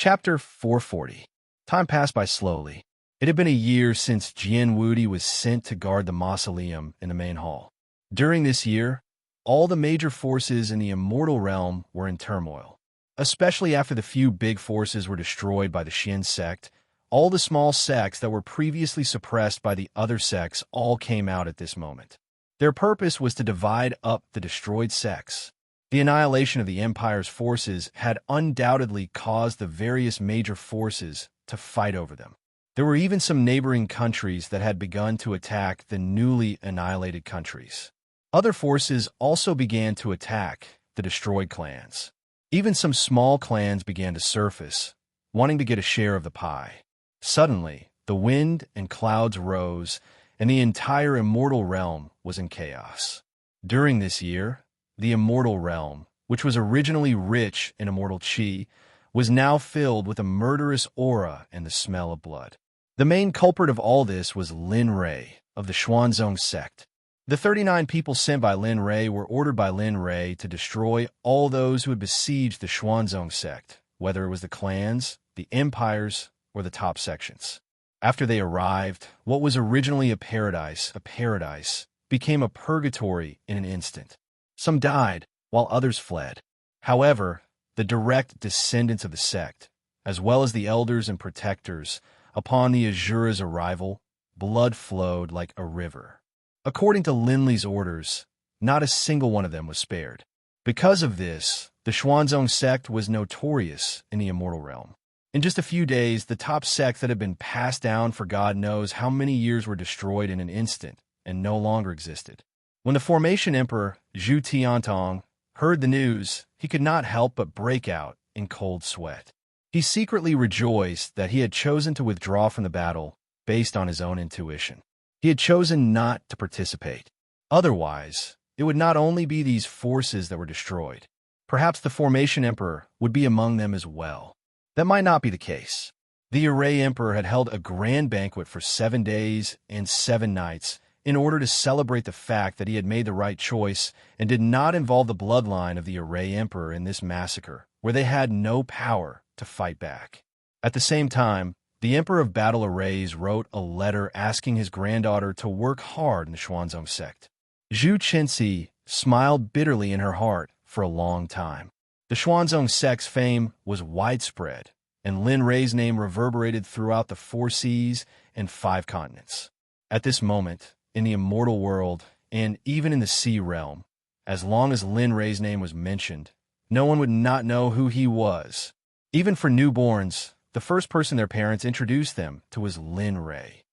Chapter 440. Time passed by slowly. It had been a year since Jian Wudi was sent to guard the mausoleum in the main hall. During this year, all the major forces in the immortal realm were in turmoil. Especially after the few big forces were destroyed by the Xin sect, all the small sects that were previously suppressed by the other sects all came out at this moment. Their purpose was to divide up the destroyed sects. The annihilation of the Empire's forces had undoubtedly caused the various major forces to fight over them. There were even some neighboring countries that had begun to attack the newly annihilated countries. Other forces also began to attack the destroyed clans. Even some small clans began to surface, wanting to get a share of the pie. Suddenly, the wind and clouds rose, and the entire immortal realm was in chaos. During this year, the immortal realm, which was originally rich in immortal qi, was now filled with a murderous aura and the smell of blood. The main culprit of all this was Lin Rei of the Xuanzong Sect. The 39 people sent by Lin Rei were ordered by Lin Rei to destroy all those who had besieged the Xuanzong Sect, whether it was the clans, the empires, or the top sections. After they arrived, what was originally a paradise became a purgatory in an instant. Some died, while others fled. However, the direct descendants of the sect, as well as the elders and protectors, upon the Azura's arrival, blood flowed like a river. According to Linley's orders, not a single one of them was spared. Because of this, the Xuanzong sect was notorious in the immortal realm. In just a few days, the top sects that had been passed down for God knows how many years were destroyed in an instant and no longer existed. When the Formation Emperor, Zhu Tiantong, heard the news, he could not help but break out in cold sweat. He secretly rejoiced that he had chosen to withdraw from the battle based on his own intuition. He had chosen not to participate. Otherwise, it would not only be these forces that were destroyed. Perhaps the Formation Emperor would be among them as well. That might not be the case. The Array Emperor had held a grand banquet for 7 days and 7 nights in order to celebrate the fact that he had made the right choice and did not involve the bloodline of the Array Emperor in this massacre, where they had no power to fight back. At the same time, the Emperor of Battle Arrays wrote a letter asking his granddaughter to work hard in the Xuanzong sect. Zhu Qinxi smiled bitterly in her heart for a long time. The Xuanzong sect's fame was widespread, and Lin Rei's name reverberated throughout the 4 seas and 5 continents. At this moment, in the immortal world, and even in the sea realm, as long as Lin Rei's name was mentioned, no one would not know who he was. Even for newborns, the first person their parents introduced them to was Lin Rei.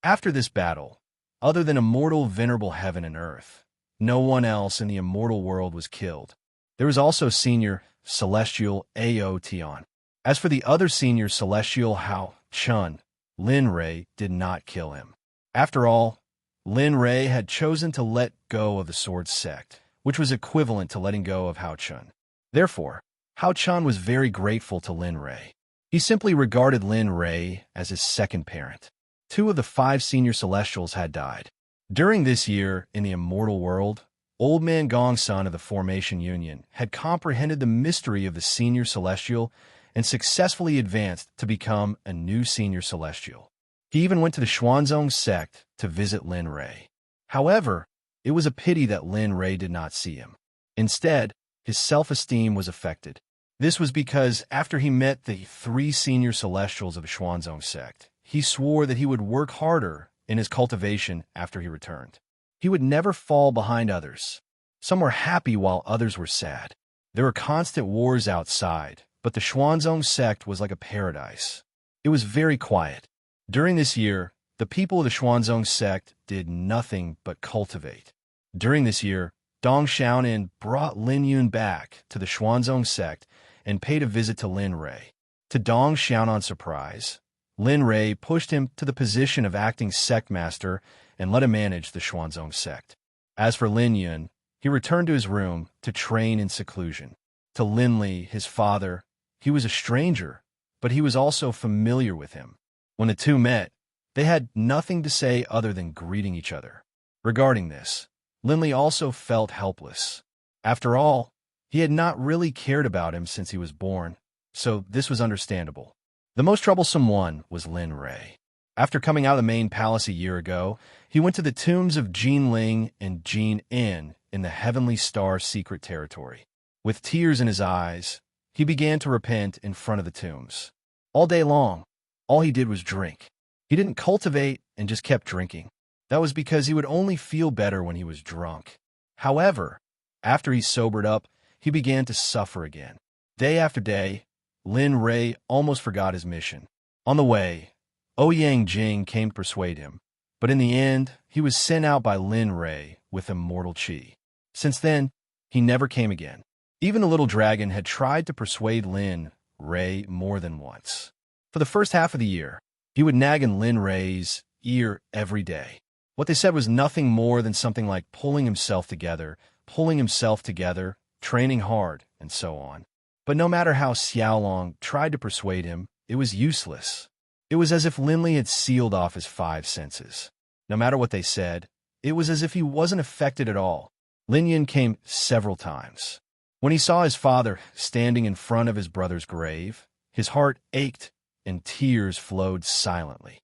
After this battle, other than immortal venerable heaven and earth, no one else in the immortal world was killed. There was also senior celestial Ao Tian. As for the other senior celestial Hao Chun, Lin Rei did not kill him. After all, Lin Rei had chosen to let go of the Sword Sect, which was equivalent to letting go of Hao Chun. Therefore, Hao Chun was very grateful to Lin Rei. He simply regarded Lin Rei as his second parent. 2 of the 5 senior celestials had died. During this year, in the immortal world, Old Man Gong's son of the Formation Union had comprehended the mystery of the senior celestial and successfully advanced to become a new senior celestial. He even went to the Xuanzong sect to visit Lin Rei. However, it was a pity that Lin Rei did not see him. Instead, his self-esteem was affected. This was because after he met the 3 senior celestials of the Xuanzong sect, he swore that he would work harder in his cultivation after he returned. He would never fall behind others. Some were happy while others were sad. There were constant wars outside, but the Xuanzong sect was like a paradise. It was very quiet. During this year, the people of the Xuanzong sect did nothing but cultivate. During this year, Dong Xiaonan brought Lin Yun back to the Xuanzong sect and paid a visit to Lin Rei. To Dong Xiaonan's surprise, Lin Rei pushed him to the position of acting sect master and let him manage the Xuanzong sect. As for Lin Yun, he returned to his room to train in seclusion. To Lin Li, his father, he was a stranger, but he was also familiar with him. When the two met, they had nothing to say other than greeting each other. Regarding this, Lin Li also felt helpless. After all, he had not really cared about him since he was born. so this was understandable. The most troublesome one was Lin Ray. After coming out of the main palace a year ago, he went to the tombs of Jin Ling and Jin in the Heavenly Star secret territory. With tears in his eyes, he began to repent in front of the tombs. All day long, all he did was drink. He didn't cultivate and just kept drinking. That was because he would only feel better when he was drunk. However, after he sobered up, he began to suffer again. Day after day, Lin Ray almost forgot his mission. On the way, Ouyang Jing came to persuade him, but in the end, he was sent out by Lin Ray with immortal qi. Since then, he never came again. Even the little dragon had tried to persuade Lin Ray more than once. For the first half of the year, he would nag in Lin Ray's ear every day. What they said was nothing more than something like pulling himself together, training hard, and so on. But no matter how Xiaolong tried to persuade him, it was useless. It was as if Linli had sealed off his 5 senses. No matter what they said, it was as if he wasn't affected at all. Lin Yin came several times. When he saw his father standing in front of his brother's grave, his heart ached and tears flowed silently.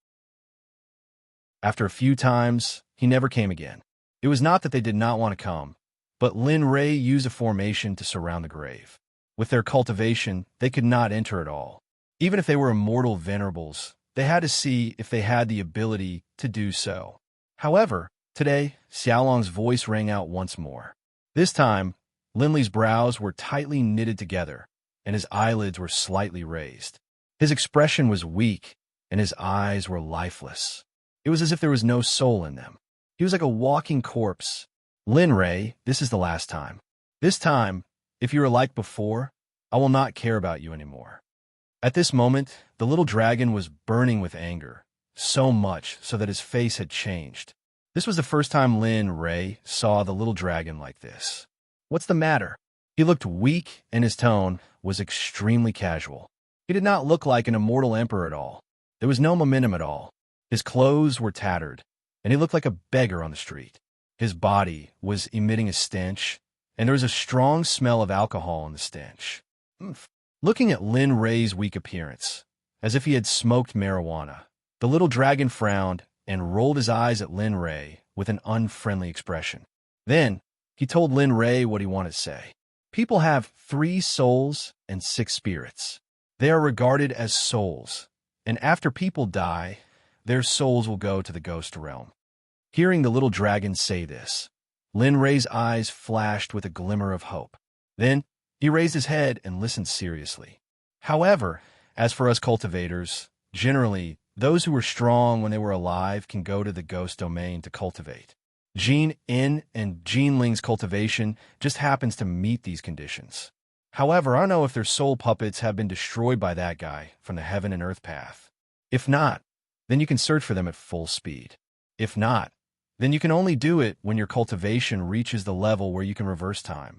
After a few times, he never came again. It was not that they did not want to come, but Lin Ray used a formation to surround the grave. With their cultivation, they could not enter at all. Even if they were immortal venerables, they had to see if they had the ability to do so. However, today, Xiaolong's voice rang out once more. This time, Linli's brows were tightly knitted together, and his eyelids were slightly raised. His expression was weak, and his eyes were lifeless. It was as if there was no soul in them. He was like a walking corpse. Lin Ray, this is the last time. This time, if you are like before, I will not care about you anymore. At this moment, the little dragon was burning with anger, so much so that his face had changed. This was the first time Lin Ray saw the little dragon like this. What's the matter? He looked weak, and his tone was extremely casual. He did not look like an immortal emperor at all. There was no momentum at all. His clothes were tattered, and he looked like a beggar on the street. His body was emitting a stench, and there was a strong smell of alcohol in the stench. Looking at Lin Ray's weak appearance, as if he had smoked marijuana, the little dragon frowned and rolled his eyes at Lin Ray with an unfriendly expression. Then, he told Lin Ray what he wanted to say. People have 3 souls and 6 spirits. They are regarded as souls, and after people die, their souls will go to the ghost realm. Hearing the little dragon say this, Lin Ray's eyes flashed with a glimmer of hope. Then, he raised his head and listened seriously. However, as for us cultivators, generally, those who were strong when they were alive can go to the ghost domain to cultivate. Jin In and Jin Ling's cultivation just happens to meet these conditions. However, I don't know if their soul puppets have been destroyed by that guy from the heaven and earth path. If not, then you can search for them at full speed. If not, then you can only do it when your cultivation reaches the level where you can reverse time.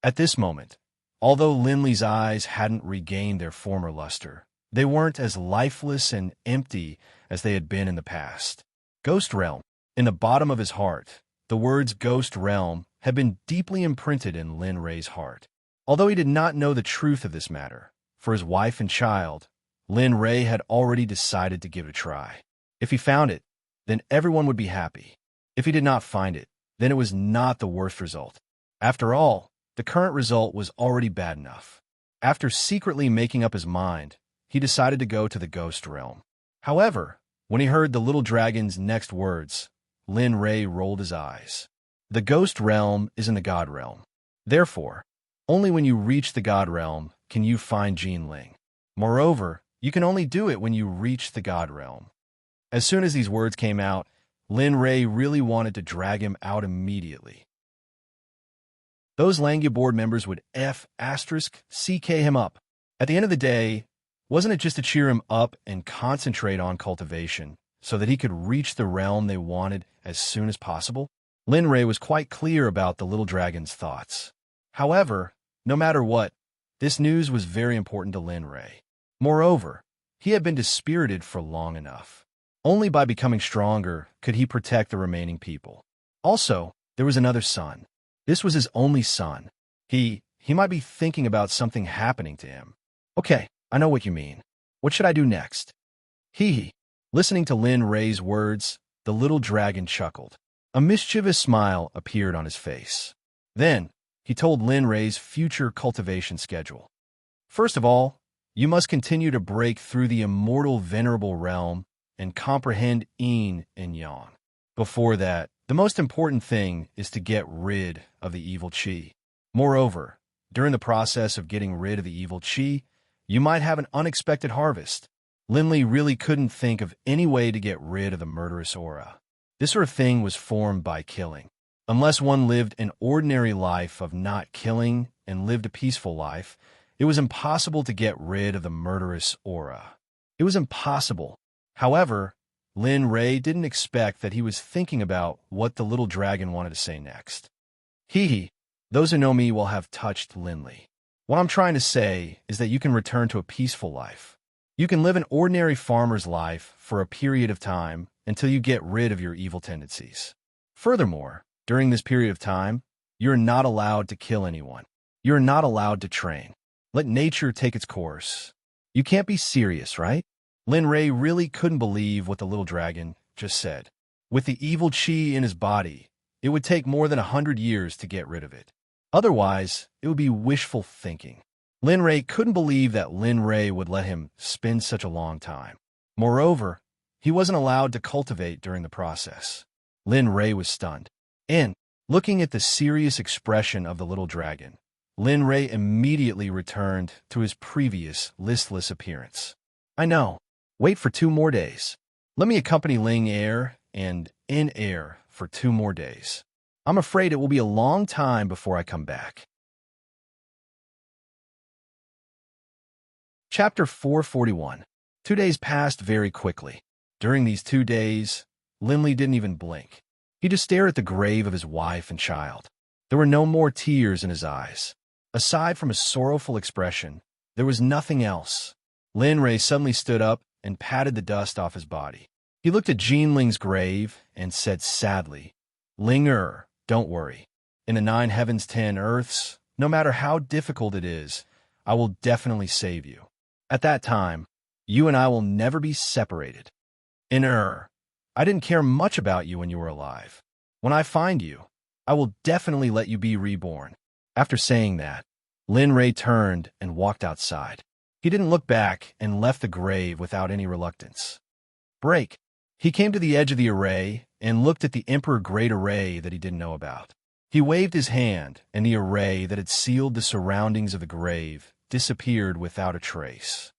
At this moment, although Linli's eyes hadn't regained their former luster, they weren't as lifeless and empty as they had been in the past. Ghost Realm. In the bottom of his heart, the words Ghost Realm had been deeply imprinted in Lin Ray's heart. Although he did not know the truth of this matter, for his wife and child, Lin Ray had already decided to give it a try. If he found it, then everyone would be happy. If he did not find it, then it was not the worst result. After all, the current result was already bad enough. After secretly making up his mind, he decided to go to the Ghost Realm. However, when he heard the little dragon's next words, Lin Ray rolled his eyes. The Ghost Realm is in the God Realm. Therefore, only when you reach the God Realm can you find Jin Ling. Moreover, you can only do it when you reach the God Realm. As soon as these words came out, Lin Ray really wanted to drag him out immediately. Those Langya board members would CK him up. At the end of the day, wasn't it just to cheer him up and concentrate on cultivation so that he could reach the realm they wanted as soon as possible? Lin Ray was quite clear about the little dragon's thoughts. However, no matter what, this news was very important to Lin Ray. Moreover, he had been dispirited for long enough. Only by becoming stronger could he protect the remaining people. Also, there was another son. This was his only son. He might be thinking about something happening to him. Okay, I know what you mean. What should I do next? Hee hee. Listening to Lin Ray's words, the little dragon chuckled. A mischievous smile appeared on his face. Then, he told Lin Ray's future cultivation schedule. First of all, you must continue to break through the immortal venerable realm and comprehend yin and yang. Before that, the most important thing is to get rid of the evil qi. Moreover, during the process of getting rid of the evil qi, you might have an unexpected harvest. Linley really couldn't think of any way to get rid of the murderous aura. This sort of thing was formed by killing. Unless one lived an ordinary life of not killing and lived a peaceful life, it was impossible to get rid of the murderous aura. It was impossible. However, Lin Ray didn't expect that he was thinking about what the little dragon wanted to say next. Hee hee, those who know me will have touched Linley. What I'm trying to say is that you can return to a peaceful life. You can live an ordinary farmer's life for a period of time until you get rid of your evil tendencies. Furthermore, during this period of time, you're not allowed to kill anyone. You're not allowed to train. Let nature take its course. You can't be serious, right? Lin Ray really couldn't believe what the little dragon just said. With the evil qi in his body, it would take more than 100 years to get rid of it. Otherwise, it would be wishful thinking. Lin Ray couldn't believe that Lin Ray would let him spend such a long time. Moreover, he wasn't allowed to cultivate during the process. Lin Ray was stunned. And, looking at the serious expression of the little dragon, Lin Ray immediately returned to his previous listless appearance. I know. Wait for 2 more days. Let me accompany Ling Air and In Air for 2 more days. I'm afraid it will be a long time before I come back. Chapter 441. 2 days passed very quickly. During these 2 days, Linley didn't even blink. He just stared at the grave of his wife and child. There were no more tears in his eyes. Aside from a sorrowful expression, there was nothing else. Lin Ray suddenly stood up and patted the dust off his body. He looked at Jean Ling's grave and said sadly, Ling don't worry. In the 9 heavens, 10 earths, no matter how difficult it is, I will definitely save you. At that time, you and I will never be separated. In I didn't care much about you when you were alive. When I find you, I will definitely let you be reborn. After saying that, Lin Ray turned and walked outside. He didn't look back and left the grave without any reluctance. Break. He came to the edge of the array and looked at the Emperor Great Array that he didn't know about. He waved his hand, and the array that had sealed the surroundings of the grave disappeared without a trace.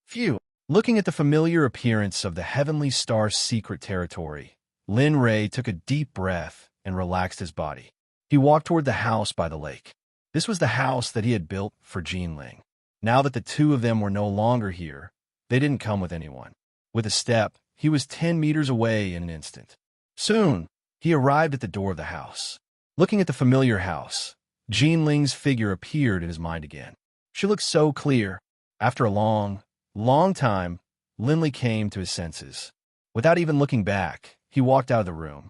Phew! Looking at the familiar appearance of the Heavenly Star's secret territory, Lin Ray took a deep breath and relaxed his body. He walked toward the house by the lake. This was the house that he had built for Jean Ling. Now that the 2 of them were no longer here, they didn't come with anyone. With a step, he was 10 meters away in an instant. Soon, he arrived at the door of the house. Looking at the familiar house, Jean Ling's figure appeared in his mind again. She looked so clear. After a long time, Linley came to his senses. Without even looking back, he walked out of the room.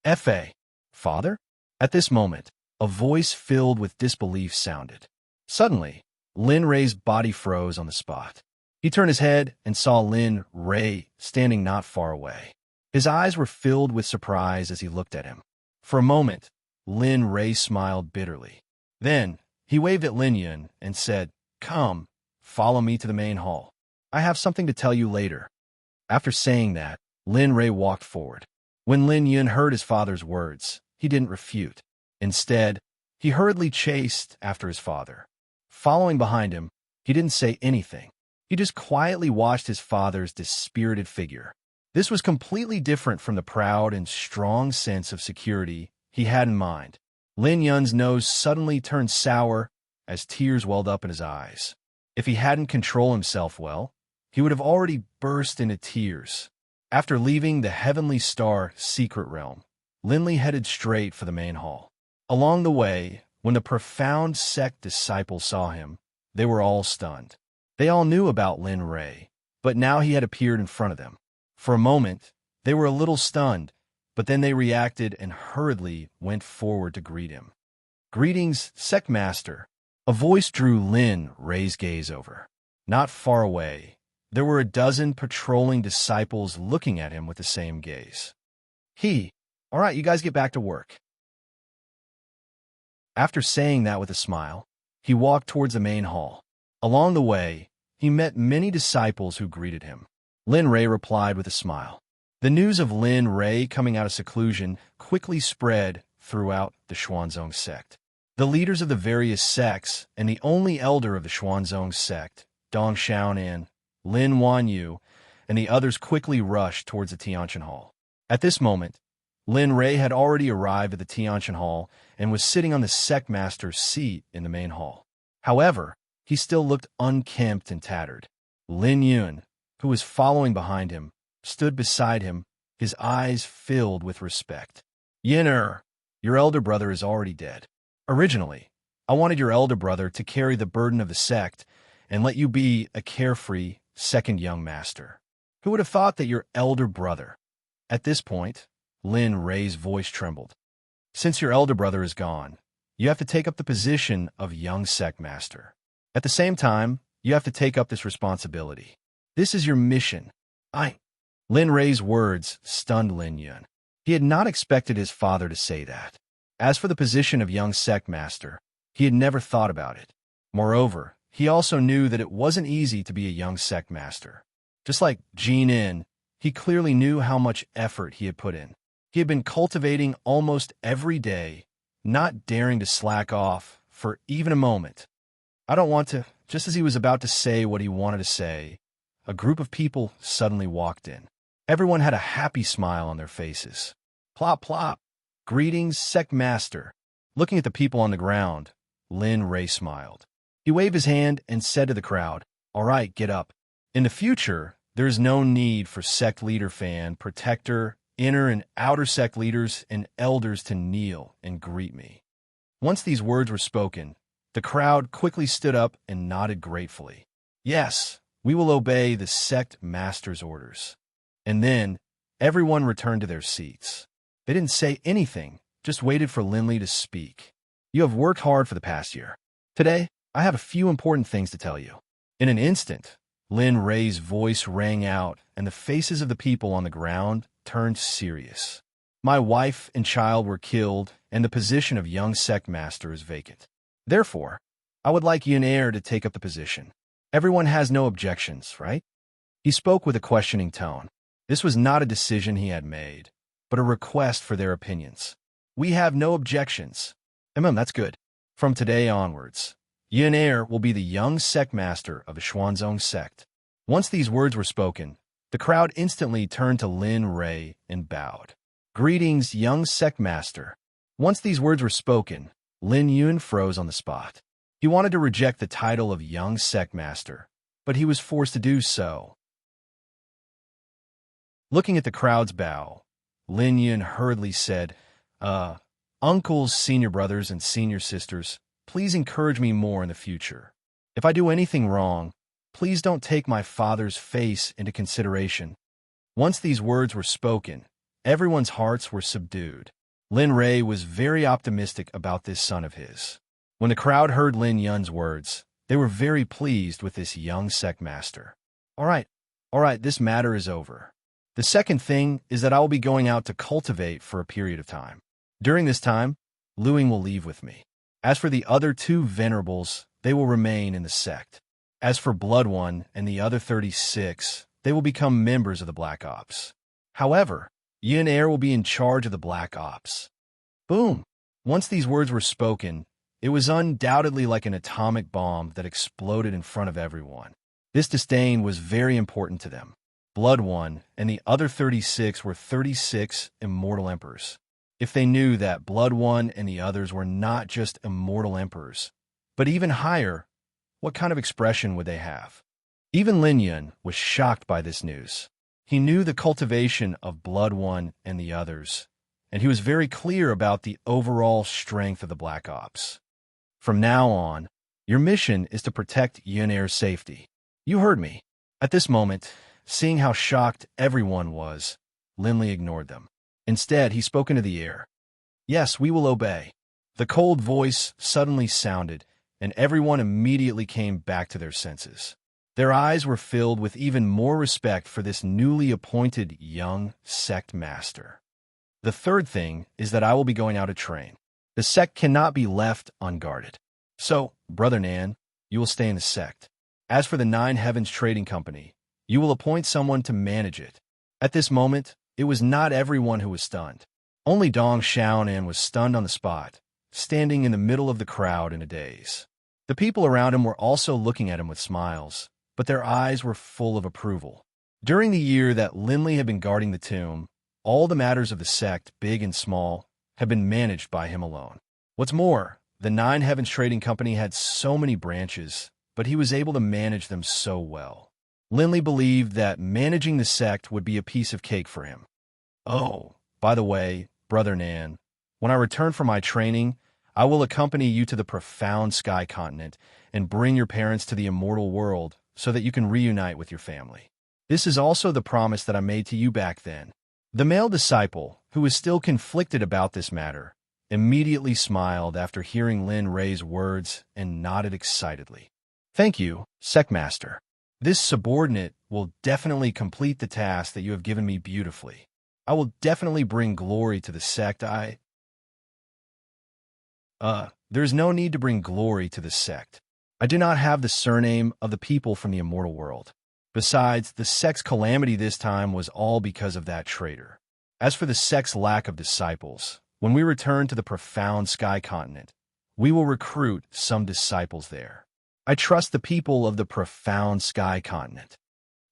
F.A. Father? At this moment, a voice filled with disbelief sounded. Suddenly, Lin Ray's body froze on the spot. He turned his head and saw Lin Ray standing not far away. His eyes were filled with surprise as he looked at him. For a moment, Lin Ray smiled bitterly. Then, he waved at Lin Yun and said, Come, follow me to the main hall. I have something to tell you later. After saying that, Lin Ray walked forward. When Lin Yun heard his father's words, he didn't refute. Instead, he hurriedly chased after his father. Following behind him, he didn't say anything. He just quietly watched his father's dispirited figure. This was completely different from the proud and strong sense of security he had in mind. Lin Yun's nose suddenly turned sour as tears welled up in his eyes. If he hadn't controlled himself well, he would have already burst into tears. After leaving the Heavenly Star secret realm, Linley headed straight for the main hall. Along the way, when the profound Sect disciples saw him, they were all stunned. They all knew about Lin Ray, but now he had appeared in front of them. For a moment, they were a little stunned, but then they reacted and hurriedly went forward to greet him. Greetings, Sect Master. A voice drew Lin Ray's gaze over. Not far away, there were a dozen patrolling disciples looking at him with the same gaze. All right, you guys get back to work. After saying that with a smile, he walked towards the main hall. Along the way, he met many disciples who greeted him. Lin Ray replied with a smile. The news of Lin Ray coming out of seclusion quickly spread throughout the Xuanzong sect. The leaders of the various sects and the only elder of the Xuanzong sect, Dong Xiaonan, Lin Wanyu, and the others quickly rushed towards the Tianqian Hall. At this moment, Lin Ray had already arrived at the Tianqian Hall and was sitting on the sect master's seat in the main hall. However, he still looked unkempt and tattered. Lin Yun, who was following behind him, stood beside him, his eyes filled with respect. Yin'er, your elder brother is already dead. Originally, I wanted your elder brother to carry the burden of the sect and let you be a carefree second young master. Who would have thought that your elder brother? At this point, Lin Ray's voice trembled. Since your elder brother is gone, you have to take up the position of young sect master. At the same time, you have to take up this responsibility. This is your mission. Lin Ray's words stunned Lin Yun. He had not expected his father to say that. As for the position of young sect master, he had never thought about it. Moreover, he also knew that it wasn't easy to be a young sect master. Just like Jin, he clearly knew how much effort he had put in. He had been cultivating almost every day, not daring to slack off for even a moment. I don't want to, just as he was about to say what he wanted to say, a group of people suddenly walked in. Everyone had a happy smile on their faces. Plop, plop. Greetings, sect master. Looking at the people on the ground, Lin Ray smiled. He waved his hand and said to the crowd, all right, get up. In the future, there is no need for sect leader fan, protector, inner and outer sect leaders and elders to kneel and greet me. Once these words were spoken, the crowd quickly stood up and nodded gratefully. Yes, we will obey the sect master's orders. And then, everyone returned to their seats. They didn't say anything, just waited for Linley to speak. You have worked hard for the past year. Today, I have a few important things to tell you. In an instant, Lin Ray's voice rang out, and the faces of the people on the ground turned serious. My wife and child were killed, and the position of young sect master is vacant. Therefore, I would like Yun'er to take up the position. Everyone has no objections, right? He spoke with a questioning tone. This was not a decision he had made, but a request for their opinions. We have no objections. That's good. From today onwards, Yun'er will be the young sect master of the Xuanzong sect. Once these words were spoken, the crowd instantly turned to Lin Ray and bowed. Greetings, young sect master. Once these words were spoken, Lin Yun froze on the spot. He wanted to reject the title of young sect master, but he was forced to do so. Looking at the crowd's bow, Lin Yun hurriedly said, Uncles, senior brothers, and senior sisters, please encourage me more in the future. If I do anything wrong, please don't take my father's face into consideration. Once these words were spoken, everyone's hearts were subdued. Lin Ray was very optimistic about this son of his. When the crowd heard Lin Yun's words, they were very pleased with this young sect master. All right, this matter is over. The second thing is that I will be going out to cultivate for a period of time. During this time, Luing will leave with me. As for the other two venerables, they will remain in the sect. As for Blood One and the other 36, they will become members of the Black Ops. However, Yun'er will be in charge of the Black Ops. Boom! Once these words were spoken, it was undoubtedly like an atomic bomb that exploded in front of everyone. This disdain was very important to them. Blood One and the other 36 were 36 immortal emperors. If they knew that Blood One and the others were not just immortal emperors, but even higher, what kind of expression would they have? Even Lin Yun was shocked by this news. He knew the cultivation of Blood One and the others, and he was very clear about the overall strength of the Black Ops. From now on, your mission is to protect Yun'er's safety. You heard me. At this moment, seeing how shocked everyone was, Linley ignored them. Instead, he spoke into the air. Yes, we will obey. The cold voice suddenly sounded, and everyone immediately came back to their senses. Their eyes were filled with even more respect for this newly appointed young sect master. The third thing is that I will be going out to train. The sect cannot be left unguarded. So, Brother Nan, you will stay in the sect. As for the Nine Heavens Trading Company, you will appoint someone to manage it. At this moment, it was not everyone who was stunned. Only Dong Xiaonan was stunned on the spot, standing in the middle of the crowd in a daze. The people around him were also looking at him with smiles, but their eyes were full of approval. During the year that Linley had been guarding the tomb, all the matters of the sect, big and small, had been managed by him alone. What's more, the Nine Heavens Trading Company had so many branches, but he was able to manage them so well. Linley believed that managing the sect would be a piece of cake for him. Oh, by the way, Brother Nan, when I return from my training, I will accompany you to the profound sky continent and bring your parents to the immortal world so that you can reunite with your family. This is also the promise that I made to you back then. The male disciple, who was still conflicted about this matter, immediately smiled after hearing Lin Rei's words and nodded excitedly. Thank you, Sect Master. This subordinate will definitely complete the task that you have given me beautifully. I will definitely bring glory to the sect. There's no need to bring glory to the sect. I do not have the surname of the people from the immortal world. Besides, the sect's calamity this time was all because of that traitor. As for the sect's lack of disciples, when we return to the profound sky continent, we will recruit some disciples there. I trust the people of the profound sky continent.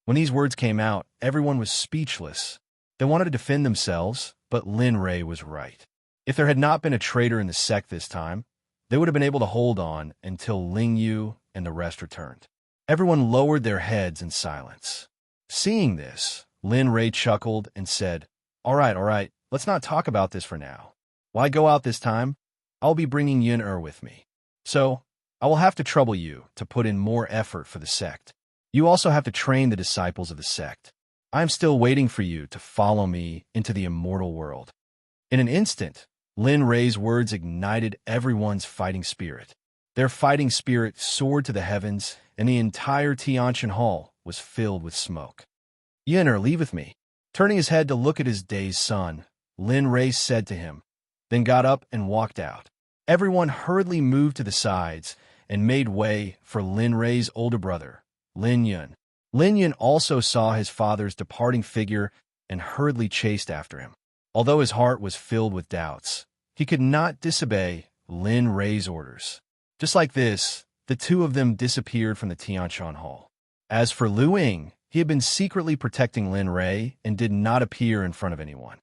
When these words came out, everyone was speechless. They wanted to defend themselves, but Lin Rei was right. If there had not been a traitor in the sect this time, they would have been able to hold on until Ling Yu and the rest returned. Everyone lowered their heads in silence. Seeing this, Lin Rei chuckled and said, all right, let's not talk about this for now. Why go out this time? I'll be bringing Yin with me. So, I will have to trouble you to put in more effort for the sect. You also have to train the disciples of the sect. I am still waiting for you to follow me into the immortal world. In an instant, Lin Rei's words ignited everyone's fighting spirit. Their fighting spirit soared to the heavens, and the entire Tianqian Hall was filled with smoke. Yin, leave with me. Turning his head to look at his dazed son, Lin Rei said to him, then got up and walked out. Everyone hurriedly moved to the sides and made way for Lin Rei's older brother, Lin Yun. Lin Yun also saw his father's departing figure and hurriedly chased after him. Although his heart was filled with doubts, he could not disobey Lin Rei's orders. Just like this, the two of them disappeared from the Tianqian Hall. As for Lu Ying, he had been secretly protecting Lin Rei and did not appear in front of anyone.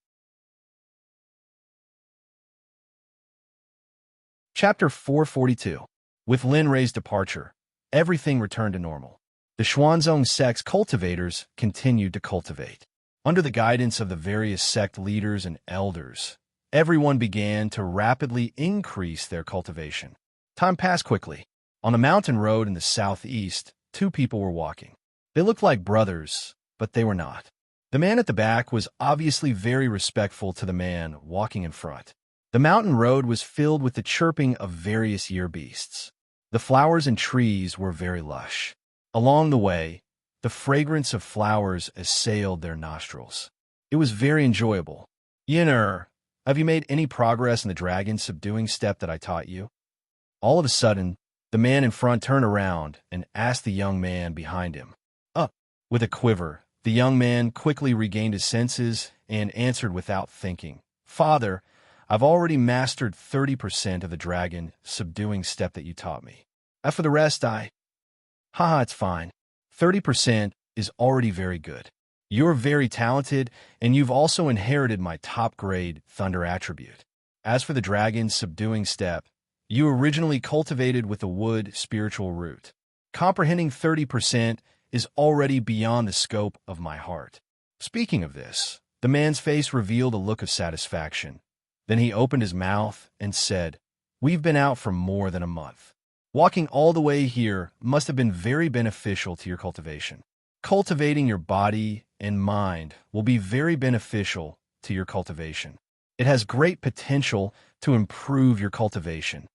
Chapter 442. With Lin Rei's departure, everything returned to normal. The Xuanzong sect's cultivators continued to cultivate. Under the guidance of the various sect leaders and elders, everyone began to rapidly increase their cultivation. Time passed quickly. On a mountain road in the southeast, two people were walking. They looked like brothers, but they were not. The man at the back was obviously very respectful to the man walking in front. The mountain road was filled with the chirping of various year beasts. The flowers and trees were very lush. Along the way, the fragrance of flowers assailed their nostrils. It was very enjoyable. Yin, have you made any progress in the dragon subduing step that I taught you? All of a sudden, the man in front turned around and asked the young man behind him. With a quiver, the young man quickly regained his senses and answered without thinking, Father, I've already mastered 30% of the dragon subduing step that you taught me. As for the rest, it's fine. 30% is already very good. You're very talented, and you've also inherited my top-grade thunder attribute. As for the dragon's subduing step, you originally cultivated with the wood spiritual root. Comprehending 30% is already beyond the scope of my heart. Speaking of this, the man's face revealed a look of satisfaction. Then he opened his mouth and said, We've been out for more than a month. Walking all the way here must have been very beneficial to your cultivation. Cultivating your body and mind will be very beneficial to your cultivation. It has great potential to improve your cultivation.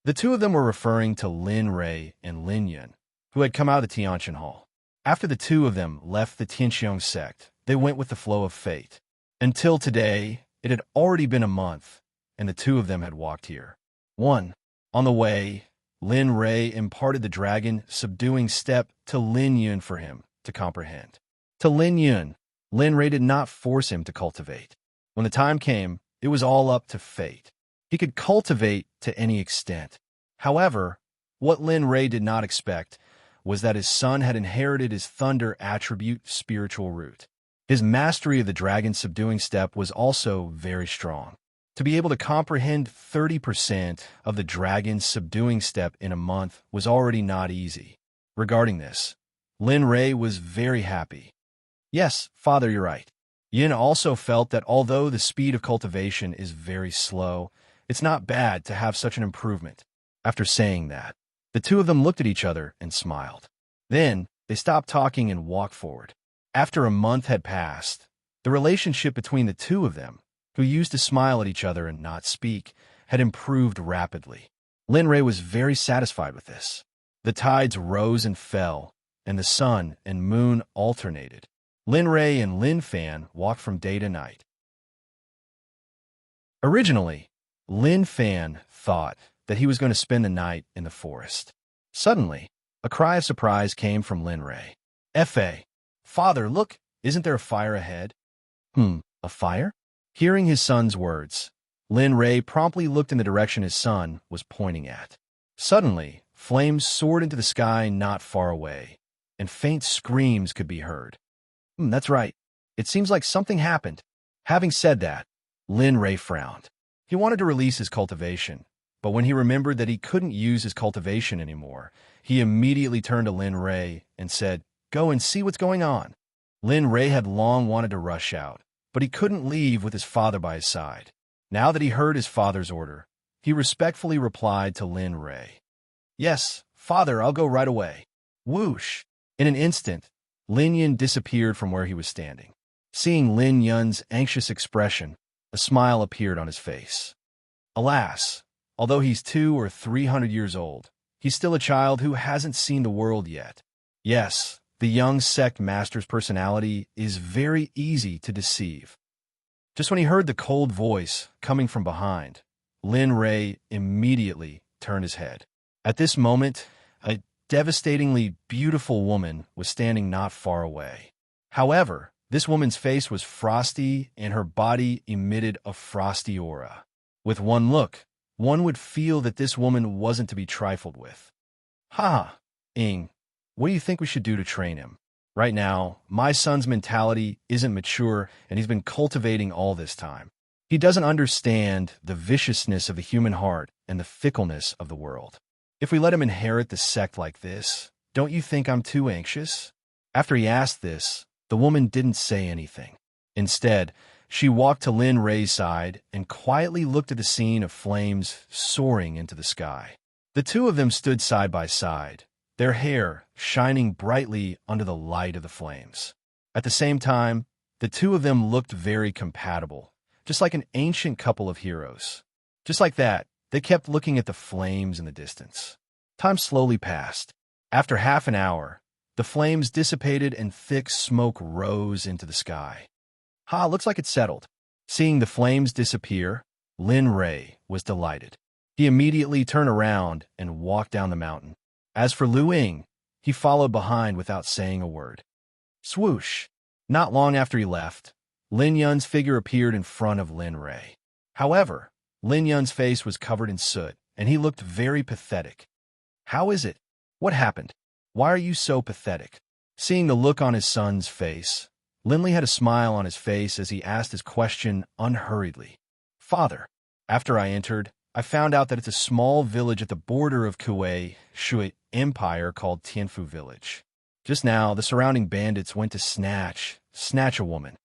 The two of them were referring to Lin Rei and Lin Yun, who had come out of the Tianqian Hall. After the two of them left the Tianxiong sect, they went with the flow of fate. Until today, it had already been a month, and the two of them had walked here. 1. On the way, Lin Rei imparted the dragon subduing step to Lin Yun for him to comprehend. To Lin Yun, Lin Rei did not force him to cultivate. When the time came, it was all up to fate. He could cultivate to any extent. However, what Lin Rei did not expect was that his son had inherited his thunder attribute spiritual root. His mastery of the dragon subduing step was also very strong. To be able to comprehend 30% of the dragon's subduing step in a month was already not easy. Regarding this, Lin Rei was very happy. Yes, father, you're right. Yin also felt that although the speed of cultivation is very slow, it's not bad to have such an improvement. After saying that, the two of them looked at each other and smiled. Then, they stopped talking and walked forward. After a month had passed, the relationship between the two of them, who used to smile at each other and not speak, had improved rapidly. Lin Rei was very satisfied with this. The tides rose and fell, and the sun and moon alternated. Lin Rei and Lin Fan walked from day to night. Originally, Lin Fan thought that he was going to spend the night in the forest. Suddenly, a cry of surprise came from Lin Rei. F.A. Father, look, isn't there a fire ahead? A fire? Hearing his son's words, Lin Rei promptly looked in the direction his son was pointing at. Suddenly, flames soared into the sky not far away, and faint screams could be heard. That's right. It seems like something happened. Having said that, Lin Rei frowned. He wanted to release his cultivation, but when he remembered that he couldn't use his cultivation anymore, he immediately turned to Lin Rei and said, "Go and see what's going on." Lin Rei had long wanted to rush out, but he couldn't leave with his father by his side. Now that he heard his father's order, he respectfully replied to Lin Rei. "Yes, father, I'll go right away." Whoosh! In an instant, Lin Yun disappeared from where he was standing. Seeing Lin Yun's anxious expression, a smile appeared on his face. Alas, although he's 200 or 300 years old, he's still a child who hasn't seen the world yet. Yes, the young Sect master's personality is very easy to deceive. Just when he heard the cold voice coming from behind, Lin Rei immediately turned his head. At this moment, a devastatingly beautiful woman was standing not far away. However, this woman's face was frosty and her body emitted a frosty aura. With one look, one would feel that this woman wasn't to be trifled with. "Ha, Ing, what do you think we should do to train him? Right now, my son's mentality isn't mature and he's been cultivating all this time. He doesn't understand the viciousness of the human heart and the fickleness of the world. If we let him inherit the sect like this, don't you think I'm too anxious?" After he asked this, the woman didn't say anything. Instead, she walked to Lin Rei's side and quietly looked at the scene of flames soaring into the sky. The two of them stood side by side, their hair shining brightly under the light of the flames. At the same time, the two of them looked very compatible, just like an ancient couple of heroes. Just like that, they kept looking at the flames in the distance. Time slowly passed. After half an hour, the flames dissipated and thick smoke rose into the sky. Looks like it's settled. Seeing the flames disappear, Lin Rei was delighted. He immediately turned around and walked down the mountain. As for Lu Ying, he followed behind without saying a word. Swoosh! Not long after he left, Lin Yun's figure appeared in front of Lin Rei. However, Lin Yun's face was covered in soot, and he looked very pathetic. "How is it? What happened? Why are you so pathetic?" Seeing the look on his son's face, Lin Li had a smile on his face as he asked his question unhurriedly. "Father, after I entered, I found out that it's a small village at the border of Kuei Shui Empire called Tianfu Village. Just now, the surrounding bandits went to snatch a woman.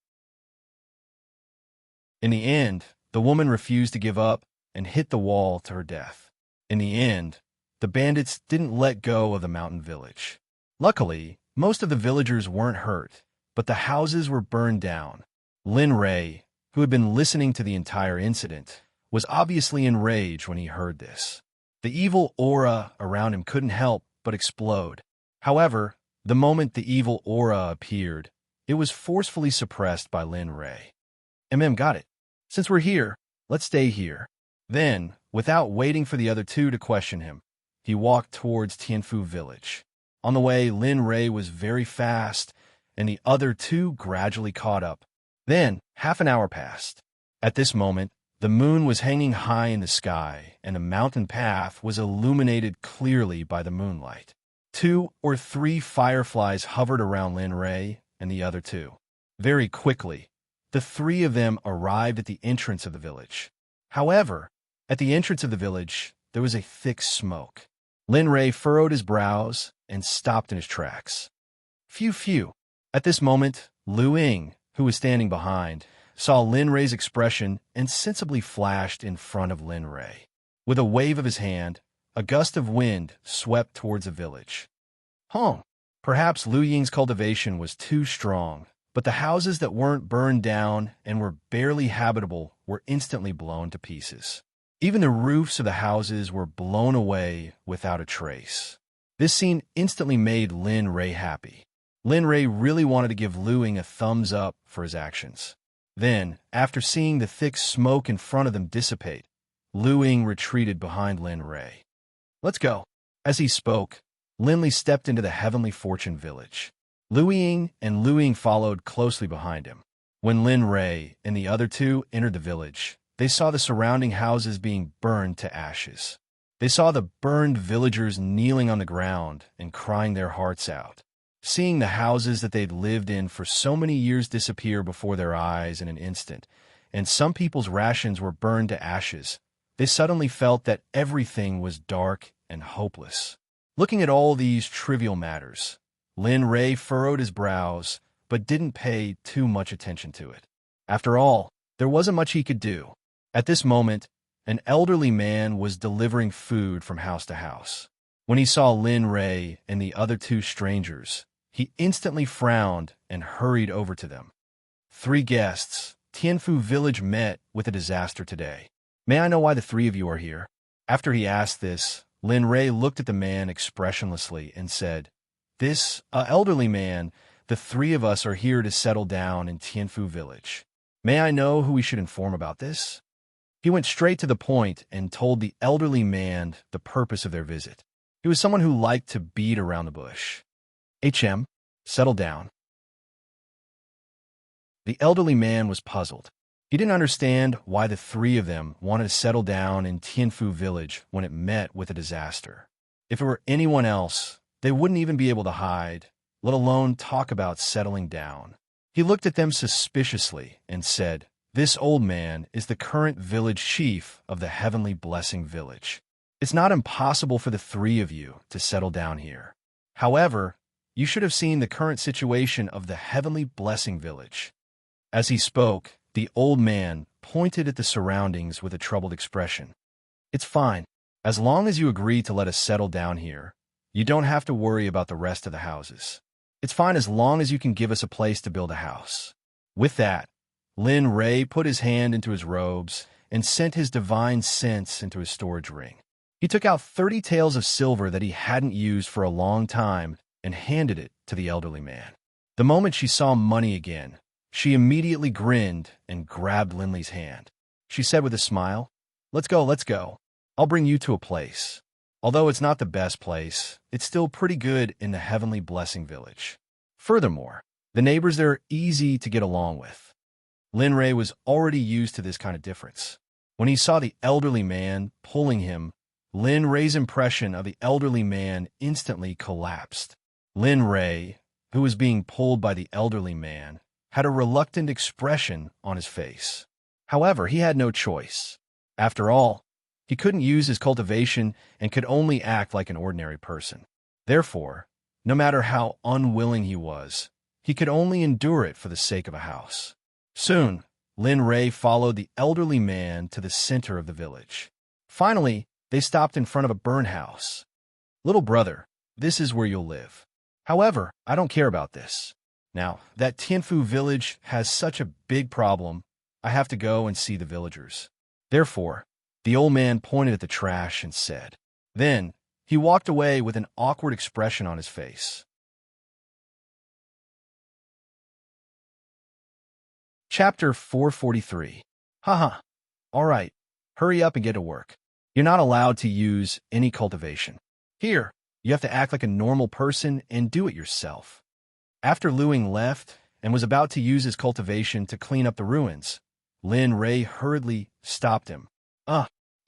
In the end, the woman refused to give up and hit the wall to her death. In the end, the bandits didn't let go of the mountain village. Luckily, most of the villagers weren't hurt, but the houses were burned down. Lin Rei, who had been listening to the entire incident, was obviously enraged when he heard this. The evil aura around him couldn't help but explode. However, The moment the evil aura appeared, it was forcefully suppressed by Lin Ray. Got it. Since we're here, let's stay here. Then, without waiting for the other two to question him, he walked towards Tianfu village. On the way, Lin Ray was very fast, and the other two gradually caught up. Then, half an hour passed. At this moment, the moon was hanging high in the sky, and the mountain path was illuminated clearly by the moonlight. 2 or 3 fireflies hovered around Lin Ray and the other two. Very quickly, the 3 of them arrived at the entrance of the village. However, at the entrance of the village, there was a thick smoke. Lin Ray furrowed his brows and stopped in his tracks. Phew. At this moment, Lu Ying, who was standing behind, saw Lin Ray's expression and sensibly flashed in front of Lin Ray. With a wave of his hand, a gust of wind swept towards the village. Perhaps Lu Ying's cultivation was too strong, but the houses that weren't burned down and were barely habitable were instantly blown to pieces. Even the roofs of the houses were blown away without a trace. This scene instantly made Lin Ray happy. Lin Ray really wanted to give Lu Ying a thumbs up for his actions. Then, after seeing the thick smoke in front of them dissipate, Lu Ying retreated behind Lin Ray. Let's go. As he spoke, Lin Li stepped into the Heavenly Fortune village. Lu Ying followed closely behind him. When Lin Ray and the other two entered the village, they saw the surrounding houses being burned to ashes. They saw the burned villagers kneeling on the ground and crying their hearts out. Seeing the houses that they'd lived in for so many years disappear before their eyes in an instant, and some people's rations were burned to ashes, they suddenly felt that everything was dark and hopeless. Looking at all these trivial matters, Lin Ray furrowed his brows, but didn't pay too much attention to it. After all, there wasn't much he could do. At this moment, an elderly man was delivering food from house to house. When he saw Lin Ray and the other two strangers, he instantly frowned and hurried over to them. 3 guests. Tianfu village met with a disaster today. May I know why the 3 of you are here? After he asked this, Lin Ray looked at the man expressionlessly and said, This, elderly man, the 3 of us are here to settle down in Tianfu village. May I know who we should inform about this? He went straight to the point and told the elderly man the purpose of their visit. He was someone who liked to beat around the bush. Settle down. The elderly man was puzzled. He didn't understand why the 3 of them wanted to settle down in Tianfu village when it met with a disaster. If it were anyone else, they wouldn't even be able to hide, let alone talk about settling down. He looked at them suspiciously and said, This old man is the current village chief of the Heavenly Blessing village. It's not impossible for the 3 of you to settle down here. However, you should have seen the current situation of the Heavenly Blessing village. As he spoke, the old man pointed at the surroundings with a troubled expression. It's fine. As long as you agree to let us settle down here, you don't have to worry about the rest of the houses. It's fine as long as you can give us a place to build a house. With that, Lin Ray put his hand into his robes and sent his divine sense into his storage ring. He took out 30 taels of silver that he hadn't used for a long time and handed it to the elderly man. The moment she saw money again, she immediately grinned and grabbed Lin Li's hand. She said with a smile, Let's go. I'll bring you to a place. Although it's not the best place, it's still pretty good in the Heavenly Blessing village. Furthermore, the neighbors there are easy to get along with. Lin Ray was already used to this kind of difference. When he saw the elderly man pulling him, Lin Ray's impression of the elderly man instantly collapsed. Lin Ray, who was being pulled by the elderly man, had a reluctant expression on his face. However, he had no choice. After all, he couldn't use his cultivation and could only act like an ordinary person. Therefore, no matter how unwilling he was, he could only endure it for the sake of a house. Soon, Lin Ray followed the elderly man to the center of the village. Finally, they stopped in front of a burn house. Little brother, this is where you'll live. However, I don't care about this. Now, that Tianfu village has such a big problem, I have to go and see the villagers. Therefore, the old man pointed at the trash and said. Then, he walked away with an awkward expression on his face. Chapter 443. Haha. All right. Hurry up and get to work. You're not allowed to use any cultivation. Here, you have to act like a normal person and do it yourself. After Lu Ying left and was about to use his cultivation to clean up the ruins, Lin Ray hurriedly stopped him.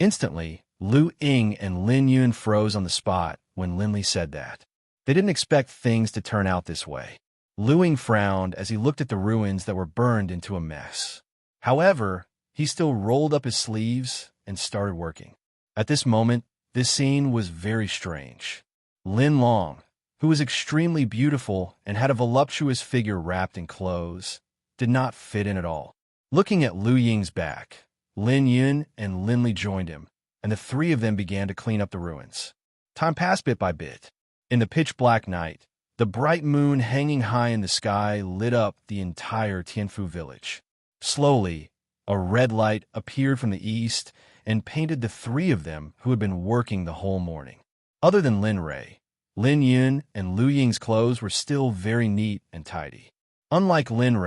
Instantly, Lu Ying and Lin Yun froze on the spot when Lin Li said that. They didn't expect things to turn out this way. Lu Ying frowned as he looked at the ruins that were burned into a mess. However, he still rolled up his sleeves and started working. At this moment, this scene was very strange. Lin Long, who was extremely beautiful and had a voluptuous figure wrapped in clothes, did not fit in at all. Looking at Lu Ying's back, Lin Yun and Lin Li joined him, and the three of them began to clean up the ruins. Time passed bit by bit. In the pitch-black night, the bright moon hanging high in the sky lit up the entire Tianfu village. Slowly, a red light appeared from the east and painted the three of them who had been working the whole morning. Other than Lin Ray, Lin Yun and Lu Ying's clothes were still very neat and tidy. Unlike Lin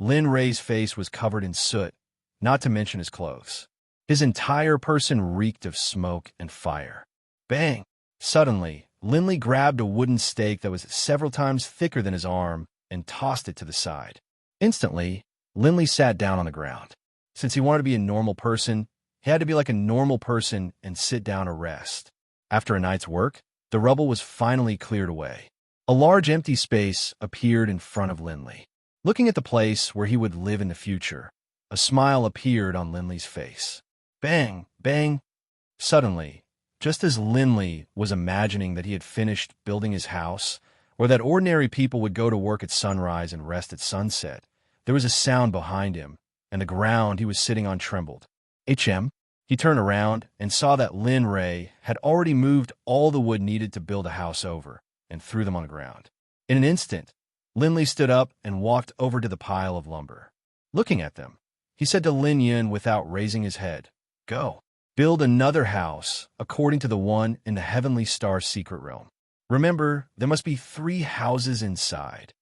Ray's face was covered in soot, not to mention his clothes. His entire person reeked of smoke and fire. Bang! Suddenly, Lin Li grabbed a wooden stake that was several times thicker than his arm and tossed it to the side. Instantly, Lin Li sat down on the ground. Since he wanted to be a normal person, he had to be like a normal person and sit down to rest. After a night's work, the rubble was finally cleared away. A large empty space appeared in front of Lin Li. Looking at the place where he would live in the future, a smile appeared on Lin Li's face. Bang! Bang! Suddenly, just as Lin Li was imagining that he had finished building his house, or that ordinary people would go to work at sunrise and rest at sunset, there was a sound behind him, and the ground he was sitting on trembled. HM? He turned around and saw that Lin Ray had already moved all the wood needed to build a house over and threw them on the ground. In an instant, Lin Li stood up and walked over to the pile of lumber. Looking at them, he said to Lin Yun without raising his head, "Go. Build another house according to the one in the Heavenly Star secret realm. Remember, there must be 3 houses inside."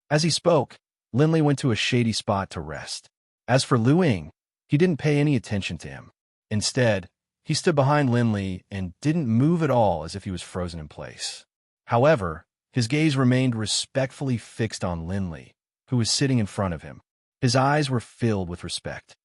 As he spoke, Lin Li went to a shady spot to rest. As for Lu Ying, he didn't pay any attention to him. Instead, he stood behind Lin Li and didn't move at all as if he was frozen in place. However, his gaze remained respectfully fixed on Lin Li, who was sitting in front of him. His eyes were filled with respect.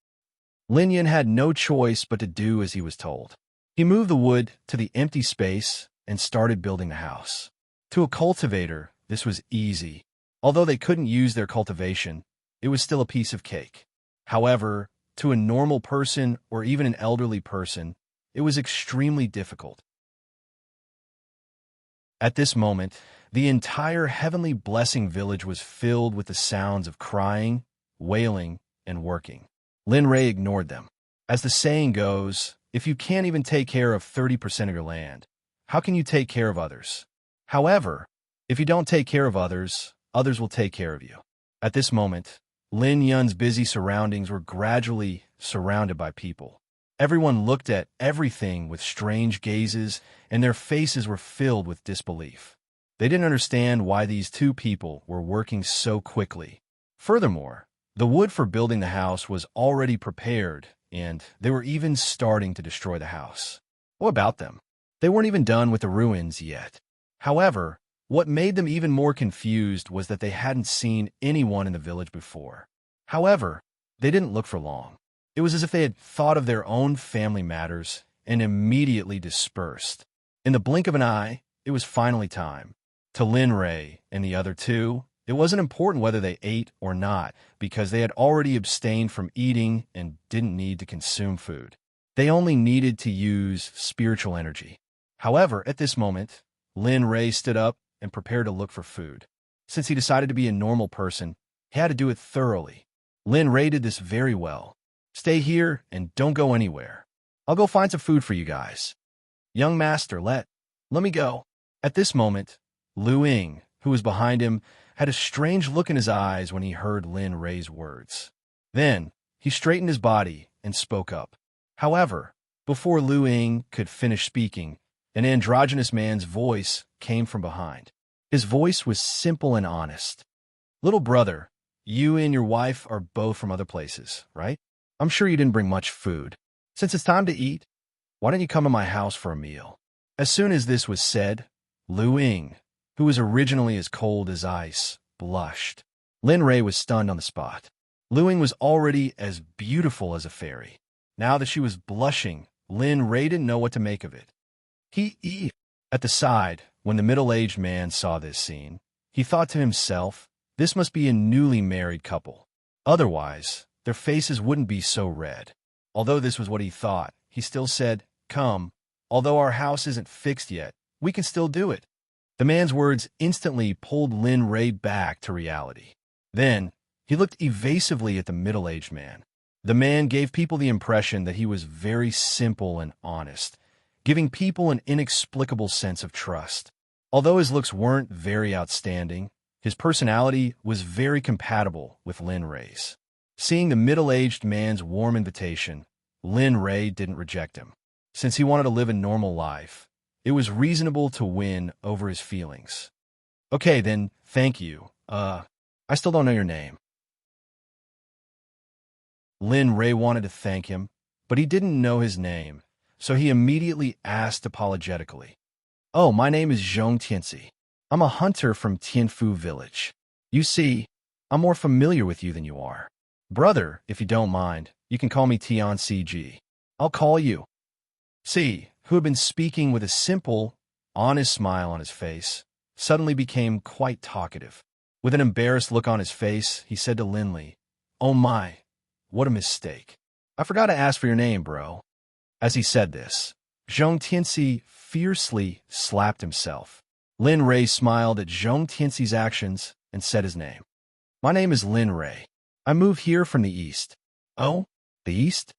Lin Yun had no choice but to do as he was told. He moved the wood to the empty space and started building the house. To a cultivator, this was easy. Although they couldn't use their cultivation, it was still a piece of cake. However, to a normal person or even an elderly person, it was extremely difficult. At this moment, the entire Heavenly Blessing village was filled with the sounds of crying, wailing, and working. Lin Ray ignored them. As the saying goes, if you can't even take care of 30% of your land, how can you take care of others? However, if you don't take care of others, others will take care of you. At this moment, Lin Yun's busy surroundings were gradually surrounded by people. Everyone looked at everything with strange gazes, and their faces were filled with disbelief. They didn't understand why these 2 people were working so quickly. Furthermore, the wood for building the house was already prepared, and they were even starting to destroy the house. What about them? They weren't even done with the ruins yet. However, what made them even more confused was that they hadn't seen anyone in the village before. However, they didn't look for long. It was as if they had thought of their own family matters and immediately dispersed. In the blink of an eye, it was finally time. To Lin Ray and the other 2, it wasn't important whether they ate or not, because they had already abstained from eating and didn't need to consume food. They only needed to use spiritual energy. However, at this moment, Lin Ray stood up and prepared to look for food. Since he decided to be a normal person, he had to do it thoroughly. Lin Ray did this very well. "Stay here and don't go anywhere. I'll go find some food for you guys. Young master, let me go." At this moment, Lu Ying, who was behind him, had a strange look in his eyes when he heard Lin Ray's words. Then, he straightened his body and spoke up. However, before Lu Ying could finish speaking, an androgynous man's voice came from behind. His voice was simple and honest. "Little brother, you and your wife are both from other places, right? I'm sure you didn't bring much food. Since it's time to eat, why don't you come to my house for a meal?" As soon as this was said, Lu Ying, who was originally as cold as ice, blushed. Lin Rei was stunned on the spot. Lu Ying was already as beautiful as a fairy. Now that she was blushing, Lin Rei didn't know what to make of it. At the side, when the middle-aged man saw this scene, he thought to himself, this must be a newly married couple. Otherwise, their faces wouldn't be so red. Although this was what he thought, he still said, "Come, although our house isn't fixed yet, we can still do it." The man's words instantly pulled Lin Rei back to reality. Then, he looked evasively at the middle-aged man. The man gave people the impression that he was very simple and honest, giving people an inexplicable sense of trust. Although his looks weren't very outstanding, his personality was very compatible with Lin Rei's. Seeing the middle-aged man's warm invitation, Lin Rei didn't reject him. Since he wanted to live a normal life, it was reasonable to win over his feelings. "Okay, then, thank you. I still don't know your name." Lin Rei wanted to thank him, but he didn't know his name, so he immediately asked apologetically. "Oh, my name is Zhong Tianxi. I'm a hunter from Tianfu village. You see, I'm more familiar with you than you are. Brother, if you don't mind, you can call me Tian CG. I'll call you." C, who had been speaking with a simple, honest smile on his face, suddenly became quite talkative. With an embarrassed look on his face, he said to Linley, "Oh my, what a mistake. I forgot to ask for your name, bro." As he said this, Zhong Tianxi fiercely slapped himself. Lin Rei smiled at Zhong Tianxi's actions and said his name. "My name is Lin Rei. I moved here from the east." "Oh, the east?"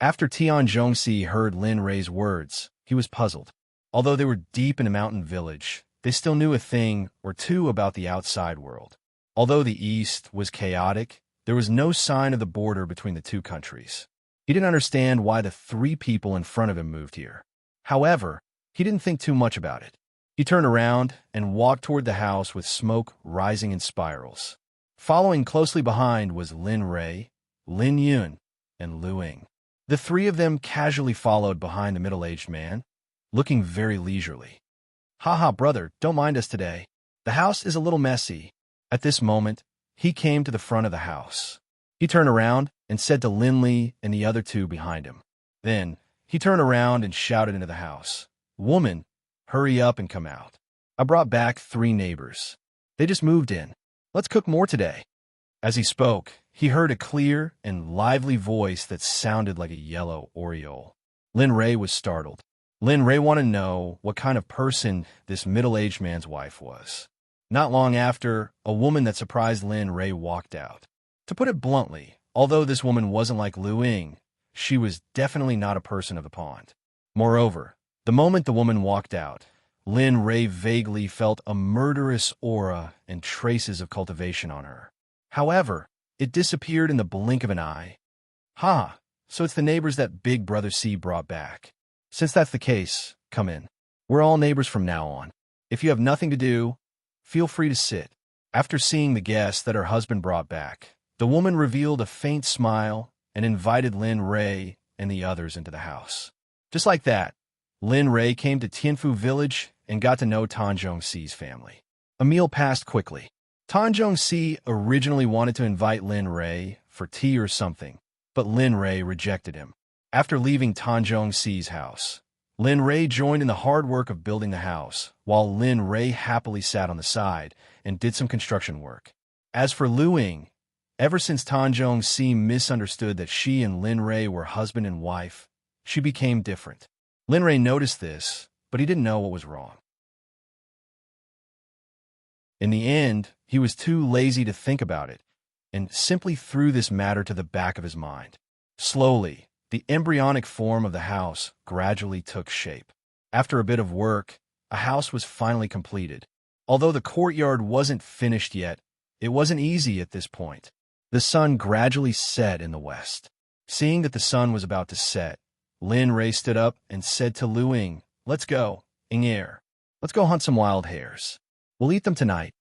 After Tian Zhongxi heard Lin Rei's words, he was puzzled. Although they were deep in a mountain village, they still knew a thing or two about the outside world. Although the east was chaotic, there was no sign of the border between the two countries. He didn't understand why the three people in front of him moved here. However, he didn't think too much about it. He turned around and walked toward the house with smoke rising in spirals. Following closely behind was Lin Rei, Lin Yun, and Lu Ying. The three of them casually followed behind the middle-aged man, looking very leisurely. "Haha, brother, don't mind us today. The house is a little messy." At this moment, he came to the front of the house. He turned around and said to Linley and the other two behind him. Then, he turned around and shouted into the house, "Woman, hurry up and come out. I brought back 3 neighbors. They just moved in. Let's cook more today." As he spoke, he heard a clear and lively voice that sounded like a yellow oriole. Lin Rei was startled. Lin Rei wanted to know what kind of person this middle-aged man's wife was. Not long after, a woman that surprised Lin Rei walked out. To put it bluntly, although this woman wasn't like Lu Ying, she was definitely not a person of the pond. Moreover, the moment the woman walked out, Lin Rei vaguely felt a murderous aura and traces of cultivation on her. However, it disappeared in the blink of an eye. "Ha, so it's the neighbors that Big Brother C brought back. Since that's the case, come in. We're all neighbors from now on. If you have nothing to do, feel free to sit." After seeing the guests that her husband brought back, the woman revealed a faint smile and invited Lin Rei and the others into the house. Just like that, Lin Rei came to Tianfu village and got to know Tanzhong Si's family. A meal passed quickly. Tanzhong Si originally wanted to invite Lin Rei for tea or something, but Lin Rei rejected him. After leaving Tanzhong Si's house, Lin Rei joined in the hard work of building the house, while Lin Rei happily sat on the side and did some construction work. As for Lu Ying, ever since Tanzhong Si misunderstood that she and Lin Rei were husband and wife, she became different. Lin Rei noticed this, but he didn't know what was wrong. In the end, he was too lazy to think about it, and simply threw this matter to the back of his mind. Slowly, the embryonic form of the house gradually took shape. After a bit of work, a house was finally completed. Although the courtyard wasn't finished yet, it wasn't easy at this point. The sun gradually set in the west. Seeing that the sun was about to set, Lin Rei stood up and said to Lu Ying, "Let's go, Ying. Let's go hunt some wild hares. We'll eat them tonight."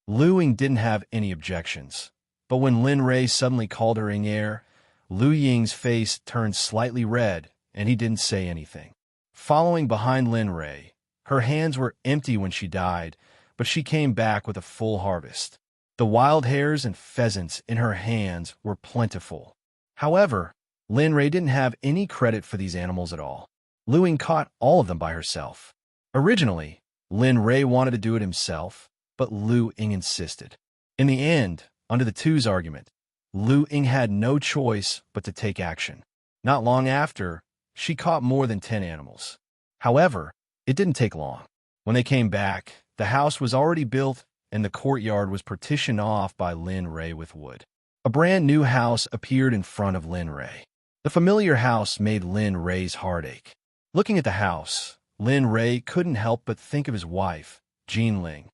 Lu Ying didn't have any objections, But when Lin Ray suddenly called her Inger, Lu Ying's face turned slightly red, and he didn't say anything. Following behind Lin Ray, her hands were empty when she died, but she came back with a full harvest. The wild hares and pheasants in her hands were plentiful. However, Lin Ray didn't have any credit for these animals at all. Lu Ying caught all of them by herself. Originally, Lin Ray wanted to do it himself, but Lu Ying insisted. In the end, under the two's argument, Lu Ying had no choice but to take action. Not long after, she caught more than 10 animals. However, it didn't take long. When they came back, the house was already built and the courtyard was partitioned off by Lin Ray with wood. A brand new house appeared in front of Lin Ray. The familiar house made Lin Ray's heart ache. Looking at the house, Lin Ray couldn't help but think of his wife, Jean Ling.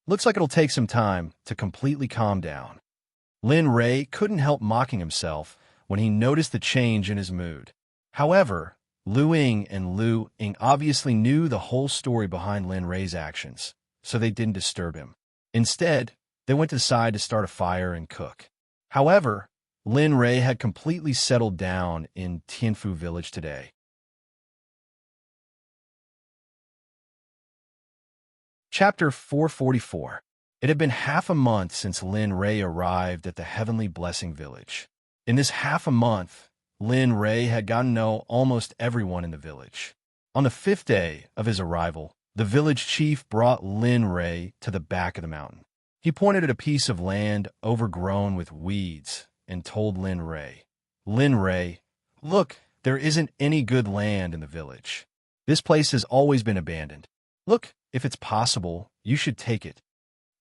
Looks like it'll take some time to completely calm down. Lin Ray couldn't help mocking himself when he noticed the change in his mood. However, Lu Ying and Lu Ying obviously knew the whole story behind Lin Ray's actions, so they didn't disturb him. Instead, they went aside to start a fire and cook. However, Lin Ray had completely settled down in Tianfu village today. Chapter 444. It had been half a month since Lin Ray arrived at the Heavenly Blessing Village. In this half a month, Lin Ray had gotten to know almost everyone in the village. On the 5th day of his arrival, the village chief brought Lin Ray to the back of the mountain. He pointed at a piece of land overgrown with weeds and told Lin Ray, "Look, there isn't any good land in the village. This place has always been abandoned. Look, if it's possible, you should take it."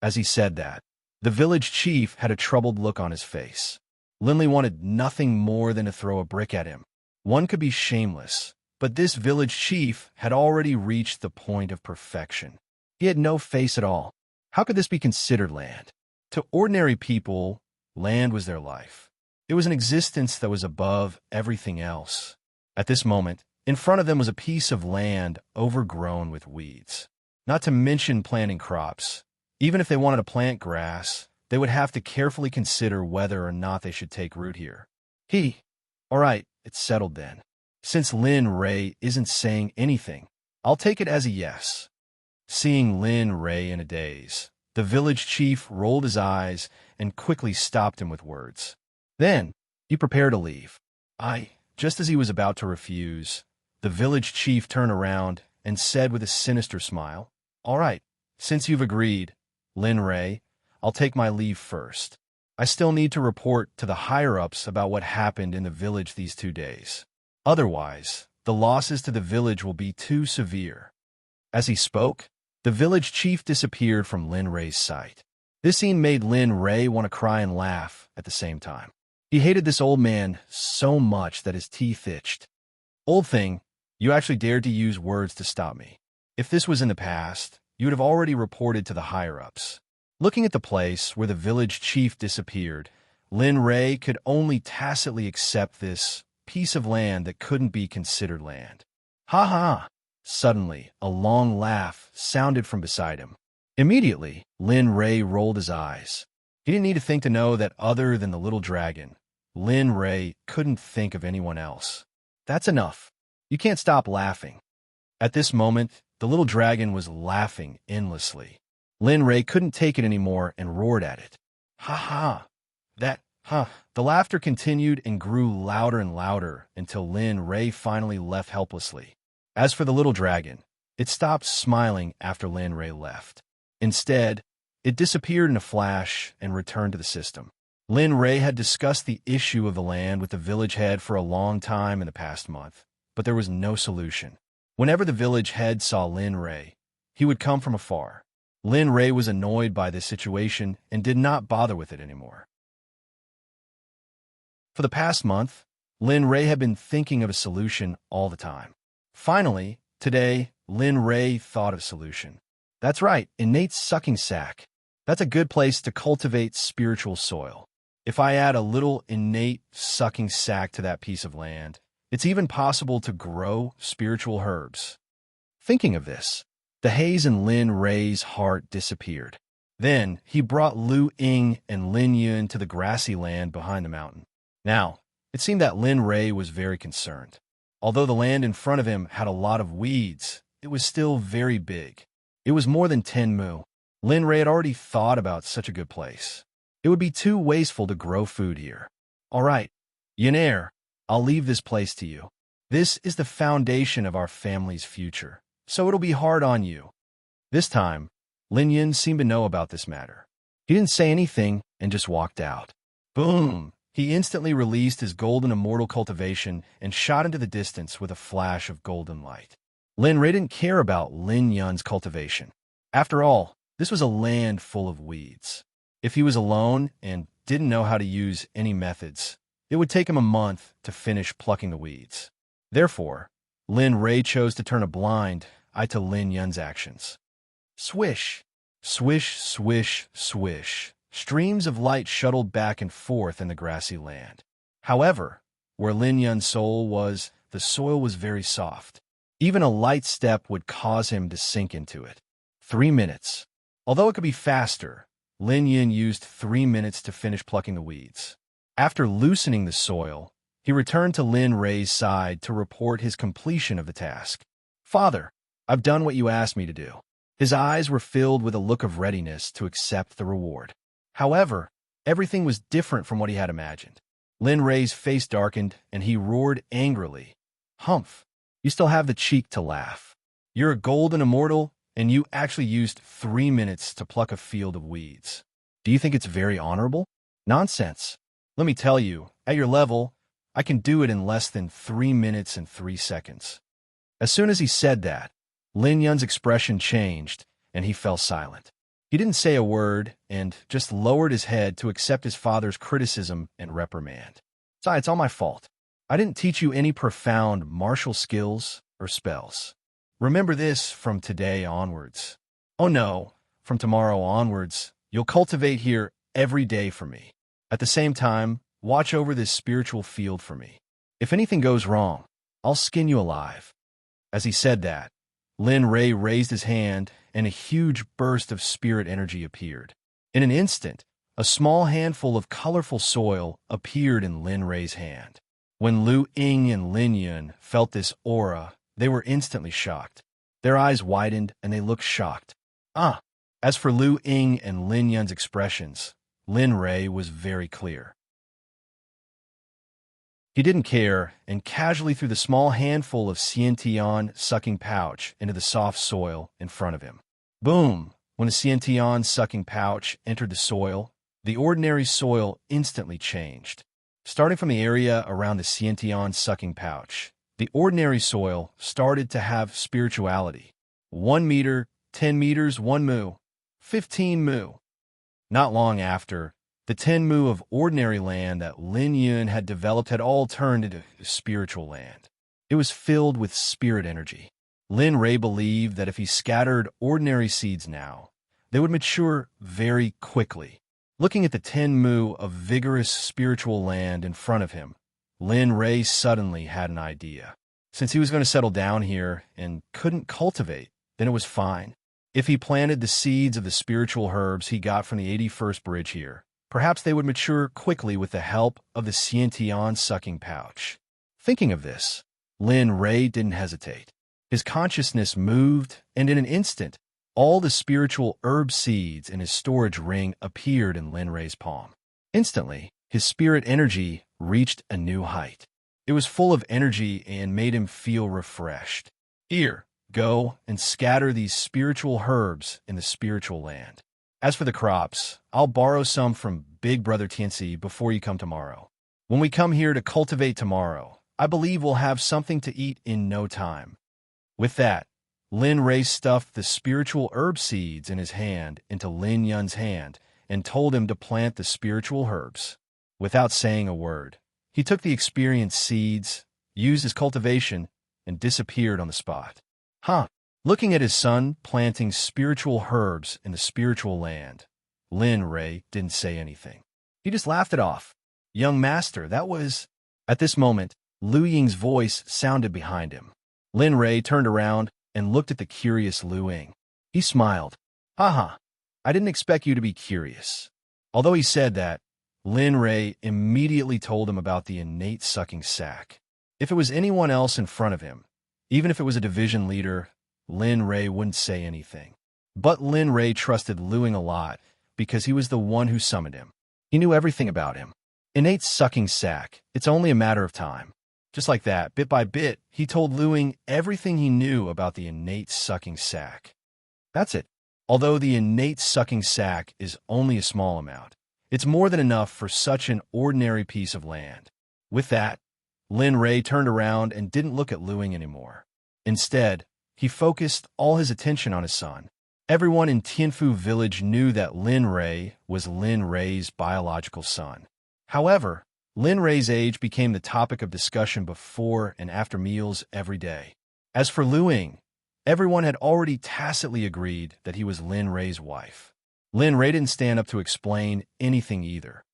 As he said that, the village chief had a troubled look on his face. Linley wanted nothing more than to throw a brick at him. One could be shameless, but this village chief had already reached the point of perfection. He had no face at all. How could this be considered land? To ordinary people, land was their life. It was an existence that was above everything else. At this moment, in front of them was a piece of land overgrown with weeds. Not to mention planting crops. Even if they wanted to plant grass, they would have to carefully consider whether or not they should take root here. All right, it's settled then. Since Lin Ray isn't saying anything, I'll take it as a yes. Seeing Lin Ray in a daze, the village chief rolled his eyes and quickly stopped him with words. Then, he prepared to leave. Just as he was about to refuse, the village chief turned around and said with a sinister smile, "All right, since you've agreed, Lin Ray, I'll take my leave first. I still need to report to the higher-ups about what happened in the village these 2 days. Otherwise, the losses to the village will be too severe." As he spoke, the village chief disappeared from Lin Ray's sight. This scene made Lin Ray want to cry and laugh at the same time. He hated this old man so much that his teeth itched. "Old thing, you actually dared to use words to stop me. If this was in the past, you would have already reported to the higher-ups." Looking at the place where the village chief disappeared, Lin Ray could only tacitly accept this piece of land that couldn't be considered land. "Ha ha!" Suddenly, a long laugh sounded from beside him. Immediately, Lin Ray rolled his eyes. He didn't need to think to know that other than the little dragon, Lin Ray couldn't think of anyone else. "That's enough. You can't stop laughing." At this moment, the little dragon was laughing endlessly. Lin Ray couldn't take it anymore and roared at it. "Ha ha! The laughter continued and grew louder and louder until Lin Ray finally left helplessly. As for the little dragon, it stopped smiling after Lin Ray left. Instead, it disappeared in a flash and returned to the system. Lin Ray had discussed the issue of the land with the village head for a long time in the past month, but there was no solution. Whenever the village head saw Lin Ray, he would come from afar. Lin Ray was annoyed by this situation and did not bother with it anymore. For the past month, Lin Ray had been thinking of a solution all the time. Finally, today, Lin Ray thought of a solution. That's right, innate sucking sac. That's a good place to cultivate spiritual soil. If I add a little innate sucking sac to that piece of land, it's even possible to grow spiritual herbs. Thinking of this, the haze in Lin Ray's heart disappeared. Then he brought Lu Ying and Lin Yun to the grassy land behind the mountain. Now, it seemed that Lin Rei was very concerned. Although the land in front of him had a lot of weeds, it was still very big. It was more than 10 mu. Lin Rei had already thought about such a good place. It would be too wasteful to grow food here. All right, Yaner, I'll leave this place to you. This is the foundation of our family's future, so it'll be hard on you. This time, Lin Yun seemed to know about this matter. He didn't say anything and just walked out. Boom! He instantly released his golden immortal cultivation and shot into the distance with a flash of golden light. Lin Rei didn't care about Lin Yun's cultivation. After all, this was a land full of weeds. If he was alone and didn't know how to use any methods, it would take him a month to finish plucking the weeds. Therefore, Lin Rei chose to turn a blind eye to Lin Yun's actions. Swish! Swish, swish, swish. Streams of light shuttled back and forth in the grassy land. However, where Lin Yun's soul was, the soil was very soft. Even a light step would cause him to sink into it. 3 minutes. Although it could be faster, Lin Yun used 3 minutes to finish plucking the weeds. After loosening the soil, he returned to Lin Rei's side to report his completion of the task. Father, I've done what you asked me to do. His eyes were filled with a look of readiness to accept the reward. However, everything was different from what he had imagined. Lin Rei's face darkened, and he roared angrily. Humph, you still have the cheek to laugh. You're a golden immortal, and you actually used 3 minutes to pluck a field of weeds. Do you think it's very honorable? Nonsense. Let me tell you, at your level, I can do it in less than 3 minutes and 3 seconds. As soon as he said that, Lin Yun's expression changed, and he fell silent. He didn't say a word and just lowered his head to accept his father's criticism and reprimand. Besides, it's all my fault. I didn't teach you any profound martial skills or spells. Remember this from today onwards. Oh no, from tomorrow onwards, you'll cultivate here every day for me. At the same time, watch over this spiritual field for me. If anything goes wrong, I'll skin you alive. As he said that, Lin Rei raised his hand and a huge burst of spirit energy appeared. In an instant, a small handful of colorful soil appeared in Lin Rei's hand. When Lu Ying and Lin Yun felt this aura, they were instantly shocked. Their eyes widened and they looked shocked. As for Lu Ying and Lin Yun's expressions, Lin Rei was very clear. He didn't care and casually threw the small handful of Xiantian sucking pouch into the soft soil in front of him. Boom! When the Xiantian sucking pouch entered the soil, the ordinary soil instantly changed. Starting from the area around the Xiantian sucking pouch, the ordinary soil started to have spirituality. 1 meter, 10 meters, 1 mu, 15 mu. Not long after, the 10 mu of ordinary land that Lin Yun had developed had all turned into spiritual land. It was filled with spirit energy. Lin Rei believed that if he scattered ordinary seeds now, they would mature very quickly. Looking at the 10 mu of vigorous spiritual land in front of him, Lin Rei suddenly had an idea. Since he was going to settle down here and couldn't cultivate, then it was fine. If he planted the seeds of the spiritual herbs he got from the 81st bridge here, perhaps they would mature quickly with the help of the Xiantian sucking pouch. Thinking of this, Lin Rei didn't hesitate. His consciousness moved, and in an instant, all the spiritual herb seeds in his storage ring appeared in Lin Rei's palm. Instantly, his spirit energy reached a new height. It was full of energy and made him feel refreshed. Here, go and scatter these spiritual herbs in the spiritual land. As for the crops, I'll borrow some from Big Brother Tianxi before you come tomorrow. When we come here to cultivate tomorrow, I believe we'll have something to eat in no time. With that, Lin Rei stuffed the spiritual herb seeds in his hand into Lin Yun's hand and told him to plant the spiritual herbs. Without saying a word, he took the experienced seeds, used his cultivation, and disappeared on the spot. Looking at his son planting spiritual herbs in the spiritual land, Lin Rei didn't say anything. He just laughed it off. Young master, that was... At this moment, Lu Ying's voice sounded behind him. Lin Rei turned around and looked at the curious Lu Ying. He smiled. Haha, I didn't expect you to be curious. Although he said that, Lin Ray immediately told him about the innate sucking sack. If it was anyone else in front of him, even if it was a division leader, Lin Ray wouldn't say anything. But Lin Ray trusted Luing a lot because he was the one who summoned him. He knew everything about him. Innate sucking sack, it's only a matter of time. Just like that, bit by bit, he told Luing everything he knew about the innate sucking sack. That's it. Although the innate sucking sack is only a small amount, it's more than enough for such an ordinary piece of land. With that, Lin Ray turned around and didn't look at Luing anymore. Instead, he focused all his attention on his son. Everyone in Tianfu village knew that Lin Ray was Lin Ray's biological son. However, Lin Ray's age became the topic of discussion before and after meals every day. As for Luing, everyone had already tacitly agreed that he was Lin Ray's wife. Lin Ray didn't stand up to explain anything either.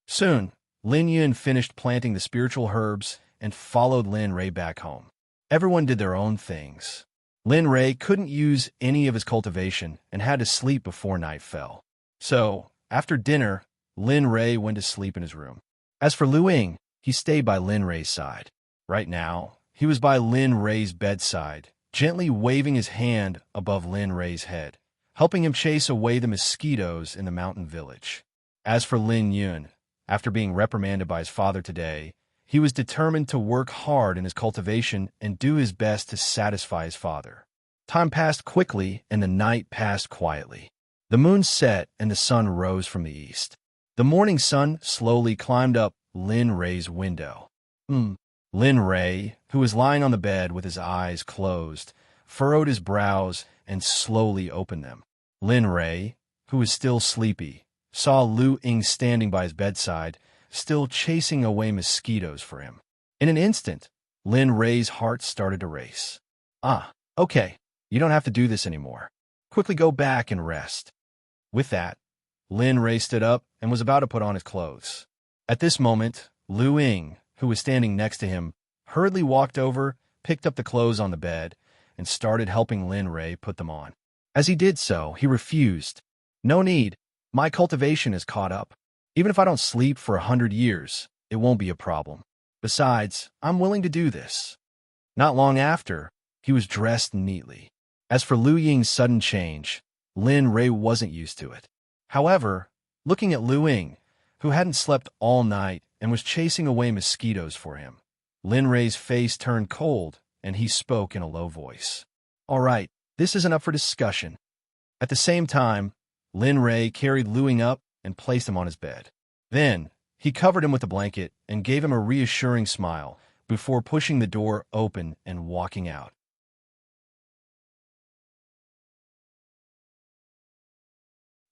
Soon, Lin Yun finished planting the spiritual herbs and followed Lin Ray back home. Everyone did their own things. Lin Ray couldn't use any of his cultivation and had to sleep before night fell. So, after dinner, Lin Ray went to sleep in his room. As for Luing, he stayed by Lin Ray's side. Right now, he was by Lin Ray's bedside, gently waving his hand above Lin Ray's head, helping him chase away the mosquitoes in the mountain village. As for Lin Yun, after being reprimanded by his father today, he was determined to work hard in his cultivation and do his best to satisfy his father. Time passed quickly and the night passed quietly. The moon set and the sun rose from the east. The morning sun slowly climbed up Lin Ray's window. Lin Ray, who was lying on the bed with his eyes closed, furrowed his brows and slowly opened them. Lin Ray, who was still sleepy, saw Lu Ying standing by his bedside, still chasing away mosquitoes for him. In an instant, Lin Ray's heart started to race. Okay, you don't have to do this anymore. Quickly go back and rest. With that, Lin Ray stood up and was about to put on his clothes. At this moment, Lu Ying, who was standing next to him, hurriedly walked over, picked up the clothes on the bed, and started helping Lin Ray put them on. As he did so, he refused. No need. My cultivation is caught up. Even if I don't sleep for 100 years, it won't be a problem. Besides, I'm willing to do this. Not long after, he was dressed neatly. As for Lu Ying's sudden change, Lin Ray wasn't used to it. However, looking at Lu Ying, who hadn't slept all night and was chasing away mosquitoes for him, Lin Ray's face turned cold and he spoke in a low voice. All right, this isn't up for discussion. At the same time, Lin Ray carried Lu Ying up and placed him on his bed. Then, he covered him with a blanket and gave him a reassuring smile before pushing the door open and walking out.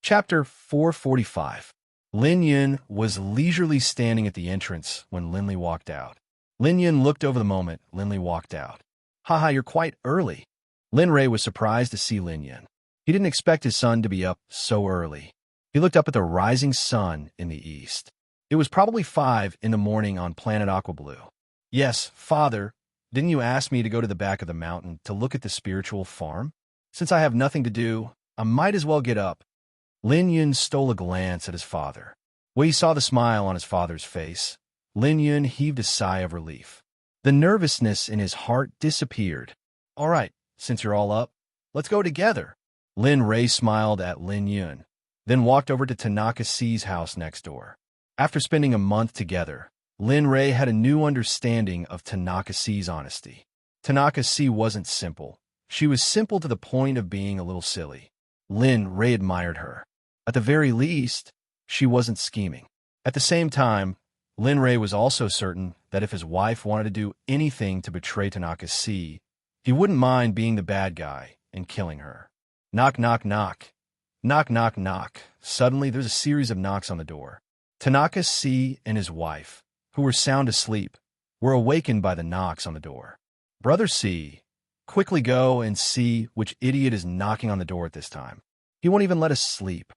Chapter 445. Lin Yun was leisurely standing at the entrance when Lin Li walked out. Lin Yun looked over the moment Lin Li walked out. Haha, you're quite early. Lin Ray was surprised to see Lin Yun. He didn't expect his son to be up so early. He looked up at the rising sun in the east. It was probably 5 in the morning on planet Aqua Blue. Yes, father, didn't you ask me to go to the back of the mountain to look at the spiritual farm? Since I have nothing to do, I might as well get up. Lin Yun stole a glance at his father. When he saw the smile on his father's face, Lin Yun heaved a sigh of relief. The nervousness in his heart disappeared. All right, since you're all up, let's go together. Lin Ray smiled at Lin Yun, then walked over to Tanaka C's house next door. After spending a month together, Lin Ray had a new understanding of Tanaka C's honesty. Tanaka C wasn't simple. She was simple to the point of being a little silly. Lin Ray admired her. At the very least, she wasn't scheming. At the same time, Lin Ray was also certain that if his wife wanted to do anything to betray Tanaka C, he wouldn't mind being the bad guy and killing her. Knock, knock, knock. Knock, knock, knock. Suddenly, there's a series of knocks on the door. Tanaka C and his wife, who were sound asleep, were awakened by the knocks on the door. Brother C, quickly go and see which idiot is knocking on the door at this time. He won't even let us sleep.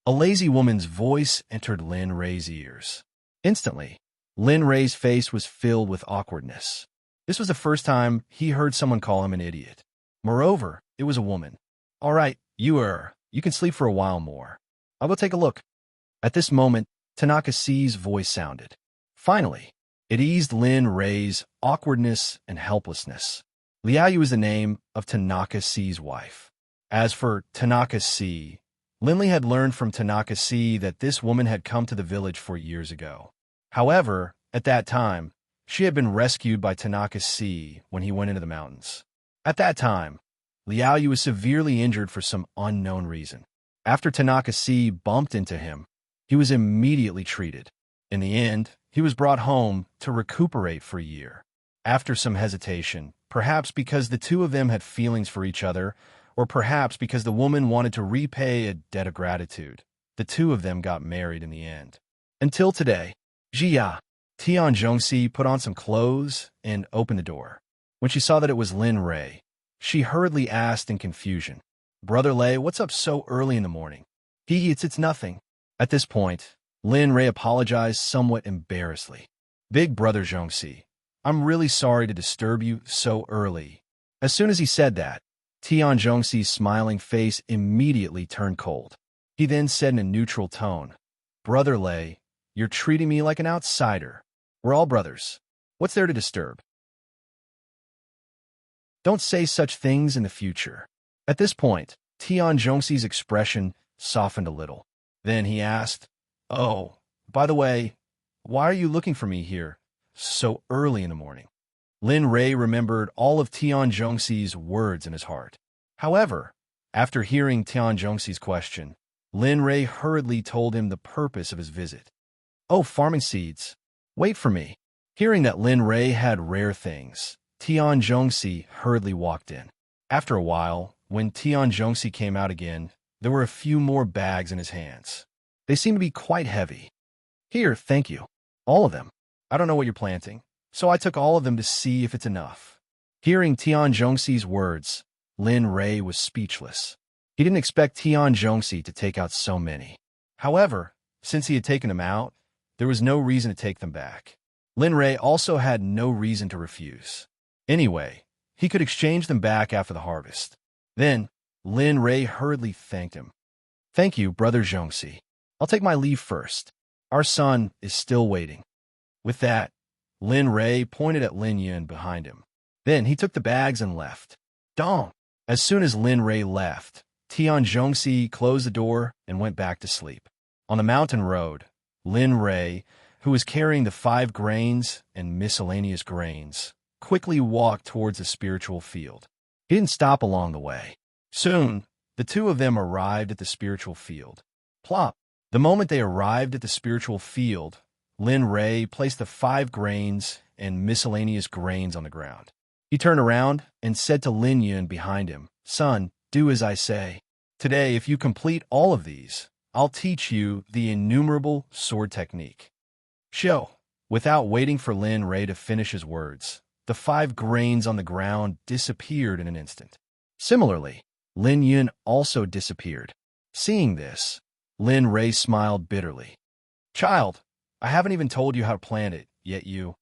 A lazy woman's voice entered Lin Ray's ears. Instantly, Lin Ray's face was filled with awkwardness. This was the first time he heard someone call him an idiot. Moreover, it was a woman. All right, You can sleep for a while more. I'll go take a look." At this moment, Tanaka C's voice sounded. Finally, it eased Lin Rei's awkwardness and helplessness. Liaoyu is the name of Tanaka C's wife. As for Tanaka C, Linley had learned from Tanaka C that this woman had come to the village 4 years ago. However, at that time, she had been rescued by Tanaka C when he went into the mountains. At that time, Liaoyu was severely injured for some unknown reason. After Tanaka C bumped into him, he was immediately treated. In the end, he was brought home to recuperate for a year. After some hesitation, perhaps because the two of them had feelings for each other, or perhaps because the woman wanted to repay a debt of gratitude, the two of them got married in the end. Until today, Jia, Tian Zhongxi put on some clothes and opened the door. When she saw that it was Lin Rei, she hurriedly asked in confusion, "Brother Lei, what's up so early in the morning?" It's nothing." At this point, Lin Rei apologized somewhat embarrassedly. "Big brother Zhongxi, I'm really sorry to disturb you so early." As soon as he said that, Tian Zhongxi's smiling face immediately turned cold. He then said in a neutral tone, "Brother Lei, you're treating me like an outsider. We're all brothers. What's there to disturb? Don't say such things in the future." At this point, Tian Zhongxi's expression softened a little. Then he asked, "Oh, by the way, why are you looking for me here so early in the morning?" Lin Rei remembered all of Tian Zhongxi's words in his heart. However, after hearing Tian Zhongxi's question, Lin Rei hurriedly told him the purpose of his visit. "Oh, farming seeds. Wait for me." Hearing that Lin Rei had rare things, Tian Zhongxi hurriedly walked in. After a while, when Tian Zhongxi came out again, there were a few more bags in his hands. They seemed to be quite heavy. "Here, thank you. All of them. I don't know what you're planting, so I took all of them to see if it's enough." Hearing Tian Zhongxi's words, Lin Rei was speechless. He didn't expect Tian Zhongxi to take out so many. However, since he had taken them out, there was no reason to take them back. Lin Rei also had no reason to refuse. Anyway, he could exchange them back after the harvest. Then, Lin Rei hurriedly thanked him. "Thank you, brother Zhongxi. I'll take my leave first. Our son is still waiting." With that, Lin Rei pointed at Lin Yun behind him. Then he took the bags and left. Dong! As soon as Lin Rei left, Tian Zhongxi closed the door and went back to sleep. On the mountain road, Lin Rei, who was carrying the 5 grains and miscellaneous grains, quickly walked towards the spiritual field. He didn't stop along the way. Soon, the two of them arrived at the spiritual field. Plop! The moment they arrived at the spiritual field, Lin Rei placed the 5 grains and miscellaneous grains on the ground. He turned around and said to Lin Yun behind him, "Son, do as I say. Today, if you complete all of these, I'll teach you the innumerable sword technique." Show! Without waiting for Lin Rei to finish his words, the 5 grains on the ground disappeared in an instant. Similarly, Lin Yun also disappeared. Seeing this, Lin Rei smiled bitterly. "Child, I haven't even told you how to plant it, yet you..."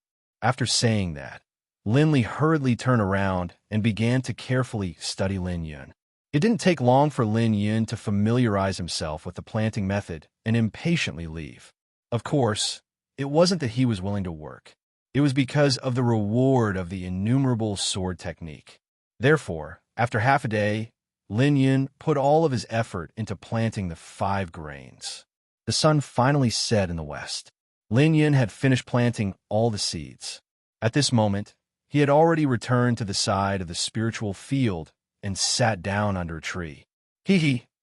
After saying that, Lin Li hurriedly turned around and began to carefully study Lin Yun. It didn't take long for Lin Yun to familiarize himself with the planting method and impatiently leave. Of course, it wasn't that he was willing to work. It was because of the reward of the innumerable sword technique. Therefore, after half a day, Lin Yun put all of his effort into planting the 5 grains. The sun finally set in the west. Lin Yun had finished planting all the seeds. At this moment, he had already returned to the side of the spiritual field and sat down under a tree.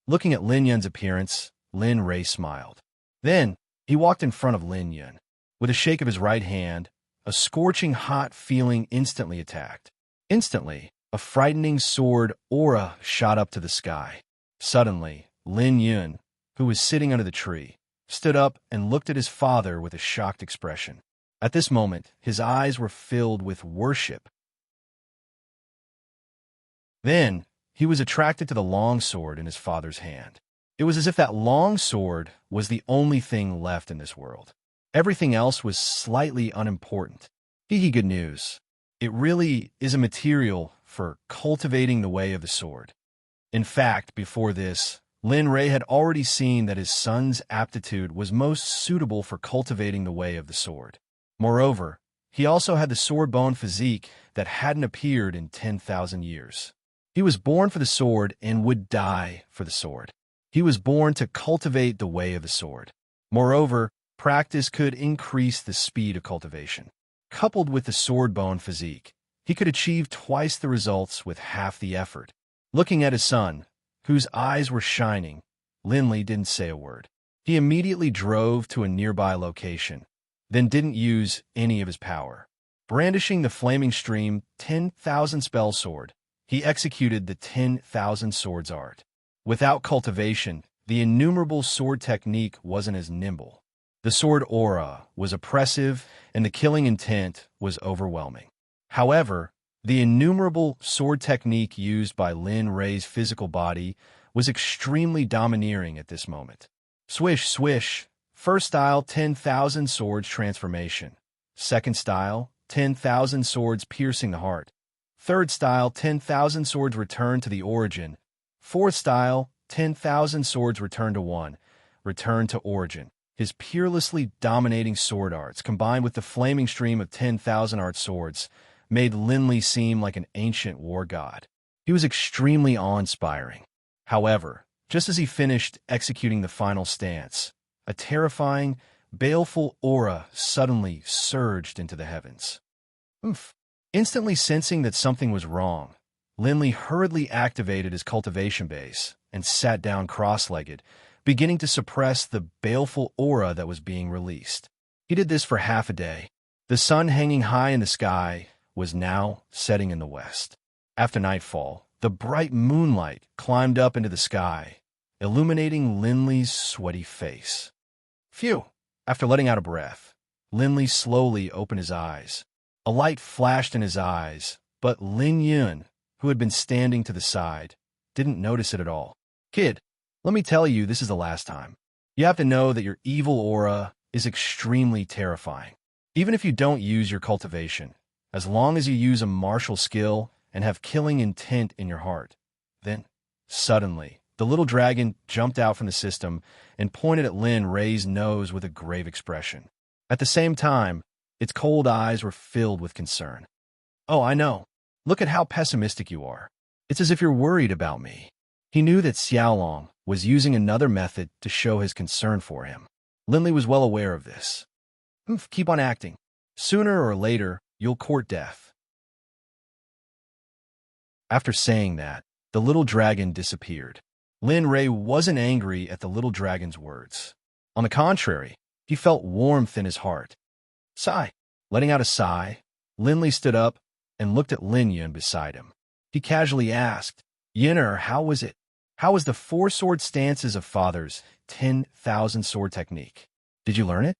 Looking at Lin Yun's appearance, Lin Rei smiled. Then, he walked in front of Lin Yun. With a shake of his right hand, a scorching hot feeling instantly attacked. Instantly, a frightening sword aura shot up to the sky. Suddenly, Lin Yun, who was sitting under the tree, stood up and looked at his father with a shocked expression. At this moment, his eyes were filled with worship. Then, he was attracted to the long sword in his father's hand. It was as if that long sword was the only thing left in this world. Everything else was slightly unimportant. Good news. It really is a material for cultivating the way of the sword. In fact, before this, Lin Rei had already seen that his son's aptitude was most suitable for cultivating the way of the sword. Moreover, he also had the sword-bone physique that hadn't appeared in 10,000 years. He was born for the sword and would die for the sword. He was born to cultivate the way of the sword. Moreover, practice could increase the speed of cultivation. Coupled with the sword-bone physique, he could achieve twice the results with half the effort. Looking at his son, whose eyes were shining, Linley didn't say a word. He immediately drove to a nearby location, then didn't use any of his power. Brandishing the flaming stream 10,000 spell sword, he executed the 10,000 swords art. Without cultivation, the innumerable sword technique wasn't as nimble. The sword aura was oppressive, and the killing intent was overwhelming. However, the innumerable sword technique used by Lin Rei's physical body was extremely domineering at this moment. Swish, swish. First style, 10,000 swords transformation. Second style, 10,000 swords piercing the heart. Third style, 10,000 swords return to the origin. Fourth style, 10,000 swords return to one. Return to origin. His peerlessly dominating sword arts, combined with the flaming stream of 10,000 art swords, made Linley seem like an ancient war god. He was extremely awe-inspiring. However, just as he finished executing the final stance, a terrifying, baleful aura suddenly surged into the heavens. Oof. Instantly sensing that something was wrong, Linley hurriedly activated his cultivation base and sat down cross-legged, beginning to suppress the baleful aura that was being released. He did this for half a day. The sun hanging high in the sky was now setting in the west. After nightfall, the bright moonlight climbed up into the sky, illuminating Linley's sweaty face. Phew! After letting out a breath, Linley slowly opened his eyes. A light flashed in his eyes, but Lin Yun, who had been standing to the side, didn't notice it at all. Kid, let me tell you, this is the last time. You have to know that your evil aura is extremely terrifying. Even if you don't use your cultivation, as long as you use a martial skill and have killing intent in your heart, then, suddenly, the little dragon jumped out from the system and pointed at Lin Rei's nose with a grave expression. At the same time, its cold eyes were filled with concern. Oh, I know. Look at how pessimistic you are. It's as if you're worried about me. He knew that Xiaolong was using another method to show his concern for him. Linley was well aware of this. Keep on acting. Sooner or later, you'll court death. After saying that, the little dragon disappeared. Lin Rei wasn't angry at the little dragon's words. On the contrary, he felt warmth in his heart. Sigh. Letting out a sigh, Linley stood up and looked at Lin Yun beside him. He casually asked, Yinner, how was it? How was the 4 sword stances of Father's 10,000 sword technique? Did you learn it?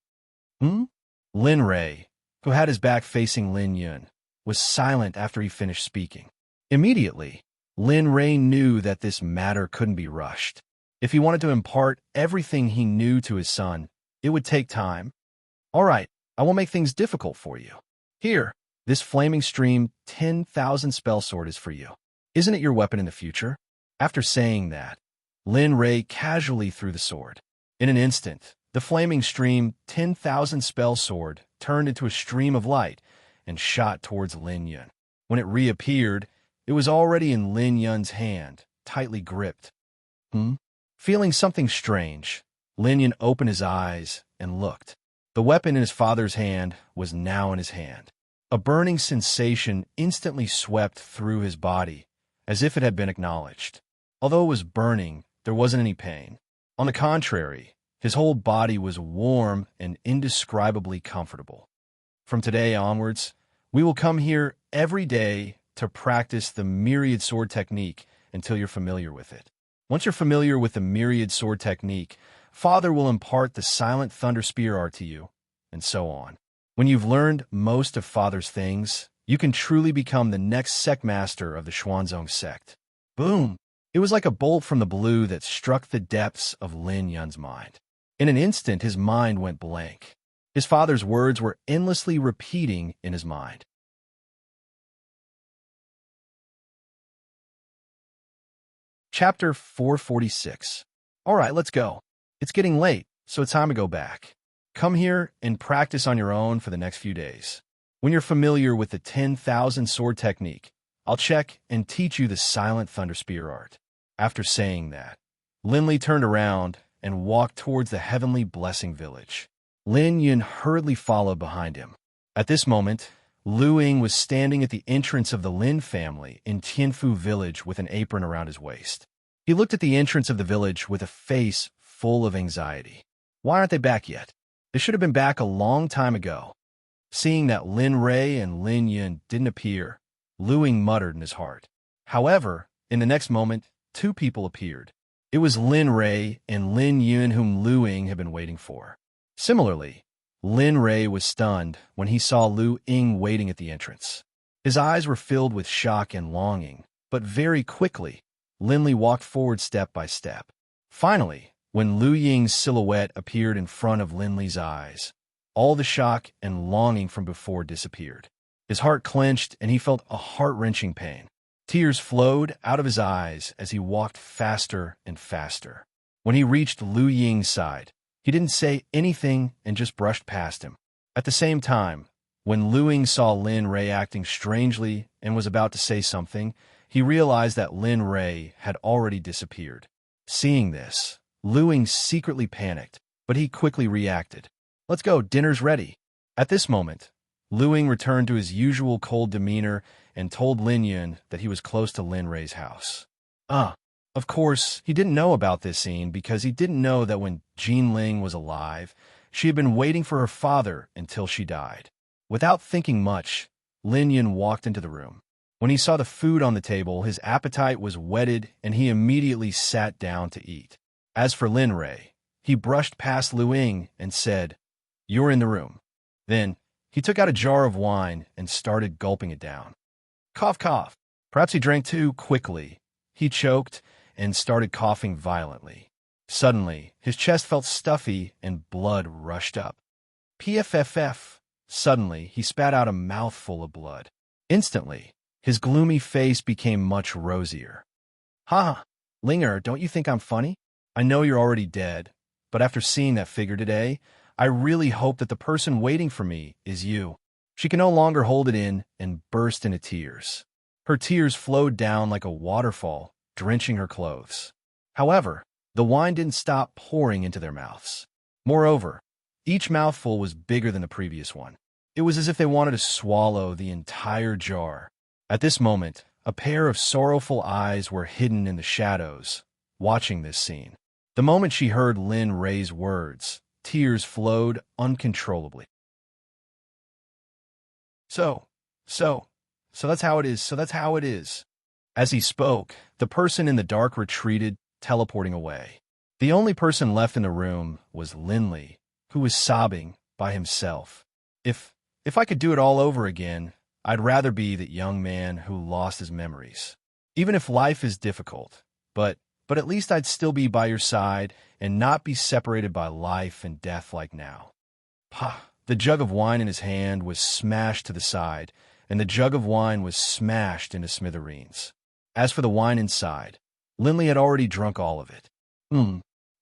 Lin Rei, who had his back facing Lin Yun, was silent after he finished speaking. Immediately, Lin Rei knew that this matter couldn't be rushed. If he wanted to impart everything he knew to his son, it would take time. All right, I won't make things difficult for you. Here, this flaming stream 10,000 spell sword is for you. Isn't it your weapon in the future? After saying that, Lin Rei casually threw the sword. In an instant, the flaming stream 10,000 spell sword turned into a stream of light and shot towards Lin Yun. When it reappeared, it was already in Lin Yun's hand, tightly gripped. Feeling something strange, Lin Yun opened his eyes and looked. The weapon in his father's hand was now in his hand. A burning sensation instantly swept through his body, as if it had been acknowledged. Although it was burning, there wasn't any pain. On the contrary, his whole body was warm and indescribably comfortable. From today onwards, we will come here every day to practice the myriad sword technique until you're familiar with it. Once you're familiar with the myriad sword technique, Father will impart the silent thunder spear art to you, and so on. When you've learned most of Father's things, you can truly become the next sect master of the Xuanzong sect. Boom! It was like a bolt from the blue that struck the depths of Lin Yun's mind. In an instant, his mind went blank. His father's words were endlessly repeating in his mind. Chapter 446. All right, let's go. It's getting late, so it's time to go back. Come here and practice on your own for the next few days. When you're familiar with the 10,000 sword technique, I'll check and teach you the silent thunder spear art. After saying that, Linley turned around and walked towards the heavenly blessing village. Lin Yun hurriedly followed behind him. At this moment, Lu Ying was standing at the entrance of the Lin family in Tianfu village with an apron around his waist. He looked at the entrance of the village with a face full of anxiety. Why aren't they back yet? They should have been back a long time ago. Seeing that Lin Rei and Lin Yun didn't appear, Lu Ying muttered in his heart. However, in the next moment, two people appeared. It was Lin Rei and Lin Yun whom Lu Ying had been waiting for. Similarly, Lin Rei was stunned when he saw Lu Ying waiting at the entrance. His eyes were filled with shock and longing, but very quickly, Linley walked forward step by step. Finally, when Lu Ying's silhouette appeared in front of Linley's eyes, all the shock and longing from before disappeared. His heart clenched and he felt a heart-wrenching pain. Tears flowed out of his eyes as he walked faster and faster. When he reached Lu Ying's side, he didn't say anything and just brushed past him. At the same time, when Lu Ying saw Lin Rei acting strangely and was about to say something, he realized that Lin Rei had already disappeared. Seeing this, Lu Ying secretly panicked, but he quickly reacted. Let's go, dinner's ready. At this moment, Lu Ying returned to his usual cold demeanor and told Lin Yun that he was close to Lin Rei's house. Of course, he didn't know about this scene because he didn't know that when Jean Ling was alive, she had been waiting for her father until she died. Without thinking much, Lin Yun walked into the room. When he saw the food on the table, his appetite was whetted and he immediately sat down to eat. As for Lin Rei, he brushed past Lu Ying and said, "You're in the room." Then, he took out a jar of wine and started gulping it down. Cough, cough. Perhaps he drank too quickly. He choked and started coughing violently. Suddenly, his chest felt stuffy and blood rushed up. PFFF. Suddenly, he spat out a mouthful of blood. Instantly, his gloomy face became much rosier. Ha! Linger, don't you think I'm funny? I know you're already dead, but after seeing that figure today, I really hope that the person waiting for me is you. She can no longer hold it in and burst into tears. Her tears flowed down like a waterfall, drenching her clothes. However, the wine didn't stop pouring into their mouths. Moreover, each mouthful was bigger than the previous one. It was as if they wanted to swallow the entire jar. At this moment, a pair of sorrowful eyes were hidden in the shadows, watching this scene. The moment she heard Lin Rei's words, tears flowed uncontrollably. So that's how it is. As he spoke, the person in the dark retreated, teleporting away. The only person left in the room was Linley, who was sobbing by himself. If I could do it all over again, I'd rather be that young man who lost his memories. Even if life is difficult, but at least I'd still be by your side and not be separated by life and death like now. Pah! The jug of wine in his hand was smashed to the side, and the jug of wine was smashed into smithereens. As for the wine inside, Linley had already drunk all of it.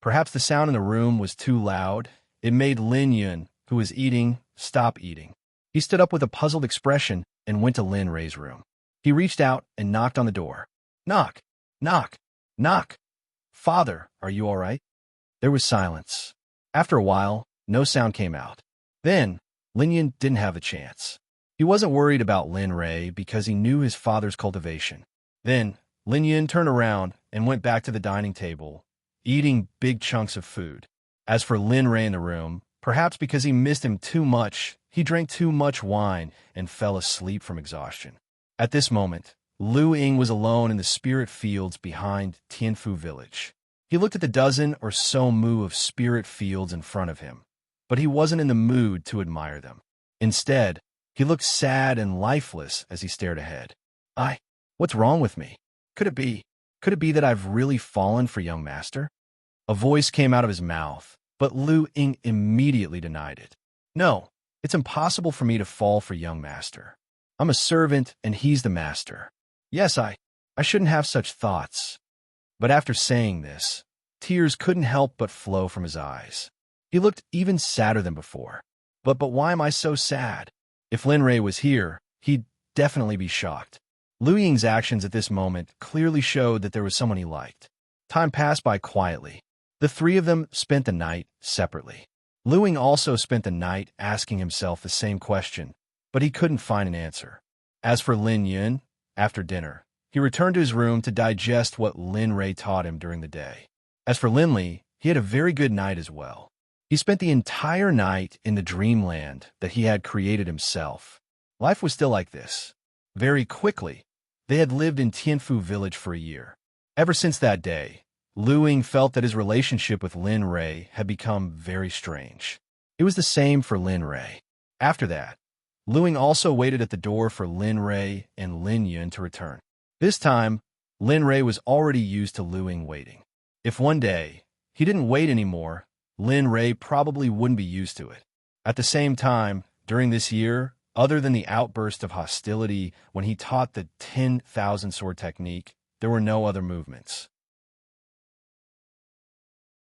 Perhaps the sound in the room was too loud. It made Lin Yun, who was eating, stop eating. He stood up with a puzzled expression and went to Lin Rei's room. He reached out and knocked on the door. Knock, knock, knock. Father, are you all right? There was silence. After a while, no sound came out. Then, Lin Yun didn't have a chance. He wasn't worried about Lin Rei because he knew his father's cultivation. Then, Lin Yun turned around and went back to the dining table, eating big chunks of food. As for Lin Rei in the room, perhaps because he missed him too much, he drank too much wine and fell asleep from exhaustion. At this moment, Lu Ying was alone in the spirit fields behind Tianfu village. He looked at the dozen or so mu of spirit fields in front of him, but he wasn't in the mood to admire them. Instead, he looked sad and lifeless as he stared ahead. What's wrong with me? Could it be that I've really fallen for young master? A voice came out of his mouth, but Lu Ying immediately denied it. No, it's impossible for me to fall for young master. I'm a servant and he's the master. Yes, I shouldn't have such thoughts. But after saying this, tears couldn't help but flow from his eyes. He looked even sadder than before. But why am I so sad? If Lin Rei was here, he'd definitely be shocked. Lu Ying's actions at this moment clearly showed that there was someone he liked. Time passed by quietly. The three of them spent the night separately. Lu Ying also spent the night asking himself the same question, but he couldn't find an answer. As for Lin Yun, after dinner, he returned to his room to digest what Lin Rei taught him during the day. As for Lin Li, he had a very good night as well. He spent the entire night in the dreamland that he had created himself. Life was still like this. Very quickly, they had lived in Tianfu village for a year. Ever since that day, Lu Ying felt that his relationship with Lin Rei had become very strange. It was the same for Lin Rei. After that, Lu Ying also waited at the door for Lin Rei and Lin Yun to return. This time, Lin Rei was already used to Lu Ying waiting. If one day he didn't wait anymore, Lin Rei probably wouldn't be used to it. At the same time, during this year, other than the outburst of hostility when he taught the 10,000 sword technique, there were no other movements.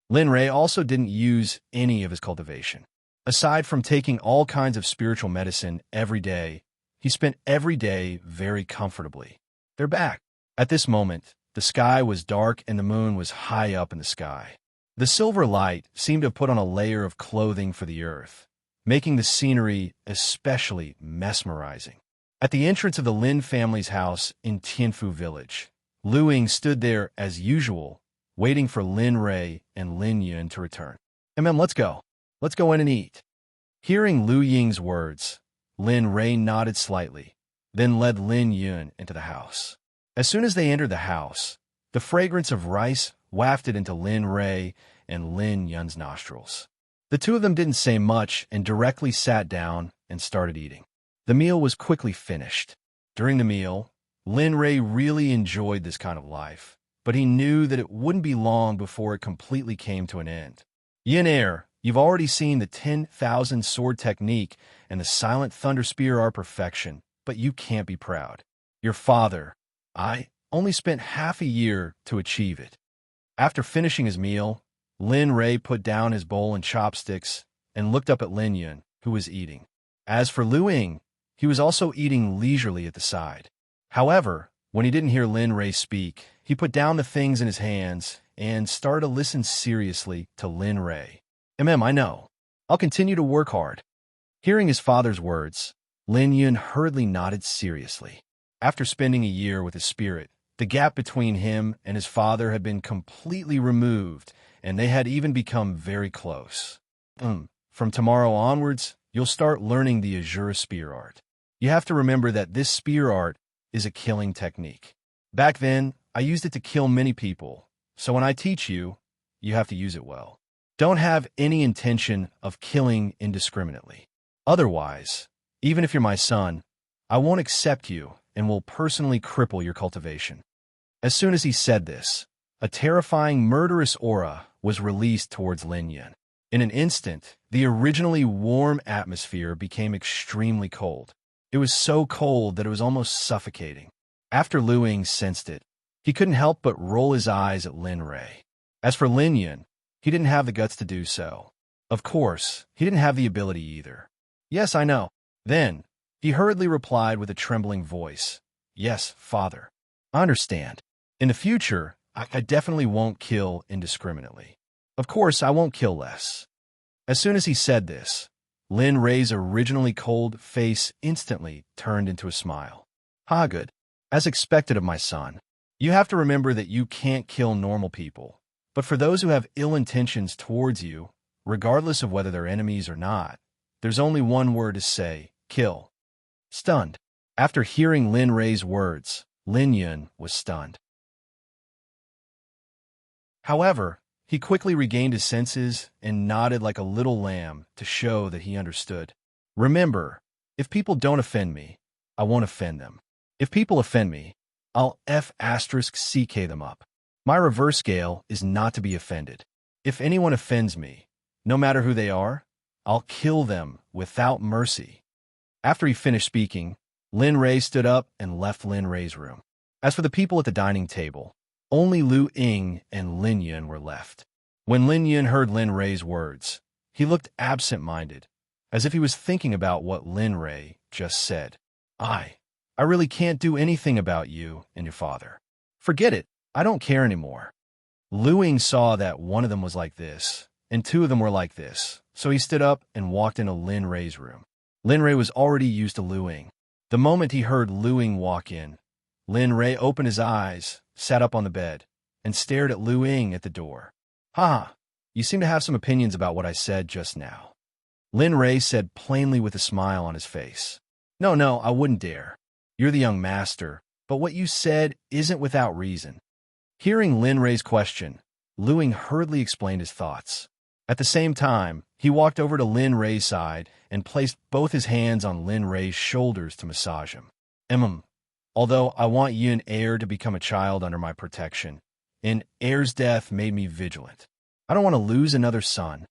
Lin Rei also didn't use any of his cultivation. Aside from taking all kinds of spiritual medicine every day, he spent every day very comfortably. They're back. At this moment, the sky was dark and the moon was high up in the sky. The silver light seemed to have put on a layer of clothing for the earth, making the scenery especially mesmerizing. At the entrance of the Lin family's house in Tianfu village, Lu Ying stood there as usual, waiting for Lin Rei and Lin Yun to return. Let's go. Let's go in and eat. Hearing Lu Ying's words, Lin Rei nodded slightly, then led Lin Yun into the house. As soon as they entered the house, the fragrance of rice wafted into Lin Rei and Lin Yun's nostrils. The two of them didn't say much and directly sat down and started eating. The meal was quickly finished. During the meal, Lin Rei really enjoyed this kind of life, but he knew that it wouldn't be long before it completely came to an end. Yin Air, you've already seen the 10,000 sword technique and the silent thunder spear are perfection, but you can't be proud. Your father, I, only spent half a year to achieve it. After finishing his meal, Lin Rei put down his bowl and chopsticks and looked up at Lin Yun, who was eating. As for Lu Ying, he was also eating leisurely at the side. However, when he didn't hear Lin Rei speak, he put down the things in his hands and started to listen seriously to Lin Rei. I know. I'll continue to work hard. Hearing his father's words, Lin Yun hurriedly nodded seriously. After spending a year with his spirit, the gap between him and his father had been completely removed, and they had even become very close. From tomorrow onwards, you'll start learning the Azure spear art. You have to remember that this spear art is a killing technique. Back then, I used it to kill many people, so when I teach you, you have to use it well. Don't have any intention of killing indiscriminately. Otherwise, even if you're my son, I won't accept you and will personally cripple your cultivation. As soon as he said this, a terrifying murderous aura was released towards Lin Yun. In an instant, the originally warm atmosphere became extremely cold. It was so cold that it was almost suffocating. After Lu Ying sensed it, he couldn't help but roll his eyes at Lin Rei. As for Lin Yun, he didn't have the guts to do so. Of course, he didn't have the ability either. Yes, I know. Then, he hurriedly replied with a trembling voice, Yes, father. I understand. In the future, I definitely won't kill indiscriminately. Of course, I won't kill less. As soon as he said this, Lin Rei's originally cold face instantly turned into a smile. Good. As expected of my son. You have to remember that you can't kill normal people. But for those who have ill intentions towards you, regardless of whether they're enemies or not, there's only one word to say, kill. Stunned. After hearing Lin Rei's words, Lin Yun was stunned. However, he quickly regained his senses and nodded like a little lamb to show that he understood. Remember, if people don't offend me, I won't offend them. If people offend me, I'll F***CK them up. My reverse scale is not to be offended. If anyone offends me, no matter who they are, I'll kill them without mercy. After he finished speaking, Lin Rei stood up and left Lin Rei's room. As for the people at the dining table, Only Lu Ying and Lin Yun were left. When Lin Yun heard Lin Rei's words, he looked absent-minded, as if he was thinking about what Lin Rei just said. I really can't do anything about you and your father. Forget it. I don't care anymore. Lu Ying saw that one of them was like this, and two of them were like this, so he stood up and walked into Lin Rei's room. Lin Rei was already used to Lu Ying. The moment he heard Lu Ying walk in, Lin Rei opened his eyes, sat up on the bed, and stared at Lu Ying at the door. "Ha! You seem to have some opinions about what I said just now." Lin Rei said plainly with a smile on his face. No, I wouldn't dare. You're the young master, but what you said isn't without reason." Hearing Lin Rei's question, Lu Ying hurriedly explained his thoughts. At the same time, he walked over to Lin Rei's side and placed both his hands on Lin Rei's shoulders to massage him. Although I want you and Heir to become a child under my protection, and Heir's death made me vigilant. I don't want to lose another son.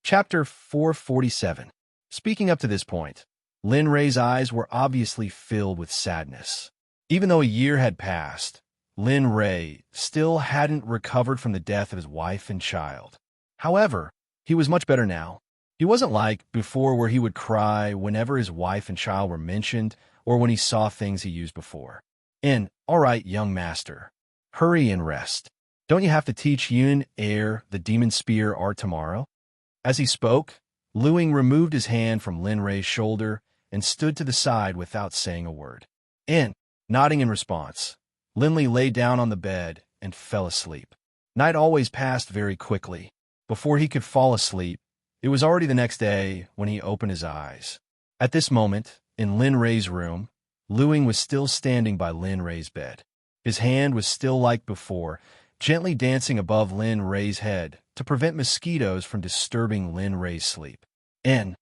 Chapter 447. Speaking up to this point, Lin Rei's eyes were obviously filled with sadness. Even though a year had passed, Lin Rei still hadn't recovered from the death of his wife and child. However, he was much better now. He wasn't like before where he would cry whenever his wife and child were mentioned or when he saw things he used before. All right, young master, hurry and rest. Don't you have to teach Yun Heir the demon spear art tomorrow? As he spoke, Lu Ying removed his hand from Lin Rei's shoulder and stood to the side without saying a word. Nodding in response, Lin Li lay down on the bed and fell asleep. Night always passed very quickly. Before he could fall asleep, it was already the next day when he opened his eyes. At this moment, in Lin Rei's room, Lu Ying was still standing by Lin Rei's bed. His hand was still like before, gently dancing above Lin Rei's head to prevent mosquitoes from disturbing Lin Rei's sleep. A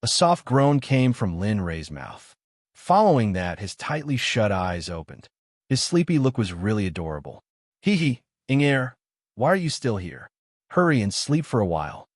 soft groan came from Lin Rei's mouth. Following that, his tightly shut eyes opened. His sleepy look was really adorable. Hee, Heir, why are you still here? Hurry and sleep for a while.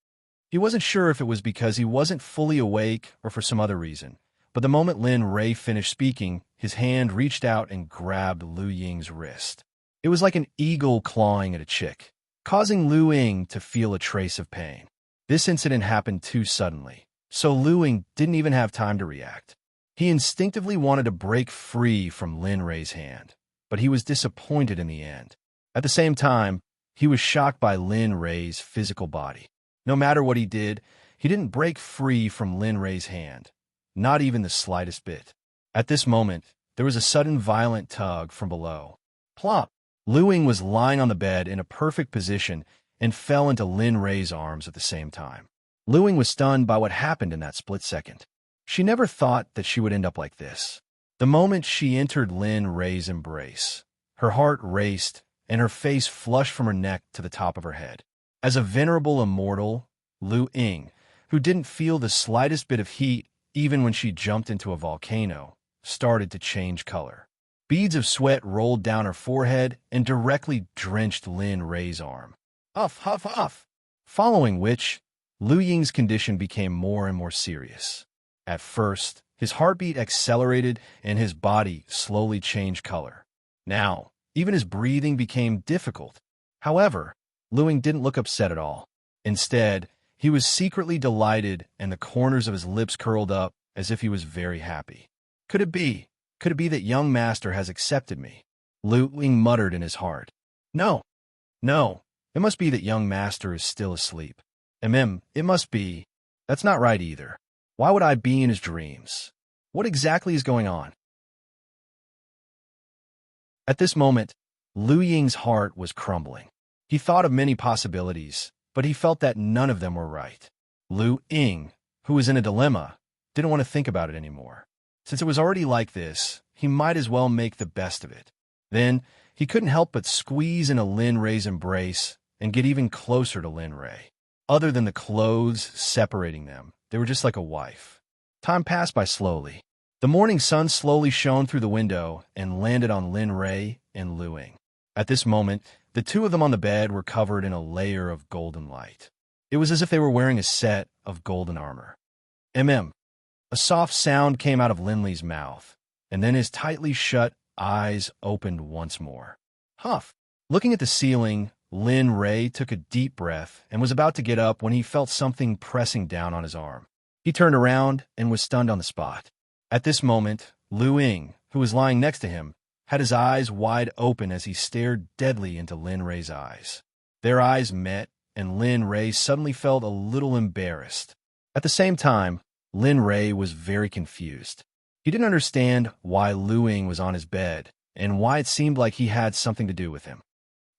He wasn't sure if it was because he wasn't fully awake or for some other reason, but the moment Lin Rei finished speaking, his hand reached out and grabbed Lu Ying's wrist. It was like an eagle clawing at a chick, causing Lu Ying to feel a trace of pain. This incident happened too suddenly, so Lu Ying didn't even have time to react. He instinctively wanted to break free from Lin Rei's hand, but he was disappointed in the end. At the same time, he was shocked by Lin Rei's physical body. No matter what he did, he didn't break free from Lin Rei's hand, not even the slightest bit. At this moment, there was a sudden violent tug from below. Plop! Lu Ying was lying on the bed in a perfect position and fell into Lin Rei's arms at the same time. Lu Ying was stunned by what happened in that split second. She never thought that she would end up like this. The moment she entered Lin Rei's embrace, her heart raced and her face flushed from her neck to the top of her head. As a venerable immortal, Lu Ying, who didn't feel the slightest bit of heat even when she jumped into a volcano, started to change color. Beads of sweat rolled down her forehead and directly drenched Lin Rei's arm. Huff. Following which, Lu Ying's condition became more and more serious. At first, his heartbeat accelerated and his body slowly changed color. Now, even his breathing became difficult. However, Lu Ying didn't look upset at all. Instead, he was secretly delighted and the corners of his lips curled up as if he was very happy. Could it be that young master has accepted me? Lu Ying muttered in his heart. No, it must be that young master is still asleep. It must be. That's not right either. Why would I be in his dreams? What exactly is going on? At this moment, Lu Ying's heart was crumbling. He thought of many possibilities, but he felt that none of them were right. Lu Ying, who was in a dilemma, didn't want to think about it anymore. Since it was already like this, he might as well make the best of it. Then, he couldn't help but squeeze into Lin Rei's embrace and get even closer to Lin Rei. Other than the clothes separating them, they were just like a wife. Time passed by slowly. The morning sun slowly shone through the window and landed on Lin Rei and Lu Ying. At this moment, the two of them on the bed were covered in a layer of golden light. It was as if they were wearing a set of golden armor. A soft sound came out of Linley's mouth, and then his tightly shut eyes opened once more. Huff! Looking at the ceiling, Lin Ray took a deep breath and was about to get up when he felt something pressing down on his arm. He turned around and was stunned on the spot. At this moment, Lu Ying, who was lying next to him, had his eyes wide open as he stared deadly into Lin Ray's eyes. Their eyes met, and Lin Ray suddenly felt a little embarrassed. At the same time, Lin Ray was very confused. He didn't understand why Lu Ying was on his bed, and why it seemed like he had something to do with him.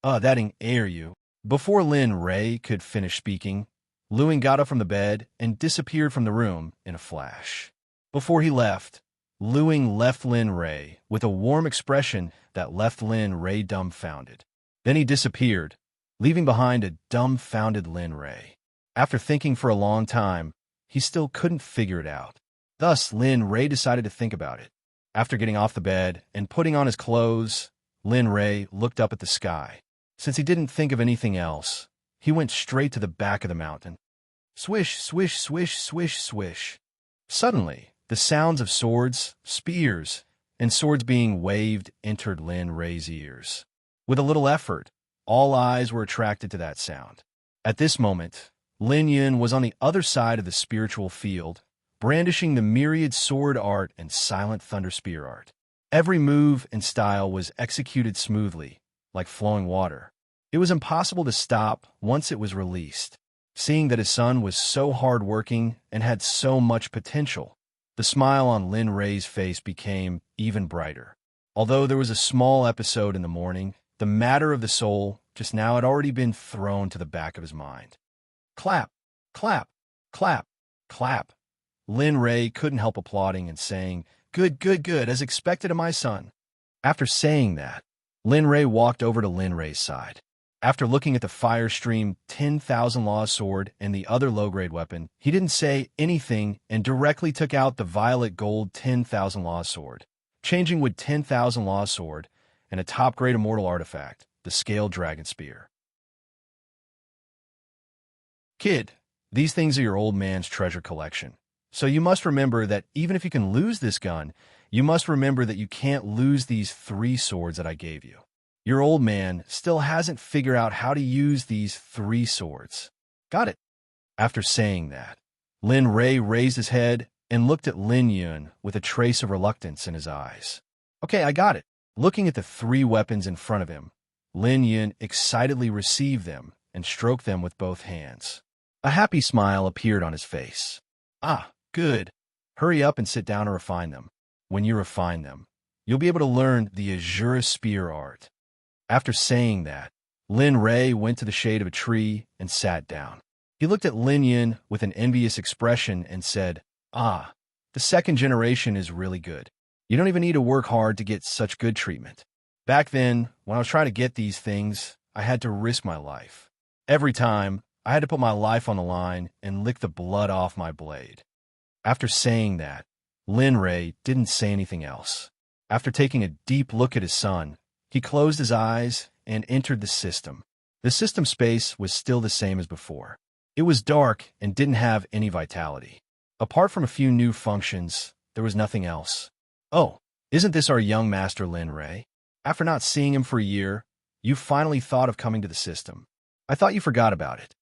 That ain't air you. Before Lin Ray could finish speaking, Lu Ying got up from the bed and disappeared from the room in a flash. Before he left, Lu Ying left Lin Ray with a warm expression that left Lin Ray dumbfounded. Then he disappeared, leaving behind a dumbfounded Lin Ray. After thinking for a long time, he still couldn't figure it out. Thus, Lin Ray decided to think about it. After getting off the bed and putting on his clothes, Lin Ray looked up at the sky. Since he didn't think of anything else, he went straight to the back of the mountain. Swish, swish, swish, swish, swish. Suddenly, the sounds of swords, spears, and swords being waved entered Lin Ray's ears. With a little effort, all eyes were attracted to that sound. At this moment, Lin Yun was on the other side of the spiritual field, brandishing the myriad sword art and silent thunder spear art. Every move and style was executed smoothly, like flowing water. It was impossible to stop once it was released. Seeing that his son was so hard-working and had so much potential, the smile on Lin Ray's face became even brighter. Although there was a small episode in the morning, the matter of the soul just now had already been thrown to the back of his mind. Clap, clap, clap, clap. Lin Ray couldn't help applauding and saying, "Good, good, good, as expected of my son." After saying that, Lin Ray walked over to Lin Ray's side. After looking at the Fire Stream 10,000 Law sword and the other low-grade weapon, he didn't say anything and directly took out the Violet Gold 10,000 Law sword, changing with 10,000 Law sword and a top-grade immortal artifact, the Scaled Dragon Spear. Kid, these things are your old man's treasure collection. So you must remember that even if you can lose this gun, you must remember that you can't lose these 3 swords that I gave you. Your old man still hasn't figured out how to use these 3 swords. Got it? After saying that, Lin Ray raised his head and looked at Lin Yun with a trace of reluctance in his eyes. Okay, I got it. Looking at the 3 weapons in front of him, Lin Yun excitedly received them and stroked them with both hands. A happy smile appeared on his face. Ah, good. Hurry up and sit down and refine them. When you refine them, you'll be able to learn the Azura Spear art. After saying that, Lin Ray went to the shade of a tree and sat down. He looked at Lin Yun with an envious expression and said, "Ah, the 2nd generation is really good. You don't even need to work hard to get such good treatment. Back then, when I was trying to get these things, I had to risk my life. Every time, I had to put my life on the line and lick the blood off my blade." After saying that, Lin Ray didn't say anything else. After taking a deep look at his son, he closed his eyes and entered the system. The system space was still the same as before. It was dark and didn't have any vitality. Apart from a few new functions, there was nothing else. Oh, isn't this our young master Lin Ray? After not seeing him for a year, you finally thought of coming to the system. I thought you forgot about it.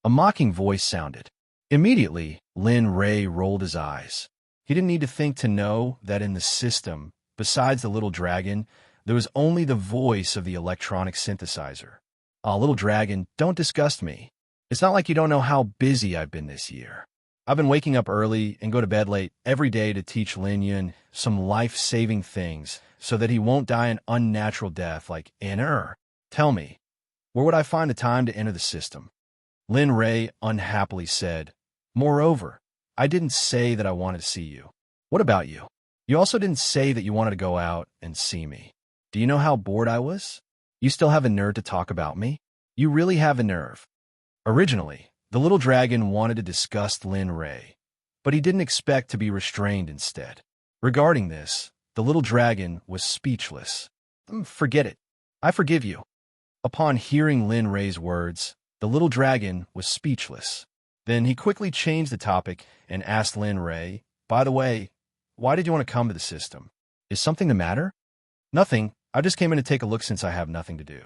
A mocking voice sounded. Immediately, Lin Ray rolled his eyes. He didn't need to think to know that in the system, besides the little dragon, there was only the voice of the electronic synthesizer. "Aw, little dragon, don't disgust me. It's not like you don't know how busy I've been this year. I've been waking up early and go to bed late every day to teach Lin Yun some life-saving things so that he won't die an unnatural death like Enter. Tell me, where would I find the time to enter the system?" Lin Ray unhappily said, "Moreover, I didn't say that I wanted to see you. What about you? You also didn't say that you wanted to go out and see me. Do you know how bored I was? You still have a nerve to talk about me? You really have a nerve." Originally, the little dragon wanted to disgust Lin Ray, but he didn't expect to be restrained instead. Regarding this, the little dragon was speechless. Forget it. I forgive you." Upon hearing Lin Ray's words, the little dragon was speechless. Then he quickly changed the topic and asked Lin Ray, By the way, why did you want to come to the system? Is something the matter? Nothing. I just came in to take a look since I have nothing to do.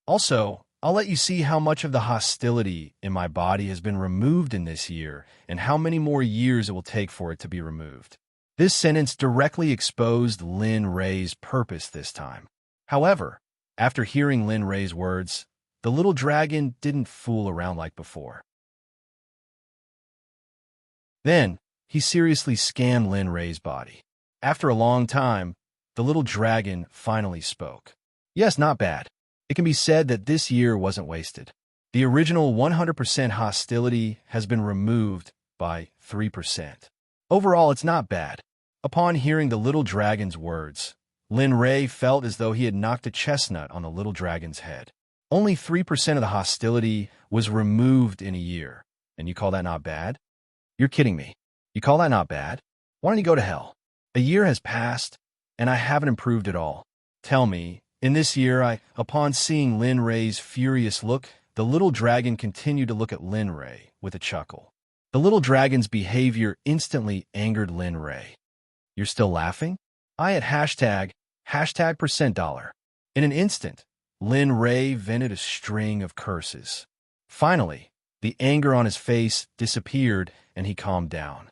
Also, I'll let you see how much of the hostility in my body has been removed in this year and how many more years it will take for it to be removed. This sentence directly exposed Lin Ray's purpose this time. However, after hearing Lin Ray's words, the little dragon didn't fool around like before. Then, he seriously scanned Lin Ray's body. After a long time, the little dragon finally spoke. Yes, not bad. It can be said that this year wasn't wasted. The original 100% hostility has been removed by 3%. Overall, it's not bad. Upon hearing the little dragon's words, Lin Ray felt as though he had knocked a chestnut on the little dragon's head. Only 3% of the hostility was removed in a year. And you call that not bad? You're kidding me. You call that not bad? Why don't you go to hell? A year has passed, and I haven't improved at all. Tell me, in this year, upon seeing Lin Ray's furious look, the little dragon continued to look at Lin Ray with a chuckle. The little dragon's behavior instantly angered Lin Ray. You're still laughing? I at hashtag $%. In an instant, Lin Ray vented a string of curses. Finally, the anger on his face disappeared and he calmed down.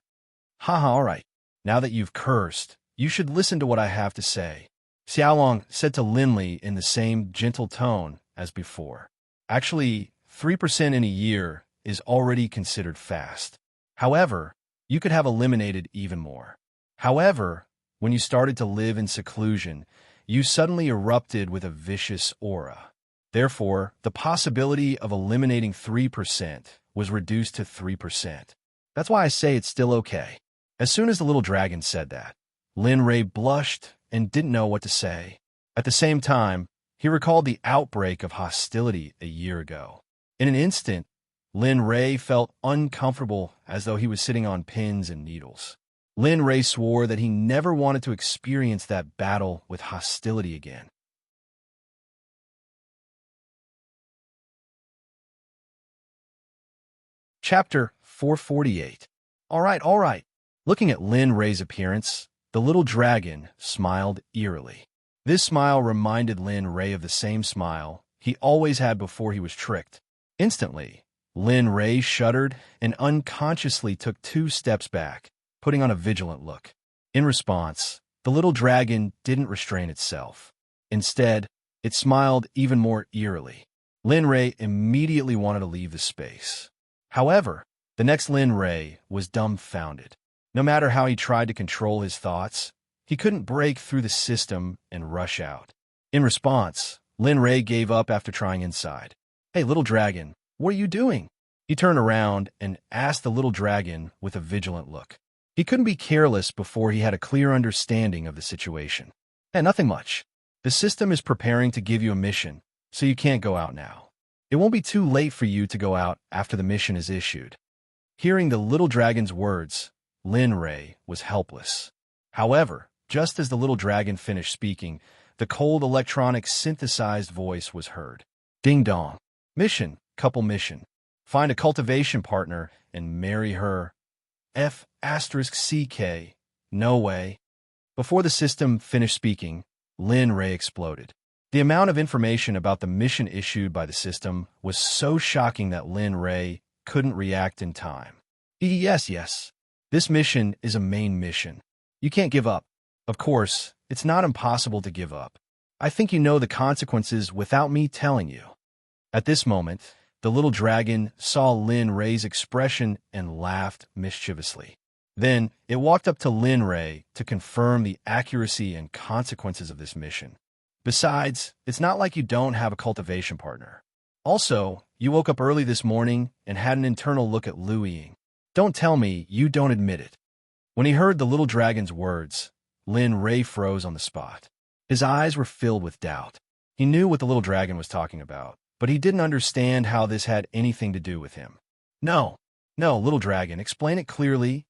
Haha, all right. Now that you've cursed, you should listen to what I have to say. Xiaolong said to Lin Li in the same gentle tone as before. Actually, 3% in a year is already considered fast. However, you could have eliminated even more. However, when you started to live in seclusion, you suddenly erupted with a vicious aura. Therefore, the possibility of eliminating 3% was reduced to 3%. That's why I say it's still okay. As soon as the little dragon said that, Lin Ray blushed and didn't know what to say. At the same time, he recalled the outbreak of hostility a year ago. In an instant, Lin Ray felt uncomfortable as though he was sitting on pins and needles. Lin Ray swore that he never wanted to experience that battle with hostility again. Chapter 448. All right. Looking at Lin Ray's appearance, the little dragon smiled eerily. This smile reminded Lin Ray of the same smile he always had before he was tricked. Instantly, Lin Ray shuddered and unconsciously took 2 steps back, putting on a vigilant look. In response, the little dragon didn't restrain itself. Instead, it smiled even more eerily. Lin Ray immediately wanted to leave the space. However, the next Lin Ray was dumbfounded. No matter how he tried to control his thoughts, he couldn't break through the system and rush out. In response, Lin Ray gave up after trying inside. Hey, little dragon, what are you doing? He turned around and asked the little dragon with a vigilant look. He couldn't be careless before he had a clear understanding of the situation. Hey, nothing much. The system is preparing to give you a mission, so you can't go out now. It won't be too late for you to go out after the mission is issued. Hearing the little dragon's words, Lin Ray was helpless. However, just as the little dragon finished speaking, the cold electronic synthesized voice was heard. Ding dong. Mission, couple mission. Find a cultivation partner and marry her. F***CK. No way. Before the system finished speaking, Lin Ray exploded. The amount of information about the mission issued by the system was so shocking that Lin Ray couldn't react in time. Yes. This mission is a main mission. You can't give up. Of course, it's not impossible to give up. I think you know the consequences without me telling you. At this moment, the little dragon saw Lin Ray's expression and laughed mischievously. Then, it walked up to Lin Ray to confirm the accuracy and consequences of this mission. Besides, it's not like you don't have a cultivation partner. Also, you woke up early this morning and had an internal look at Lu Ying. Don't tell me you don't admit it. When he heard the little dragon's words, Lin Ray froze on the spot. His eyes were filled with doubt. He knew what the little dragon was talking about, but he didn't understand how this had anything to do with him. No, little dragon, explain it clearly.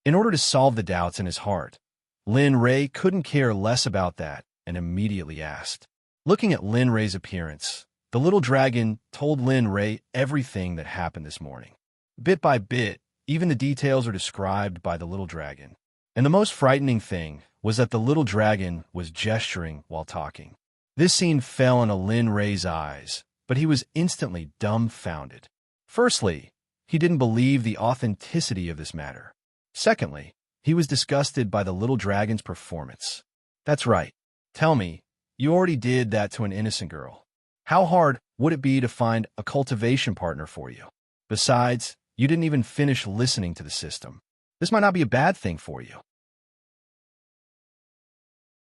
In order to solve the doubts in his heart, Lin Ray couldn't care less about that and immediately asked. Looking at Lin Ray's appearance, the little dragon told Lin Ray everything that happened this morning. Bit by bit, even the details are described by the little dragon. And the most frightening thing was that the little dragon was gesturing while talking. This scene fell into Lin Ray's eyes, but he was instantly dumbfounded. Firstly, he didn't believe the authenticity of this matter. Secondly, he was disgusted by the little dragon's performance. That's right. Tell me, you already did that to an innocent girl. How hard would it be to find a cultivation partner for you? Besides, you didn't even finish listening to the system. This might not be a bad thing for you.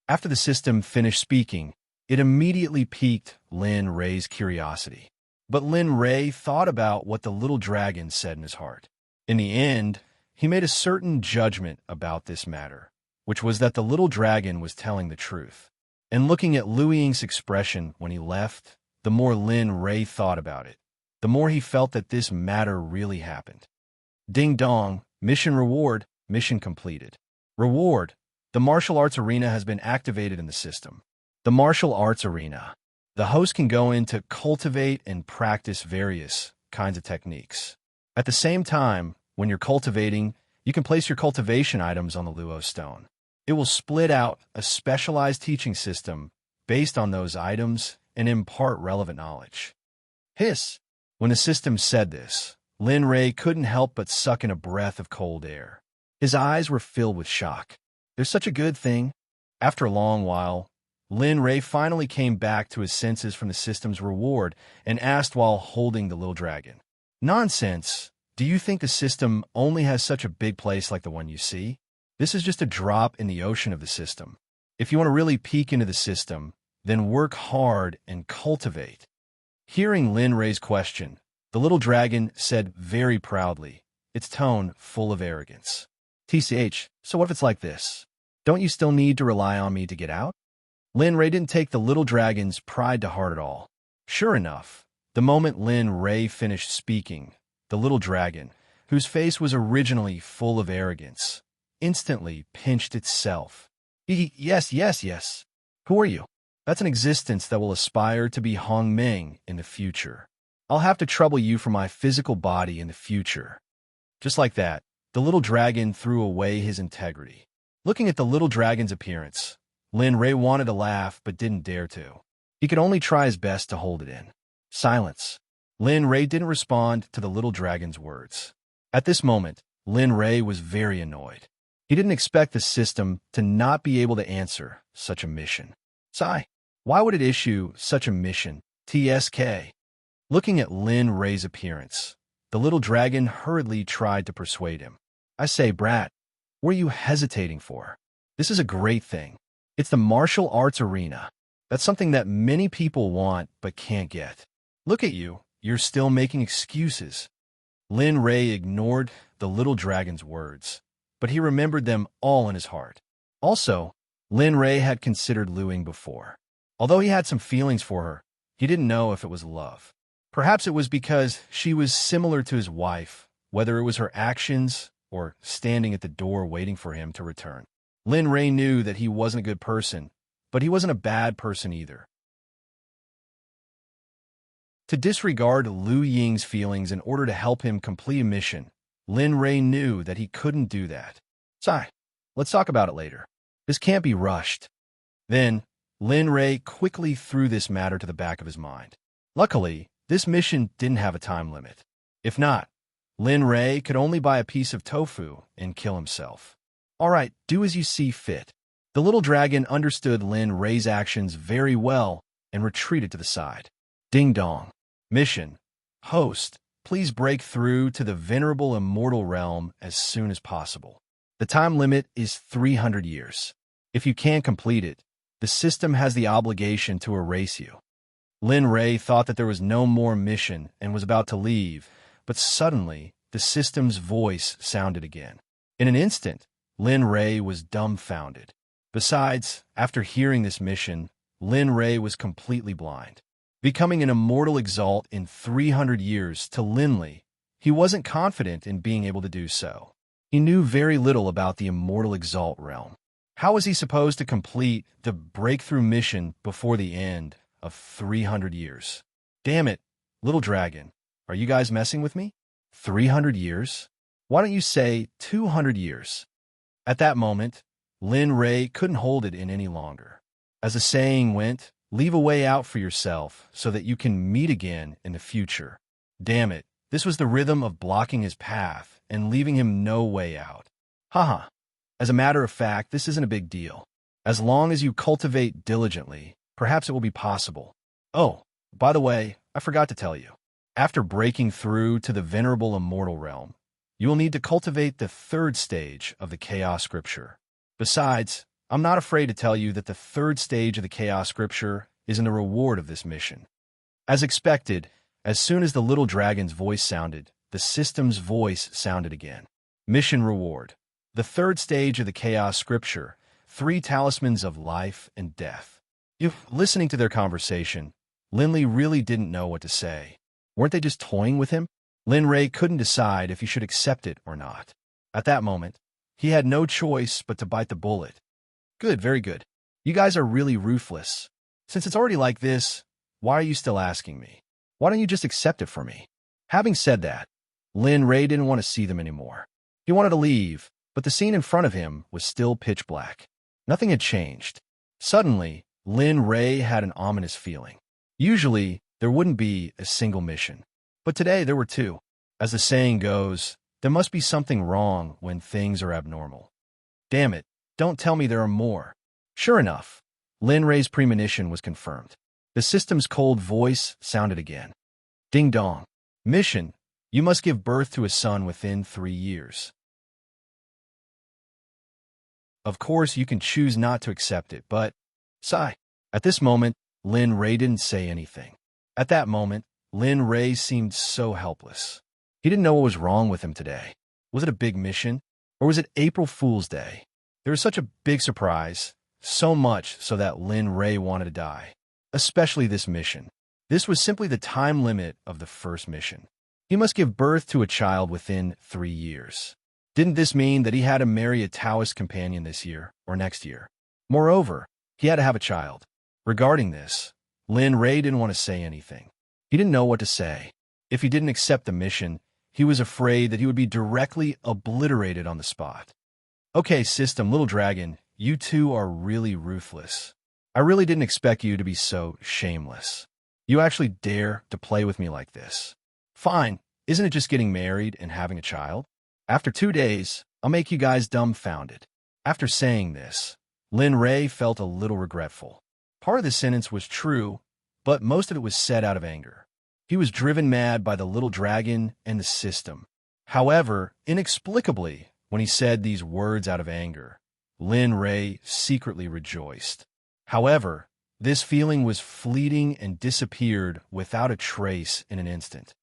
After the system finished speaking, it immediately piqued Lin Ray's curiosity. But Lin Ray thought about what the little dragon said in his heart. In the end, he made a certain judgment about this matter, which was that the little dragon was telling the truth. And looking at Lu Ying's expression when he left, the more Lin Ray thought about it, the more he felt that this matter really happened. Ding dong, mission reward, mission completed. Reward: the martial arts arena has been activated in the system. The martial arts arena. The host can go in to cultivate and practice various kinds of techniques. At the same time, when you're cultivating, you can place your cultivation items on the Luo stone. It will split out a specialized teaching system based on those items and impart relevant knowledge. Hiss! When the system said this, Lin Ray couldn't help but suck in a breath of cold air. His eyes were filled with shock. There's such a good thing. After a long while, Lin Ray finally came back to his senses from the system's reward and asked while holding the little dragon. Nonsense! Do you think the system only has such a big place like the one you see? This is just a drop in the ocean of the system. If you want to really peek into the system, then work hard and cultivate. Hearing Lin Ray's question, the little dragon said very proudly, its tone full of arrogance. TCH, so what if it's like this? Don't you still need to rely on me to get out? Lin Ray didn't take the little dragon's pride to heart at all. Sure enough, the moment Lin Ray finished speaking, the little dragon, whose face was originally full of arrogance, instantly pinched itself. Yes. Who are you? That's an existence that will aspire to be Hong Ming in the future. I'll have to trouble you for my physical body in the future. Just like that, the little dragon threw away his integrity. Looking at the little dragon's appearance, Lin Ray wanted to laugh but didn't dare to. He could only try his best to hold it in. Silence. Lin Ray didn't respond to the little dragon's words. At this moment, Lin Ray was very annoyed. He didn't expect the system to not be able to answer such a mission. Sigh. Why would it issue such a mission? TSK. Looking at Lin Ray's appearance, the little dragon hurriedly tried to persuade him. I say, brat, what are you hesitating for? This is a great thing. It's the martial arts arena. That's something that many people want but can't get. Look at you. You're still making excuses. Lin Ray ignored the little dragon's words, but he remembered them all in his heart. Also, Lin Ray had considered Lu Ying before. Although he had some feelings for her, he didn't know if it was love. Perhaps it was because she was similar to his wife, whether it was her actions or standing at the door waiting for him to return. Lin Ray knew that he wasn't a good person, but he wasn't a bad person either. To disregard Lu Ying's feelings in order to help him complete a mission, Lin Ray knew that he couldn't do that. Sigh, let's talk about it later. This can't be rushed. Then, Lin Ray quickly threw this matter to the back of his mind. Luckily, this mission didn't have a time limit. If not, Lin Ray could only buy a piece of tofu and kill himself. All right, do as you see fit. The little dragon understood Lin Ray's actions very well and retreated to the side. Ding dong. Mission. Host, please break through to the venerable immortal realm as soon as possible. The time limit is 300 years. If you can't complete it, the system has the obligation to erase you. Lin Ray thought that there was no more mission and was about to leave, but suddenly the system's voice sounded again. In an instant, Lin Ray was dumbfounded. Besides, after hearing this mission, Lin Ray was completely blind. Becoming an immortal exalt in 300 years to Linley, he wasn't confident in being able to do so. He knew very little about the immortal exalt realm. How was he supposed to complete the breakthrough mission before the end of 300 years? Damn it, little dragon, are you guys messing with me? 300 years? Why don't you say 200 years? At that moment, Lin Ray couldn't hold it in any longer. As the saying went, leave a way out for yourself so that you can meet again in the future. Damn it, this was the rhythm of blocking his path and leaving him no way out. Haha. As a matter of fact, this isn't a big deal. As long as you cultivate diligently, perhaps it will be possible. Oh, by the way, I forgot to tell you. After breaking through to the venerable immortal realm, you will need to cultivate the third stage of the Chaos Scripture. Besides, I'm not afraid to tell you that the third stage of the Chaos Scripture is in the reward of this mission. As expected, as soon as the little dragon's voice sounded, the system's voice sounded again. Mission reward. The third stage of the Chaos Scripture, 3 talismans of life and death. Listening to their conversation, Linley really didn't know what to say. Weren't they just toying with him? Lin Ray couldn't decide if he should accept it or not. At that moment, he had no choice but to bite the bullet. Good, very good. You guys are really ruthless. Since it's already like this, why are you still asking me? Why don't you just accept it for me? Having said that, Lin Ray didn't want to see them anymore. He wanted to leave, but the scene in front of him was still pitch black. Nothing had changed. Suddenly, Lin Ray had an ominous feeling. Usually, there wouldn't be a single mission. But today there were 2. As the saying goes, there must be something wrong when things are abnormal. Damn it, don't tell me there are more. Sure enough, Lin Ray's premonition was confirmed. The system's cold voice sounded again. Ding dong. Mission, you must give birth to a son within 3 years. Of course, you can choose not to accept it, but... Sigh. At this moment, Lin Ray didn't say anything. At that moment, Lin Ray seemed so helpless. He didn't know what was wrong with him today. Was it a big mission? Or was it April Fool's Day? There was such a big surprise, so much so that Lin Ray wanted to die. Especially this mission. This was simply the time limit of the first mission. He must give birth to a child within 3 years. Didn't this mean that he had to marry a Taoist companion this year or next year? Moreover, he had to have a child. Regarding this, Lin Ray didn't want to say anything. He didn't know what to say. If he didn't accept the mission, he was afraid that he would be directly obliterated on the spot. Okay, system, little dragon, you two are really ruthless. I really didn't expect you to be so shameless. You actually dare to play with me like this. Fine, isn't it just getting married and having a child? After 2 days, I'll make you guys dumbfounded. After saying this, Lin Ray felt a little regretful. Part of the sentence was true, but most of it was said out of anger. He was driven mad by the little dragon and the system. However, inexplicably, when he said these words out of anger, Lin Ray secretly rejoiced. However, this feeling was fleeting and disappeared without a trace in an instant.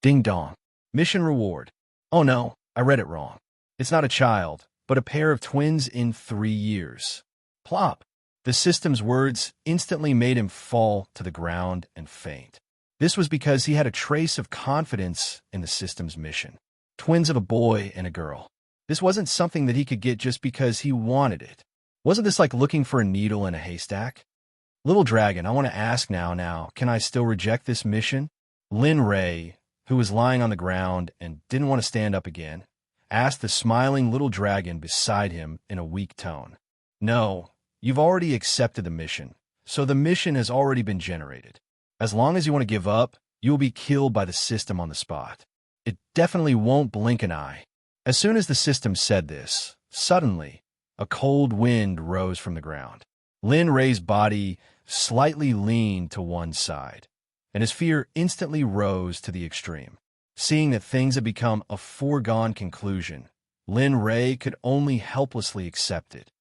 Ding dong. Mission reward. Oh no, I read it wrong. It's not a child, but a pair of twins in 3 years. Plop. The system's words instantly made him fall to the ground and faint. This was because he had a trace of confidence in the system's mission. Twins of a boy and a girl. This wasn't something that he could get just because he wanted it. Wasn't this like looking for a needle in a haystack? Little dragon, I want to ask now, can I still reject this mission? Lin Ray, who was lying on the ground and didn't want to stand up again, asked the smiling little dragon beside him in a weak tone. No, you've already accepted the mission, so the mission has already been generated. As long as you want to give up, you will be killed by the system on the spot. It definitely won't blink an eye. As soon as the system said this, suddenly, a cold wind rose from the ground. Lin Ray's body slightly leaned to one side, and his fear instantly rose to the extreme. Seeing that things had become a foregone conclusion, Lin Ray could only helplessly accept it.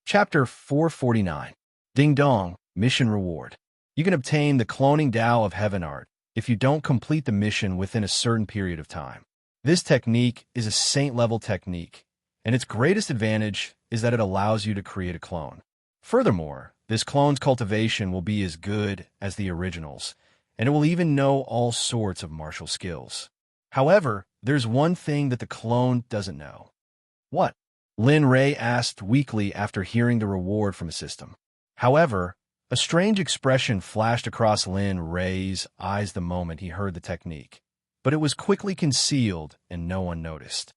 Chapter 449. Ding Dong, Mission Reward. You can obtain the cloning Tao of Heaven Art if you don't complete the mission within a certain period of time. This technique is a saint-level technique, and its greatest advantage is that it allows you to create a clone. Furthermore, this clone's cultivation will be as good as the originals, and it will even know all sorts of martial skills. However, there's one thing that the clone doesn't know. What? Lin Ray asked weakly after hearing the reward from a system. However, a strange expression flashed across Lin Ray's eyes the moment he heard the technique. but it was quickly concealed and no one noticed.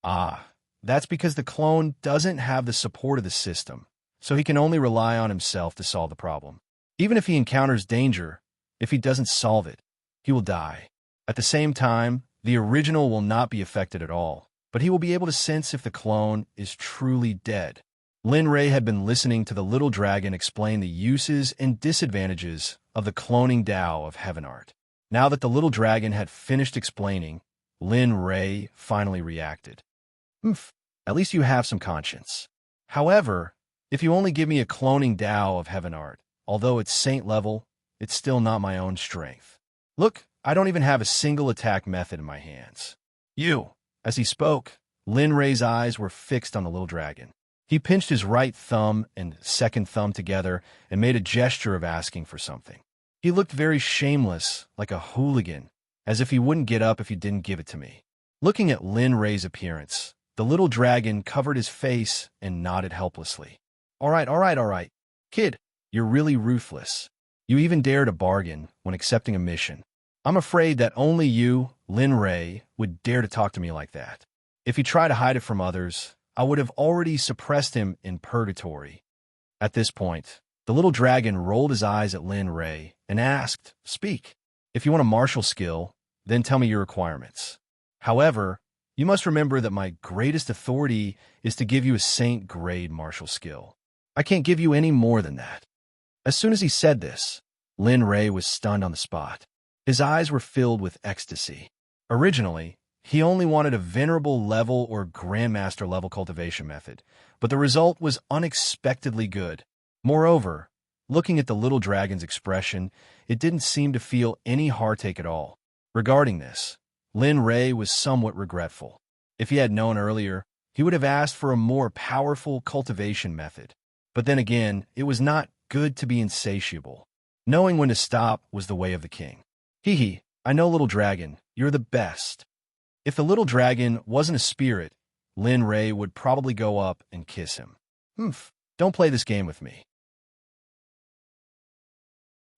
Ah, that's because the clone doesn't have the support of the system, so he can only rely on himself to solve the problem. Even if he encounters danger, if he doesn't solve it, he will die. At the same time, the original will not be affected at all, but he will be able to sense if the clone is truly dead. Lin Ray had been listening to the little dragon explain the uses and disadvantages of the cloning Tao of Heaven Art. Now that the little dragon had finished explaining, Lin Ray finally reacted. At least you have some conscience. However, if you only give me a cloning Tao of Heaven Art, although it's saint level, it's still not my own strength. Look, I don't even have a single attack method in my hands. You. As he spoke, Lin Ray's eyes were fixed on the little dragon. He pinched his right thumb and second thumb together and made a gesture of asking for something. He looked very shameless, like a hooligan, as if he wouldn't get up if you didn't give it to me. Looking at Lin Ray's appearance, the little dragon covered his face and nodded helplessly. All right. Kid, you're really ruthless. You even dare to bargain when accepting a mission. I'm afraid that only you, Lin Ray, would dare to talk to me like that. If he tried to hide it from others, I would have already suppressed him in purgatory. At this point, the little dragon rolled his eyes at Lin Ray and asked, Speak. If you want a martial skill, then tell me your requirements. However, you must remember that my greatest authority is to give you a saint-grade martial skill. I can't give you any more than that. As soon as he said this, Lin Ray was stunned on the spot. His eyes were filled with ecstasy. Originally, he only wanted a venerable level or grandmaster level cultivation method, but the result was unexpectedly good. Moreover, looking at the little dragon's expression, it didn't seem to feel any heartache at all. Regarding this, Lin Ray was somewhat regretful. If he had known earlier, he would have asked for a more powerful cultivation method. But then again, it was not good to be insatiable. Knowing when to stop was the way of the king. Hee, I know, little dragon, you're the best. If the little dragon wasn't a spirit, Lin Ray would probably go up and kiss him. Don't play this game with me.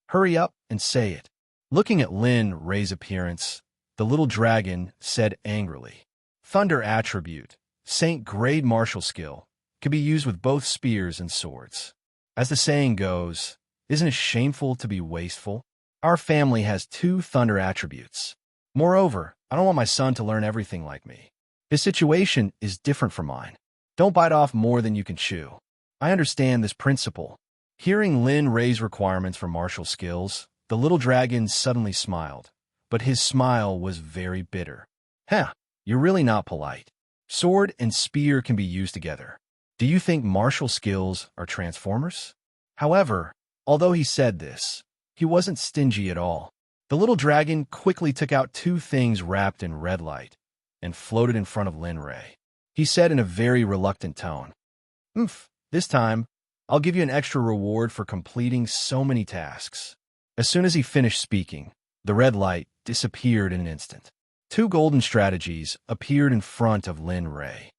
Hurry up and say it. Looking at Lin Ray's appearance, the little dragon said angrily, Thunder attribute, saint-grade martial skill, can be used with both spears and swords. As the saying goes, isn't it shameful to be wasteful? Our family has 2 thunder attributes. Moreover, I don't want my son to learn everything like me. His situation is different from mine. Don't bite off more than you can chew. I understand this principle. Hearing Lin Ray's requirements for martial skills, the little dragon suddenly smiled, but his smile was very bitter. You're really not polite. Sword and spear can be used together. Do you think martial skills are transformers? However, although he said this, he wasn't stingy at all. The little dragon quickly took out 2 things wrapped in red light and floated in front of Lin Ray. He said in a very reluctant tone, This time, I'll give you an extra reward for completing so many tasks. As soon as he finished speaking, the red light disappeared in an instant. 2 golden strategies appeared in front of Lin Ray.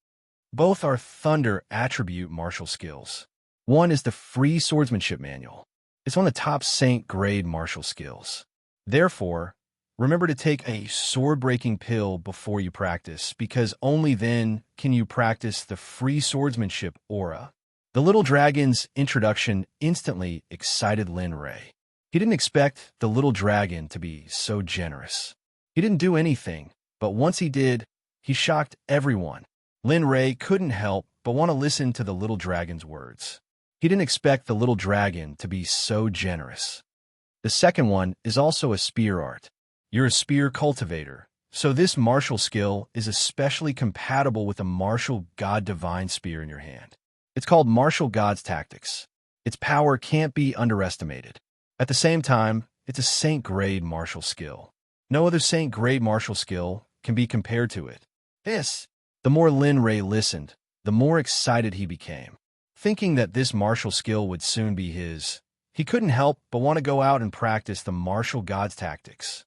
Both are thunder attribute martial skills. One is the Free Swordsmanship Manual. It's one of the top saint-grade martial skills. Therefore, remember to take a sword-breaking pill before you practice, because only then can you practice the Free Swordsmanship aura. The little dragon's introduction instantly excited Lin Ray. He didn't expect the little dragon to be so generous. He didn't do anything, but once he did, he shocked everyone. Lin Ray couldn't help but want to listen to the little dragon's words. He didn't expect the little dragon to be so generous. The second one is also a spear art. You're a spear cultivator, so this martial skill is especially compatible with a martial god divine spear in your hand. It's called Martial God's Tactics. Its power can't be underestimated. At the same time, it's a saint-grade martial skill. No other saint-grade martial skill can be compared to it. The more Lin Ray listened, the more excited he became. Thinking that this martial skill would soon be his, he couldn't help but want to go out and practice the Martial God's Tactics.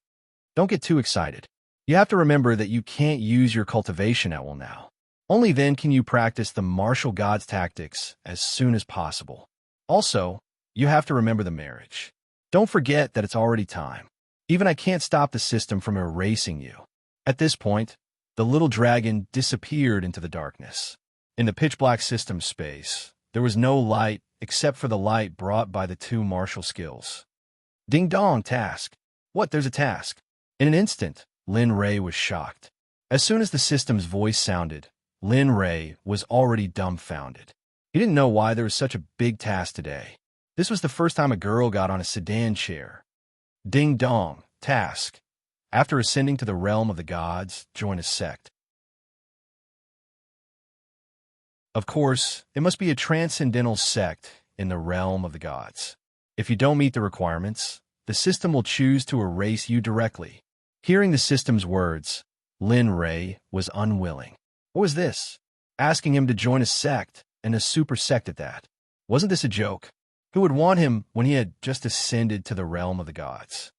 Don't get too excited. You have to remember that you can't use your cultivation at will now. Only then can you practice the Martial God's Tactics as soon as possible. Also, you have to remember the marriage. Don't forget that it's already time. Even I can't stop the system from erasing you. At this point, the little dragon disappeared into the darkness. In the pitch-black system space, there was no light except for the light brought by the two martial skills. Ding dong, task. What, there's a task? In an instant, Lin Ray was shocked. As soon as the system's voice sounded, Lin Ray was already dumbfounded. He didn't know why there was such a big task today. This was the first time a girl got on a sedan chair. Ding dong, task. After ascending to the realm of the gods, join a sect. Of course, it must be a transcendental sect in the realm of the gods. If you don't meet the requirements, the system will choose to erase you directly. Hearing the system's words, Lin Ray was unwilling. What was this? Asking him to join a sect, and a super sect at that. Wasn't this a joke? Who would want him when he had just ascended to the realm of the gods?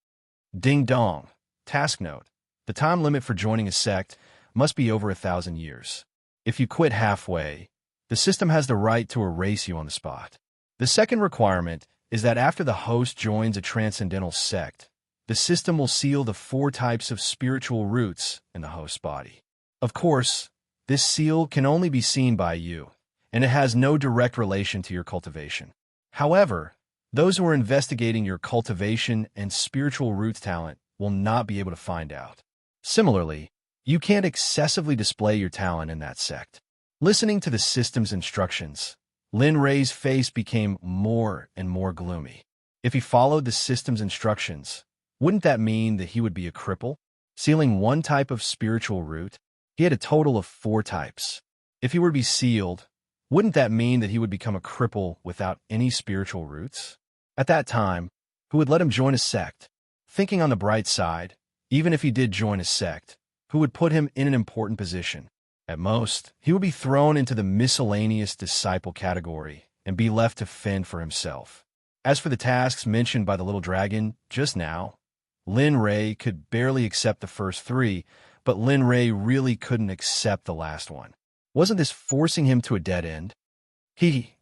Ding dong. Task note. The time limit for joining a sect must be over 1,000 years. If you quit halfway, the system has the right to erase you on the spot. The second requirement is that after the host joins a transcendental sect, the system will seal the 4 types of spiritual roots in the host's body. Of course, this seal can only be seen by you, and it has no direct relation to your cultivation. However, those who are investigating your cultivation and spiritual roots talent will not be able to find out. Similarly, you can't excessively display your talent in that sect. Listening to the system's instructions, Lin Ray's face became more and more gloomy. If he followed the system's instructions, wouldn't that mean that he would be a cripple? Sealing 1 type of spiritual root, he had a total of 4 types. If he were to be sealed, wouldn't that mean that he would become a cripple without any spiritual roots? At that time, who would let him join a sect? Thinking on the bright side, even if he did join a sect, who would put him in an important position? At most, he would be thrown into the miscellaneous disciple category and be left to fend for himself. As for the tasks mentioned by the little dragon just now, Lin Ray could barely accept the first 3, but Lin Ray really couldn't accept the last one. Wasn't this forcing him to a dead end?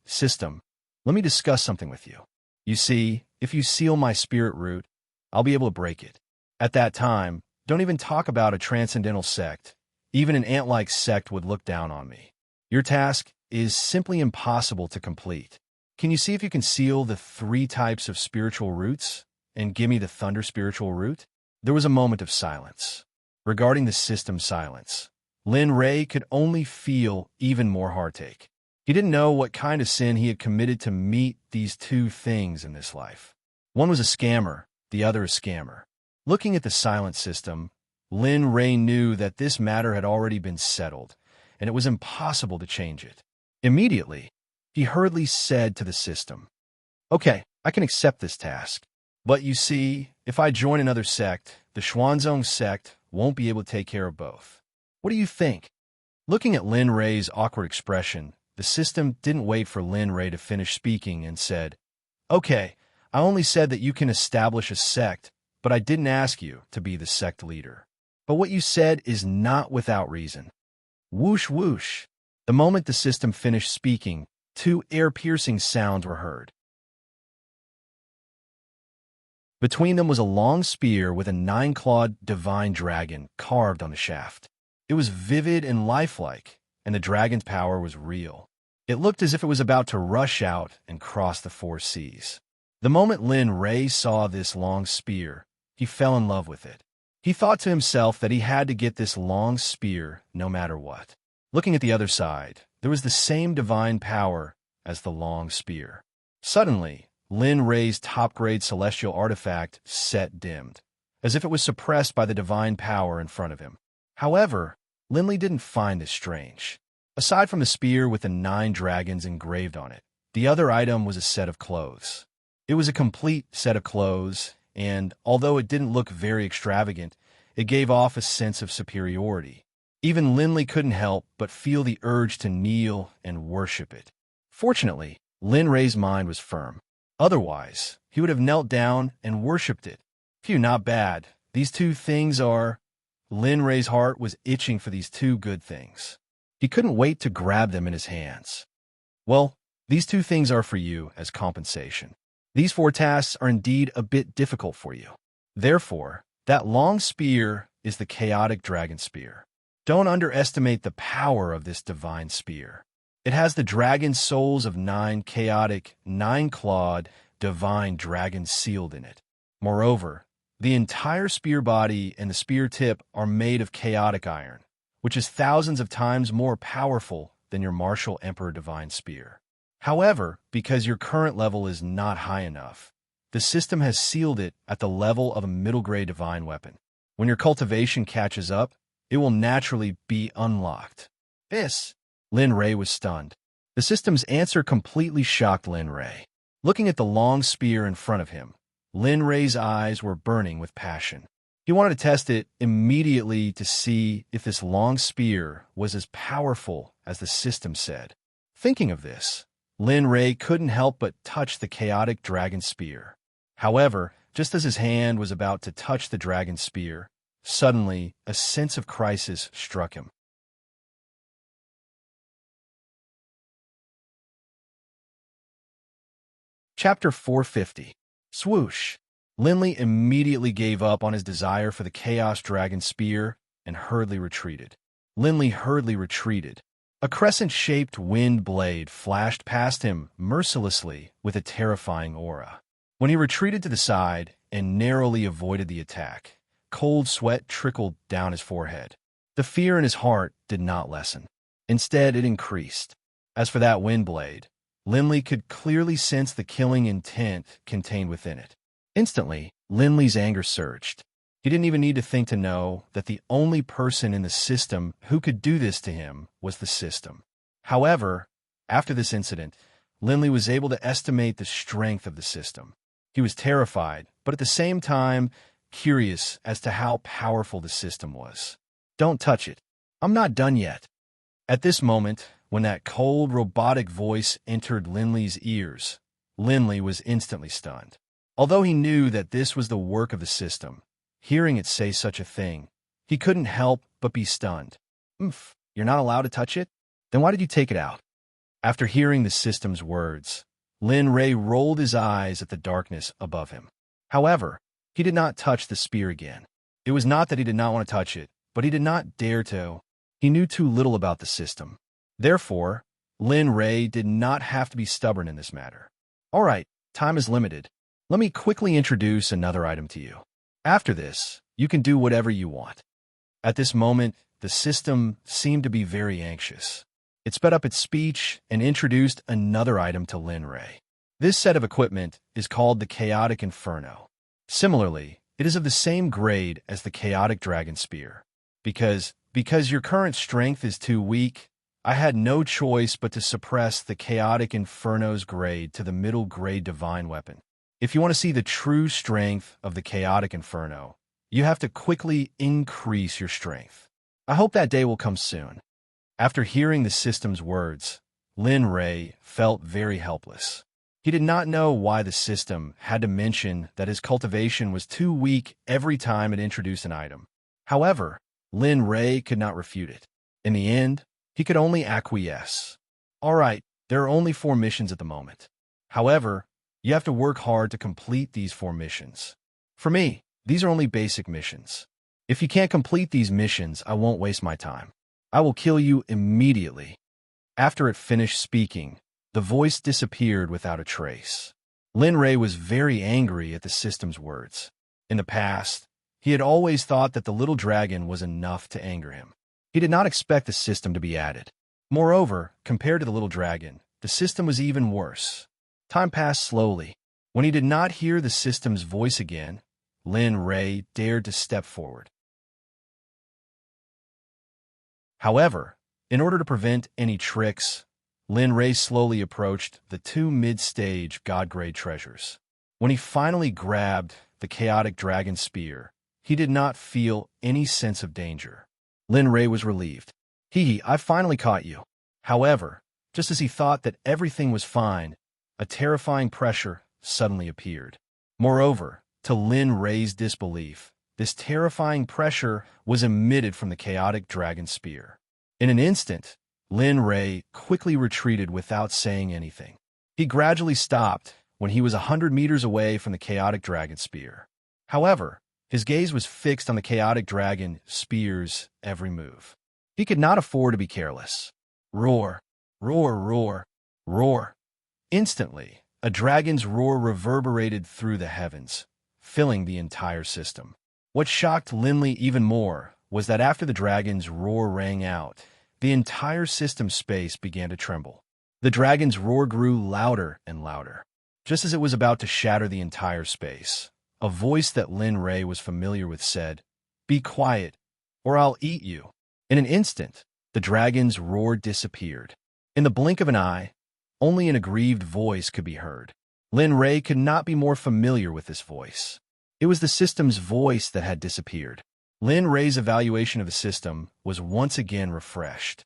System, let me discuss something with you. You see, if you seal my spirit root, I'll be able to break it. At that time, don't even talk about a transcendental sect. Even an ant-like sect would look down on me. Your task is simply impossible to complete. Can you see if you can seal the 3 types of spiritual roots and give me the thunder spiritual root? There was a moment of silence. Regarding the system's silence, Lin Ray could only feel even more heartache. He didn't know what kind of sin he had committed to meet these 2 things in this life. One was a scammer, the other a scammer. Looking at the silent system, Lin Ray knew that this matter had already been settled, and it was impossible to change it. Immediately, he hurriedly said to the system, "Okay, I can accept this task. But you see, if I join another sect, the Xuanzong sect won't be able to take care of both. What do you think?" Looking at Lin Ray's awkward expression, the system didn't wait for Lin Ray to finish speaking and said, "Okay, I only said that you can establish a sect, but I didn't ask you to be the sect leader. But what you said is not without reason." Whoosh whoosh. The moment the system finished speaking, 2 ear-piercing sounds were heard. Between them was a long spear with a 9-clawed divine dragon carved on the shaft. It was vivid and lifelike, and the dragon's power was real. It looked as if it was about to rush out and cross the 4 seas. The moment Lin Ray saw this long spear, he fell in love with it. He thought to himself that he had to get this long spear no matter what. Looking at the other side, there was the same divine power as the long spear. Suddenly, Lin Ray's top-grade celestial artifact Set dimmed, as if it was suppressed by the divine power in front of him. However, Linley didn't find this strange. Aside from the spear with the 9 dragons engraved on it, the other item was a set of clothes. It was a complete set of clothes, and although it didn't look very extravagant, it gave off a sense of superiority. Even Linley couldn't help but feel the urge to kneel and worship it. Fortunately, Lin Ray's mind was firm. Otherwise, he would have knelt down and worshipped it. Phew, not bad. These 2 things are... Lin Ray's heart was itching for these 2 good things. He couldn't wait to grab them in his hands. Well, these 2 things are for you as compensation. These 4 tasks are indeed a bit difficult for you. Therefore, that long spear is the chaotic dragon spear. Don't underestimate the power of this divine spear. It has the dragon souls of 9 chaotic, 9-clawed, divine dragons sealed in it. Moreover, the entire spear body and the spear tip are made of chaotic iron, which is thousands of times more powerful than your martial emperor divine spear. However, because your current level is not high enough, the system has sealed it at the level of a middle-grade divine weapon. When your cultivation catches up, it will naturally be unlocked. This. Lin Ray was stunned. The system's answer completely shocked Lin Ray. Looking at the long spear in front of him, Lin Ray's eyes were burning with passion. He wanted to test it immediately to see if this long spear was as powerful as the system said. Thinking of this, Lin Ray couldn't help but touch the chaotic dragon spear. However, just as his hand was about to touch the dragon spear, suddenly a sense of crisis struck him. Chapter 450. Swoosh. Linley immediately gave up on his desire for the Chaos Dragon Spear and hurriedly retreated. Linley hurriedly retreated. A crescent-shaped wind blade flashed past him mercilessly with a terrifying aura. When he retreated to the side and narrowly avoided the attack, cold sweat trickled down his forehead. The fear in his heart did not lessen. Instead, it increased. As for that wind blade, Linley could clearly sense the killing intent contained within it. Instantly, Linley's anger surged. He didn't even need to think to know that the only person in the system who could do this to him was the system. However, after this incident, Linley was able to estimate the strength of the system. He was terrified, but at the same time, curious as to how powerful the system was. Don't touch it. I'm not done yet. At this moment, when that cold, robotic voice entered Linley's ears, Linley was instantly stunned. Although he knew that this was the work of the system, hearing it say such a thing, he couldn't help but be stunned. You're not allowed to touch it? Then why did you take it out? After hearing the system's words, Lin Ray rolled his eyes at the darkness above him. However, he did not touch the spear again. It was not that he did not want to touch it, but he did not dare to. He knew too little about the system. Therefore, Lin Ray did not have to be stubborn in this matter. All right, time is limited. Let me quickly introduce another item to you. After this, you can do whatever you want. At this moment, the system seemed to be very anxious. It sped up its speech and introduced another item to Lin Ray. This set of equipment is called the Chaotic Inferno. Similarly, it is of the same grade as the Chaotic Dragon Spear. Because your current strength is too weak, I had no choice but to suppress the Chaotic Inferno's grade to the middle grade divine weapon. If you want to see the true strength of the Chaotic Inferno, you have to quickly increase your strength. I hope that day will come soon. After hearing the system's words, Lin Ray felt very helpless. He did not know why the system had to mention that his cultivation was too weak every time it introduced an item. However, Lin Ray could not refute it. In the end, he could only acquiesce. All right, there are only 4 missions at the moment. However, you have to work hard to complete these 4 missions. For me, these are only basic missions. If you can't complete these missions, I won't waste my time. I will kill you immediately. After it finished speaking, the voice disappeared without a trace. Lin Ray was very angry at the system's words. In the past, he had always thought that the little dragon was enough to anger him. He did not expect the system to be added. Moreover, compared to the little dragon, the system was even worse. Time passed slowly. When he did not hear the system's voice again, Lin Ray dared to step forward. However, in order to prevent any tricks, Lin Ray slowly approached the 2 mid-stage God-grade treasures. When he finally grabbed the Chaotic Dragon Spear, he did not feel any sense of danger. Lin Ray was relieved. I finally caught you. However, just as he thought that everything was fine, a terrifying pressure suddenly appeared. Moreover, to Lin Ray's disbelief, this terrifying pressure was emitted from the Chaotic Dragon Spear. In an instant, Lin Ray quickly retreated without saying anything. He gradually stopped when he was 100 meters away from the Chaotic Dragon Spear. However, His gaze was fixed on the chaotic dragon spear's every move. He could not afford to be careless. Roar, roar, roar, roar. Instantly, a dragon's roar reverberated through the heavens, filling the entire system. What shocked Linley even more was that after the dragon's roar rang out, the entire system space began to tremble. The dragon's roar grew louder and louder. Just as it was about to shatter the entire space, a voice that Lin Ray was familiar with said, "Be quiet, or I'll eat you." In an instant, the dragon's roar disappeared. In the blink of an eye, only an aggrieved voice could be heard. Lin Ray could not be more familiar with this voice. It was the system's voice that had disappeared. Lin Ray's evaluation of the system was once again refreshed.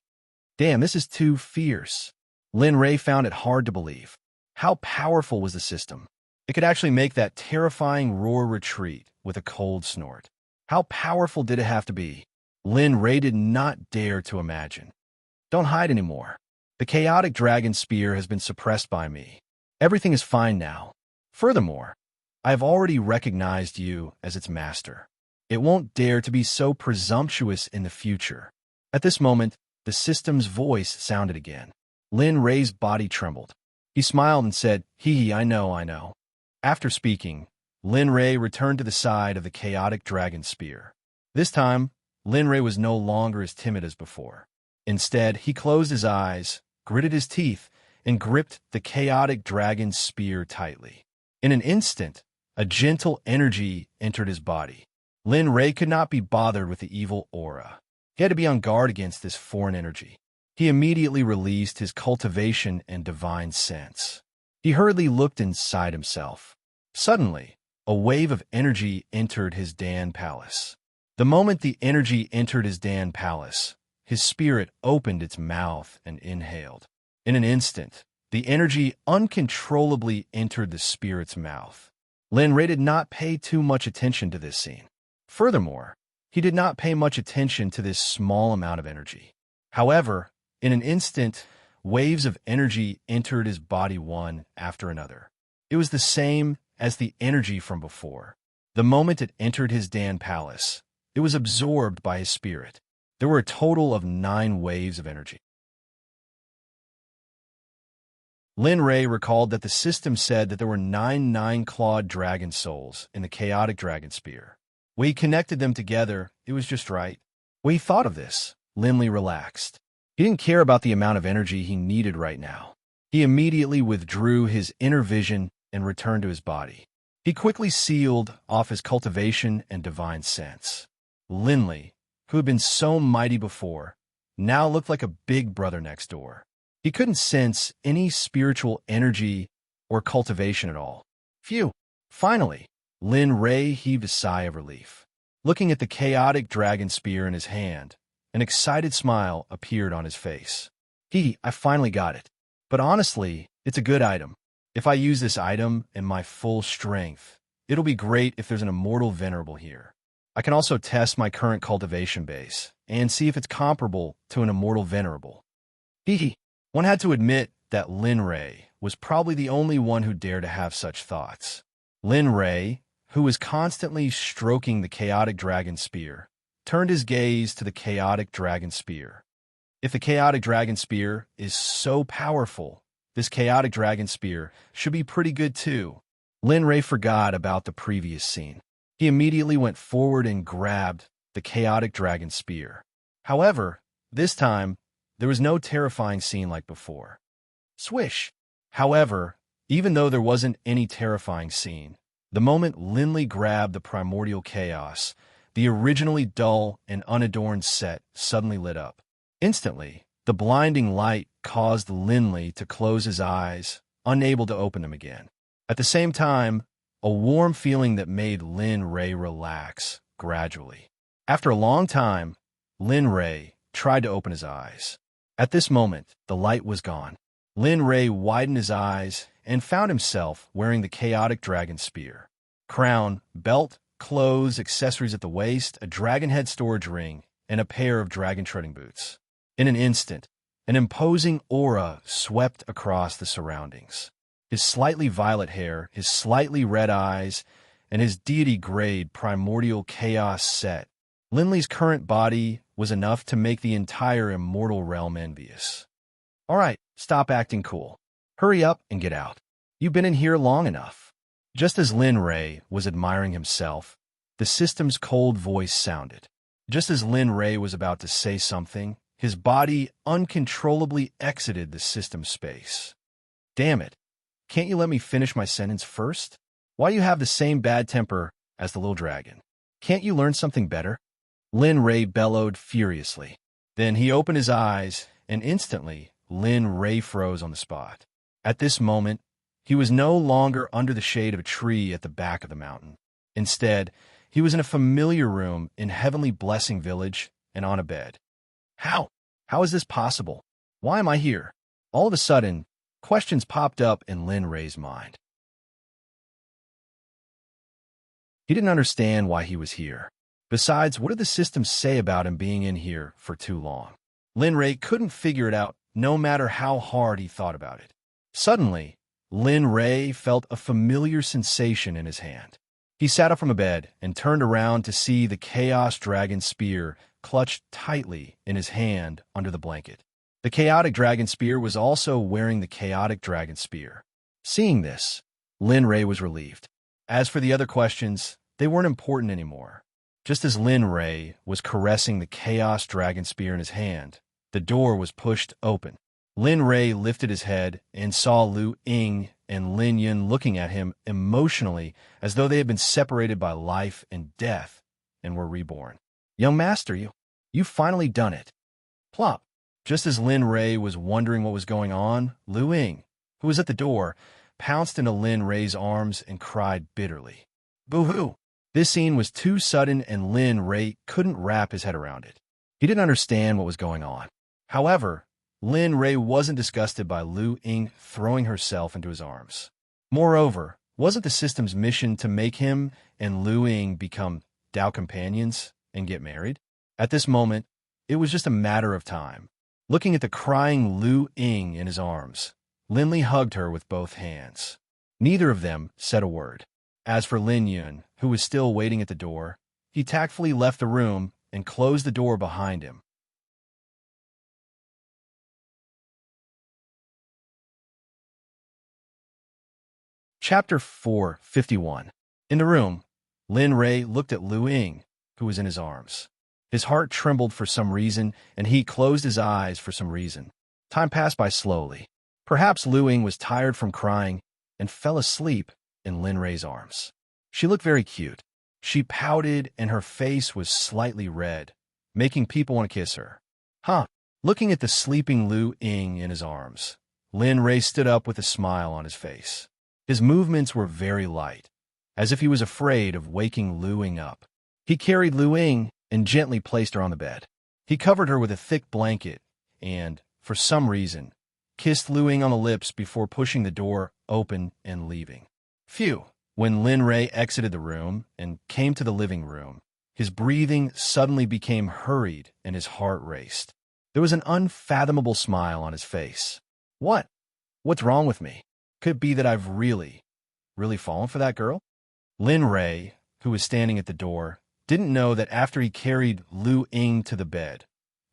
Damn, this is too fierce. Lin Ray found it hard to believe. How powerful was the system? It could actually make that terrifying roar retreat with a cold snort. How powerful did it have to be? Lin Ray did not dare to imagine. Don't hide anymore. The chaotic dragon spear has been suppressed by me. Everything is fine now. Furthermore, I have already recognized you as its master. It won't dare to be so presumptuous in the future. At this moment, the system's voice sounded again. Lin Ray's body trembled. He smiled and said, "Hee, I know. After speaking, Lin Ray returned to the side of the chaotic dragon spear. This time, Lin Ray was no longer as timid as before. Instead, he closed his eyes, gritted his teeth, and gripped the chaotic dragon spear tightly. In an instant, a gentle energy entered his body. Lin Ray could not be bothered with the evil aura. He had to be on guard against this foreign energy. He immediately released his cultivation and divine sense. He hurriedly looked inside himself. Suddenly, a wave of energy entered his Dan palace. The moment the energy entered his Dan palace, his spirit opened its mouth and inhaled. In an instant, the energy uncontrollably entered the spirit's mouth. Lin Ray did not pay too much attention to this scene. Furthermore, he did not pay much attention to this small amount of energy. However, in an instant, waves of energy entered his body one after another. It was the same as the energy from before. The moment it entered his Dan palace, it was absorbed by his spirit. There were a total of 9 waves of energy. Lin Ray recalled that the system said that there were 9 nine-clawed dragon souls in the chaotic dragon spear. When he connected them together, it was just right. When he thought of this, Linley relaxed. He didn't care about the amount of energy he needed right now. He immediately withdrew his inner vision and returned to his body. He quickly sealed off his cultivation and divine sense. Linley, who had been so mighty before, now looked like a big brother next door. He couldn't sense any spiritual energy or cultivation at all. Phew! Finally, Lin Ray heaved a sigh of relief. Looking at the chaotic dragon spear in his hand, an excited smile appeared on his face. I finally got it. But honestly, it's a good item. If I use this item in my full strength, it'll be great if there's an immortal venerable here. I can also test my current cultivation base and see if it's comparable to an immortal venerable. One had to admit that Lin Ray was probably the only one who dared to have such thoughts. Lin Ray, who was constantly stroking the chaotic dragon spear, turned his gaze to the chaotic dragon spear. If the chaotic dragon spear is so powerful, this chaotic dragon spear should be pretty good too. Lin Ray forgot about the previous scene. He immediately went forward and grabbed the chaotic dragon spear. However, this time, there was no terrifying scene like before. Swish! However, even though there wasn't any terrifying scene, the moment Linley grabbed the primordial chaos, the originally dull and unadorned set suddenly lit up. Instantly, the blinding light caused Linley to close his eyes, unable to open them again. At the same time, a warm feeling that made Lin Ray relax gradually. After a long time, Lin Ray tried to open his eyes. At this moment, the light was gone. Lin Ray widened his eyes and found himself wearing the chaotic dragon spear. Crown, belt, clothes, accessories at the waist, a dragon head storage ring, and a pair of dragon treading boots. In an instant, an imposing aura swept across the surroundings. His slightly violet hair, his slightly red eyes, and his deity-grade primordial chaos set, Linley's current body was enough to make the entire immortal realm envious. All right, stop acting cool. Hurry up and get out. You've been in here long enough. Just as Lin Ray was admiring himself, the system's cold voice sounded. Just as Lin Ray was about to say something, his body uncontrollably exited the system space. Damn it. Can't you let me finish my sentence first? Why you have the same bad temper as the little dragon? Can't you learn something better? Lin Ray bellowed furiously. Then he opened his eyes, and instantly, Lin Ray froze on the spot. At this moment, he was no longer under the shade of a tree at the back of the mountain. Instead, he was in a familiar room in Heavenly Blessing Village and on a bed. How? How is this possible? Why am I here? All of a sudden, questions popped up in Lin Ray's mind. He didn't understand why he was here. Besides, what did the systems say about him being in here for too long? Lin Ray couldn't figure it out, no matter how hard he thought about it. Suddenly, Lin Ray felt a familiar sensation in his hand. He sat up from the bed and turned around to see the Chaos Dragon Spear clutched tightly in his hand under the blanket. The Chaotic Dragon Spear was also wearing the Chaotic Dragon Spear. Seeing this, Lin Ray was relieved. As for the other questions, they weren't important anymore. Just as Lin Ray was caressing the Chaos Dragon Spear in his hand, the door was pushed open. Lin Ray lifted his head and saw Lu Ying and Lin Yun looking at him emotionally as though they had been separated by life and death and were reborn. Young master, you've finally done it. Plop. Just as Lin Ray was wondering what was going on, Lu Ying, who was at the door, pounced into Lin Ray's arms and cried bitterly. Boo-hoo! This scene was too sudden and Lin Ray couldn't wrap his head around it. He didn't understand what was going on. However, Lin Ray wasn't disgusted by Lu Ying throwing herself into his arms. Moreover, wasn't the system's mission to make him and Lu Ying become Dao companions and get married? At this moment, it was just a matter of time. Looking at the crying Lu Ying in his arms, Linley hugged her with both hands. Neither of them said a word. As for Lin Yun, who was still waiting at the door, he tactfully left the room and closed the door behind him. Chapter 4:51. In the room, Lin Ray looked at Lu Ying, who was in his arms. His heart trembled for some reason, and he closed his eyes for some reason. Time passed by slowly. Perhaps Lu Ying was tired from crying and fell asleep in Lin Ray's arms. She looked very cute. She pouted, and her face was slightly red, making people want to kiss her. Looking at the sleeping Lu Ying in his arms, Lin Ray stood up with a smile on his face. His movements were very light, as if he was afraid of waking Lu Ying up. He carried Lu Ying and gently placed her on the bed. He covered her with a thick blanket and, for some reason, kissed Lu Ying on the lips before pushing the door open and leaving. Phew! When Lin Ray exited the room and came to the living room, his breathing suddenly became hurried and his heart raced. There was an unfathomable smile on his face. What's wrong with me? Could it be that I've really fallen for that girl? Lin Ray, who was standing at the door, didn't know that after he carried Lu Ying to the bed,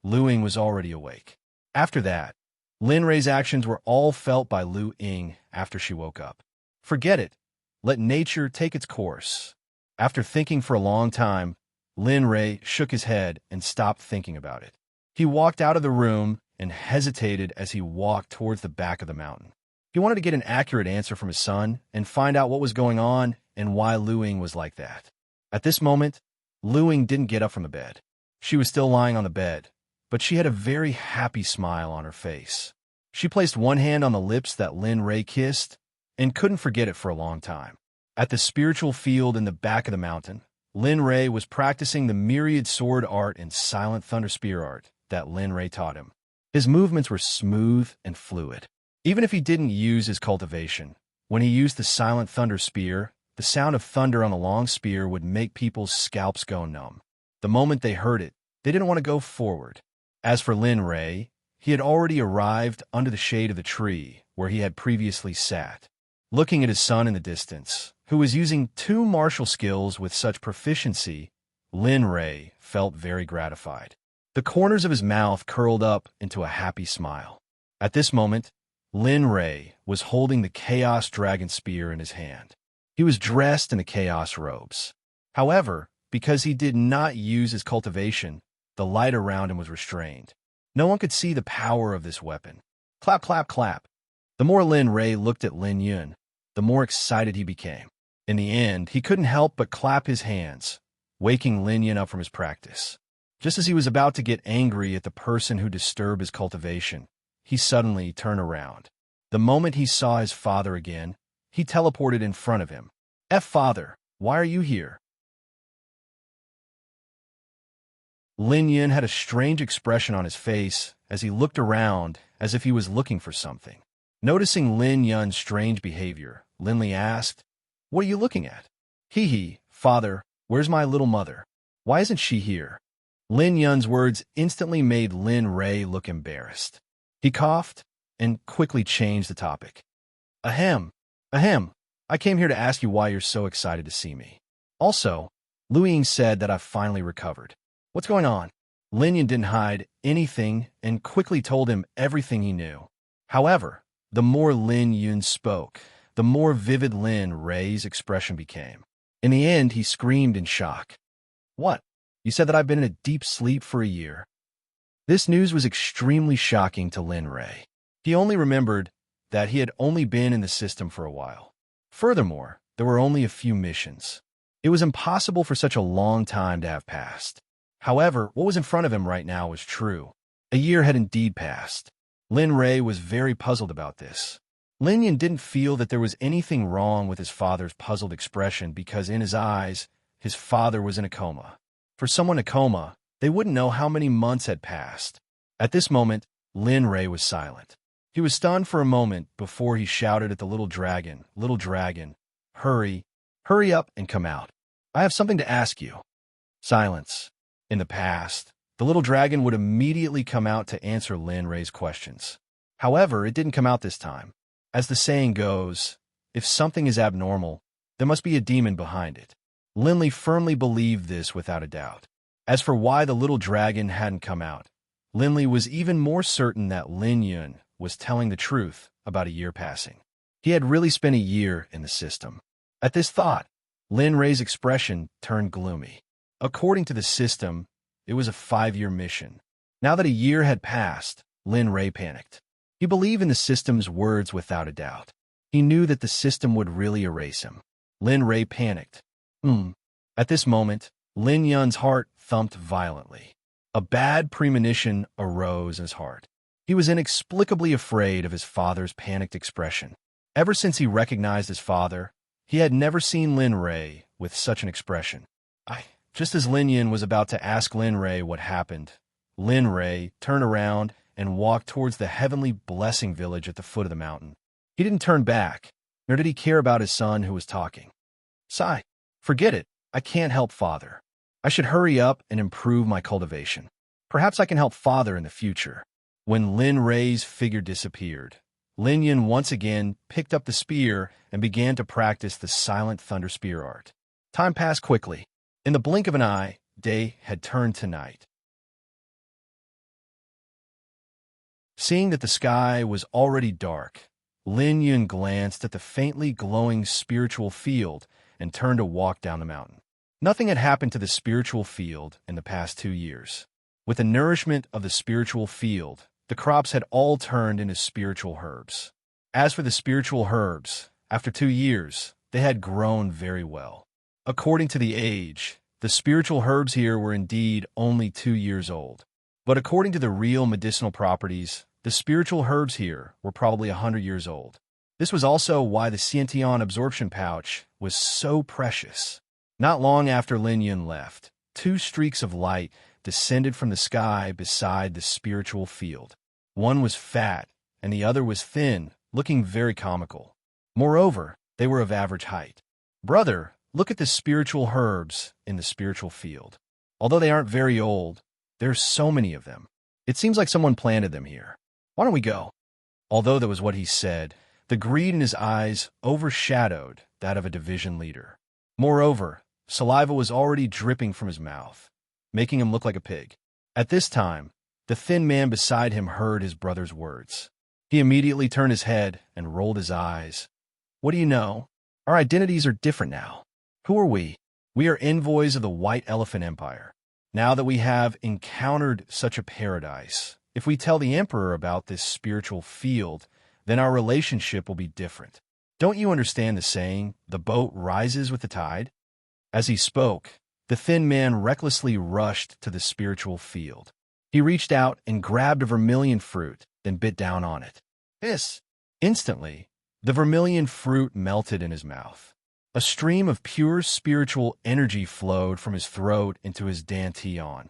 Lu Ying was already awake. After that, Lin Ray's actions were all felt by Lu Ying after she woke up. Forget it. Let nature take its course. After thinking for a long time, Lin Ray shook his head and stopped thinking about it. He walked out of the room and hesitated as he walked towards the back of the mountain. He wanted to get an accurate answer from his son and find out what was going on and why Lu Ying was like that. At this moment, Lu Ying didn't get up from the bed. She was still lying on the bed, but she had a very happy smile on her face. She placed one hand on the lips that Lin Ray kissed and couldn't forget it for a long time. At the spiritual field in the back of the mountain, Lin Ray was practicing the myriad sword art and silent thunder spear art that Lin Ray taught him. His movements were smooth and fluid. Even if he didn't use his cultivation, when he used the silent thunder spear, the sound of thunder on the long spear would make people's scalps go numb. The moment they heard it, they didn't want to go forward. As for Lin Ray, he had already arrived under the shade of the tree where he had previously sat. Looking at his son in the distance, who was using 2 martial skills with such proficiency, Lin Rei felt very gratified. The corners of his mouth curled up into a happy smile. At this moment, Lin Rei was holding the Chaos Dragon Spear in his hand. He was dressed in the Chaos robes. However, because he did not use his cultivation, the light around him was restrained. No one could see the power of this weapon. Clap, clap, clap. The more Lin Rei looked at Lin Yun, the more excited he became. In the end, he couldn't help but clap his hands, waking Lin Yun up from his practice. Just as he was about to get angry at the person who disturbed his cultivation, he suddenly turned around. The moment he saw his father again, he teleported in front of him. Father, why are you here? Lin Yun had a strange expression on his face as he looked around as if he was looking for something. Noticing Lin Yun's strange behavior, Lin Li asked, "What are you looking at?" Hee, father, where's my little mother? Why isn't she here?" Lin Yun's words instantly made Lin Rei look embarrassed. He coughed and quickly changed the topic. Ahem, I came here to ask you why you're so excited to see me. Also, Lu Ying said that I've finally recovered. What's going on? Lin Yun didn't hide anything and quickly told him everything he knew. However, the more Lin Yun spoke, the more vivid Lin Rei's expression became. In the end, he screamed in shock. What? You said that I've been in a deep sleep for a year. This news was extremely shocking to Lin Rei. He only remembered that he had only been in the system for a while. Furthermore, there were only a few missions. It was impossible for such a long time to have passed. However, what was in front of him right now was true. A year had indeed passed. Lin Rei was very puzzled about this. Lin Yun didn't feel that there was anything wrong with his father's puzzled expression because in his eyes, his father was in a coma. For someone in a coma, they wouldn't know how many months had passed. At this moment, Lin Rei was silent. He was stunned for a moment before he shouted at the little dragon, hurry up and come out. I have something to ask you. Silence. In the past, the little dragon would immediately come out to answer Lin Rei's questions. However, it didn't come out this time. As the saying goes, if something is abnormal, there must be a demon behind it. Lin Li firmly believed this without a doubt. As for why the little dragon hadn't come out, Lin Li was even more certain that Lin Yun was telling the truth about a year passing. He had really spent a year in the system. At this thought, Lin Rei's expression turned gloomy. According to the system, it was a 5-year mission. Now that a year had passed, Lin Rei panicked. He believed in the system's words without a doubt. He knew that the system would really erase him. Lin Rei panicked. At this moment, Lin Yun's heart thumped violently. A bad premonition arose in his heart. He was inexplicably afraid of his father's panicked expression. Ever since he recognized his father, he had never seen Lin Rei with such an expression. Just as Lin Yun was about to ask Lin Rei what happened, Lin Rei turned around and walked towards the heavenly blessing village at the foot of the mountain. He didn't turn back, nor did he care about his son who was talking. Sigh, forget it. I can't help father. I should hurry up and improve my cultivation. Perhaps I can help father in the future. When Lin Rei's figure disappeared, Lin Yun once again picked up the spear and began to practice the silent thunder spear art. Time passed quickly. In the blink of an eye, day had turned to night. Seeing that the sky was already dark, Lin Yun glanced at the faintly glowing spiritual field and turned to walk down the mountain. Nothing had happened to the spiritual field in the past 2 years. With the nourishment of the spiritual field, the crops had all turned into spiritual herbs. As for the spiritual herbs, after 2 years, they had grown very well. According to the age, the spiritual herbs here were indeed only 2 years old. But according to the real medicinal properties, the spiritual herbs here were probably 100 years old. This was also why the Xiantian absorption pouch was so precious. Not long after Lin Yun left, 2 streaks of light descended from the sky beside the spiritual field. One was fat, and the other was thin, looking very comical. Moreover, they were of average height. Brother, look at the spiritual herbs in the spiritual field. Although they aren't very old, there's so many of them. It seems like someone planted them here. Why don't we go? Although that was what he said, the greed in his eyes overshadowed that of a division leader. Moreover, saliva was already dripping from his mouth, making him look like a pig. At this time, the thin man beside him heard his brother's words. He immediately turned his head and rolled his eyes. What do you know? Our identities are different now. Who are we? We are envoys of the White Elephant Empire. Now that we have encountered such a paradise, if we tell the Emperor about this spiritual field, then our relationship will be different. Don't you understand the saying, the boat rises with the tide? As he spoke, the thin man recklessly rushed to the spiritual field. He reached out and grabbed a vermilion fruit, then bit down on it. Hiss! Instantly, the vermilion fruit melted in his mouth. A stream of pure spiritual energy flowed from his throat into his dantian,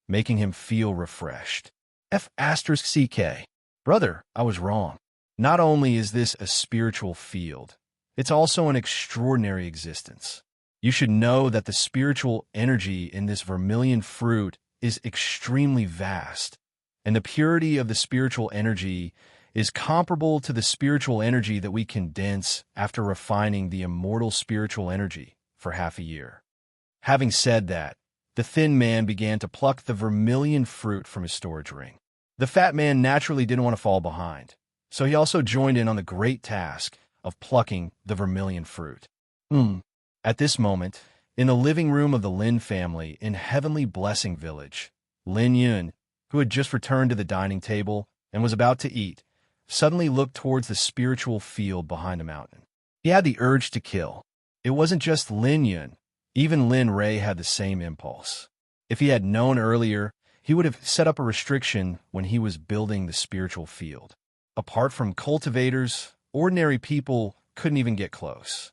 making him feel refreshed. F***CK. Brother, I was wrong. Not only is this a spiritual field, it's also an extraordinary existence. You should know that the spiritual energy in this vermilion fruit is extremely vast, and the purity of the spiritual energy is comparable to the spiritual energy that we condense after refining the immortal spiritual energy for half a year. Having said that, the thin man began to pluck the vermilion fruit from his storage ring. The fat man naturally didn't want to fall behind, so he also joined in on the great task of plucking the vermilion fruit. At this moment, in the living room of the Lin family in Heavenly Blessing Village, Lin Yun, who had just returned to the dining table and was about to eat, suddenly looked towards the spiritual field behind the mountain. He had the urge to kill. It wasn't just Lin Yun. Even Lin Ray had the same impulse. If he had known earlier, he would have set up a restriction when he was building the spiritual field. Apart from cultivators, ordinary people couldn't even get close.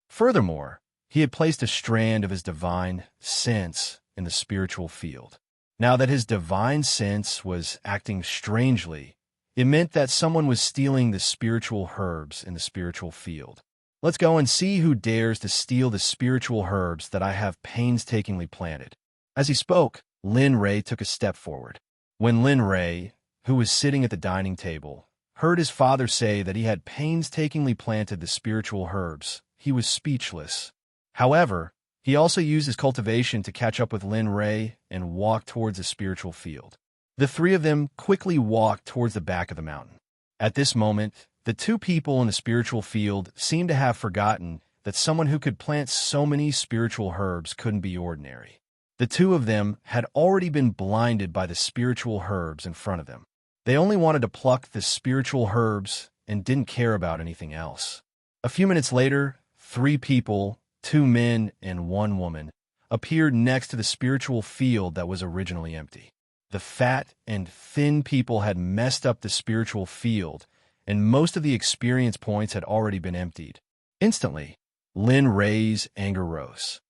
Furthermore, he had placed a strand of his divine sense in the spiritual field. Now that his divine sense was acting strangely, it meant that someone was stealing the spiritual herbs in the spiritual field. Let's go and see who dares to steal the spiritual herbs that I have painstakingly planted. As he spoke, Lin Ray took a step forward. When Lin Ray, who was sitting at the dining table, heard his father say that he had painstakingly planted the spiritual herbs, he was speechless. However, he also used his cultivation to catch up with Lin Ray and walk towards the spiritual field. The three of them quickly walked towards the back of the mountain. At this moment, the two people in the spiritual field seemed to have forgotten that someone who could plant so many spiritual herbs couldn't be ordinary. The two of them had already been blinded by the spiritual herbs in front of them. They only wanted to pluck the spiritual herbs and didn't care about anything else. A few minutes later, three people, 2 men and 1 woman, appeared next to the spiritual field that was originally empty. The fat and thin people had messed up the spiritual field, and most of the experience points had already been emptied. Instantly, Lin Ray's anger rose.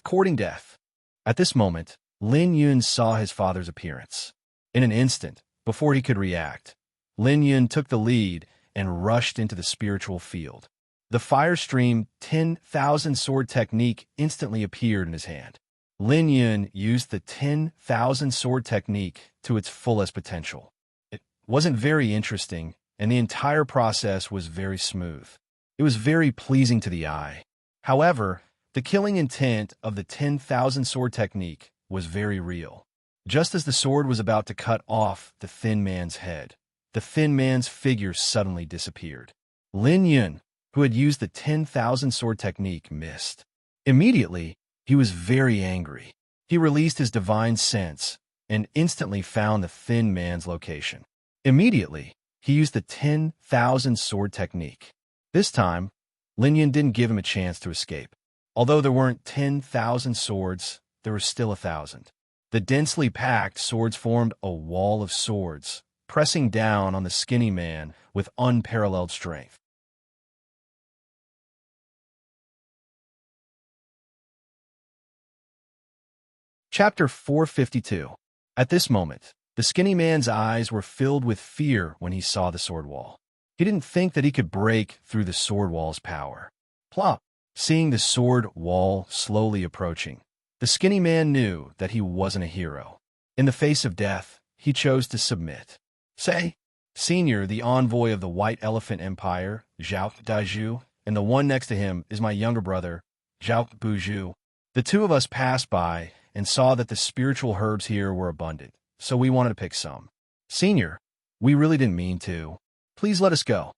Courting death. At this moment, Lin Yun saw his father's appearance. In an instant, before he could react, Lin Yun took the lead and rushed into the spiritual field. The fire stream 10,000 sword technique instantly appeared in his hand. Lin Yun used the 10,000 sword technique to its fullest potential. It wasn't very interesting, and the entire process was very smooth. It was very pleasing to the eye. However, the killing intent of the 10,000 sword technique was very real. Just as the sword was about to cut off the thin man's head, the thin man's figure suddenly disappeared. Lin Yun, who had used the 10,000 sword technique, missed. Immediately, he was very angry. He released his divine sense and instantly found the thin man's location. Immediately, he used the 10,000 sword technique. This time, Lin Yun didn't give him a chance to escape. Although there weren't 10,000 swords, there were still 1,000. The densely packed swords formed a wall of swords, pressing down on the skinny man with unparalleled strength. Chapter 452. At this moment, the skinny man's eyes were filled with fear when he saw the sword wall. He didn't think that he could break through the sword wall's power. Plop! Seeing the sword wall slowly approaching, the skinny man knew that he wasn't a hero. In the face of death, he chose to submit. Say, Senior, the envoy of the White Elephant Empire, Zhao Daiju, and the one next to him is my younger brother, Zhao Buju. The two of us passed by and saw that the spiritual herbs here were abundant, so we wanted to pick some. Senior, we really didn't mean to. Please let us go.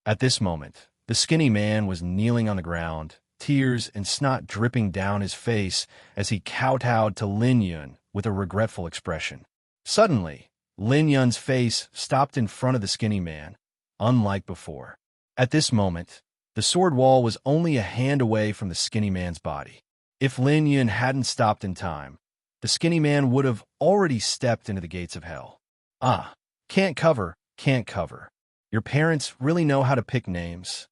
At this moment, the skinny man was kneeling on the ground, tears and snot dripping down his face as he kowtowed to Lin Yun with a regretful expression. Suddenly, Lin Yun's face stopped in front of the skinny man, unlike before. At this moment, the sword wall was only a hand away from the skinny man's body. If Lin Yun hadn't stopped in time, the skinny man would have already stepped into the gates of hell. Ah, can't cover, can't cover. Your parents really know how to pick names.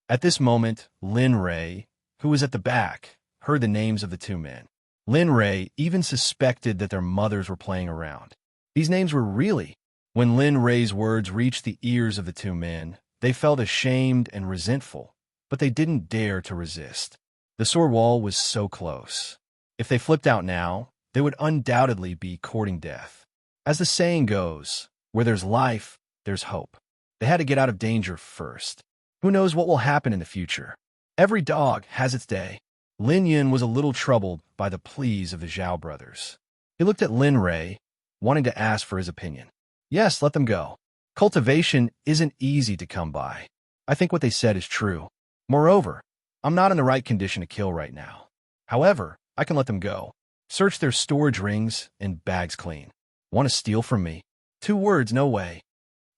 At this moment, Lin Rei, who was at the back, heard the names of the two men. Lin Rei even suspected that their mothers were playing around. These names were really. When Lin Rei's words reached the ears of the two men, they felt ashamed and resentful, but they didn't dare to resist. The sword wall was so close. If they flipped out now, they would undoubtedly be courting death. As the saying goes, where there's life, there's hope. They had to get out of danger first. Who knows what will happen in the future? Every dog has its day. Lin Yun was a little troubled by the pleas of the Zhao brothers. He looked at Lin Rei, wanting to ask for his opinion. Yes, let them go. Cultivation isn't easy to come by. I think what they said is true. Moreover, I'm not in the right condition to kill right now. However, I can let them go. Search their storage rings and bags clean. Want to steal from me? 2 words, no way.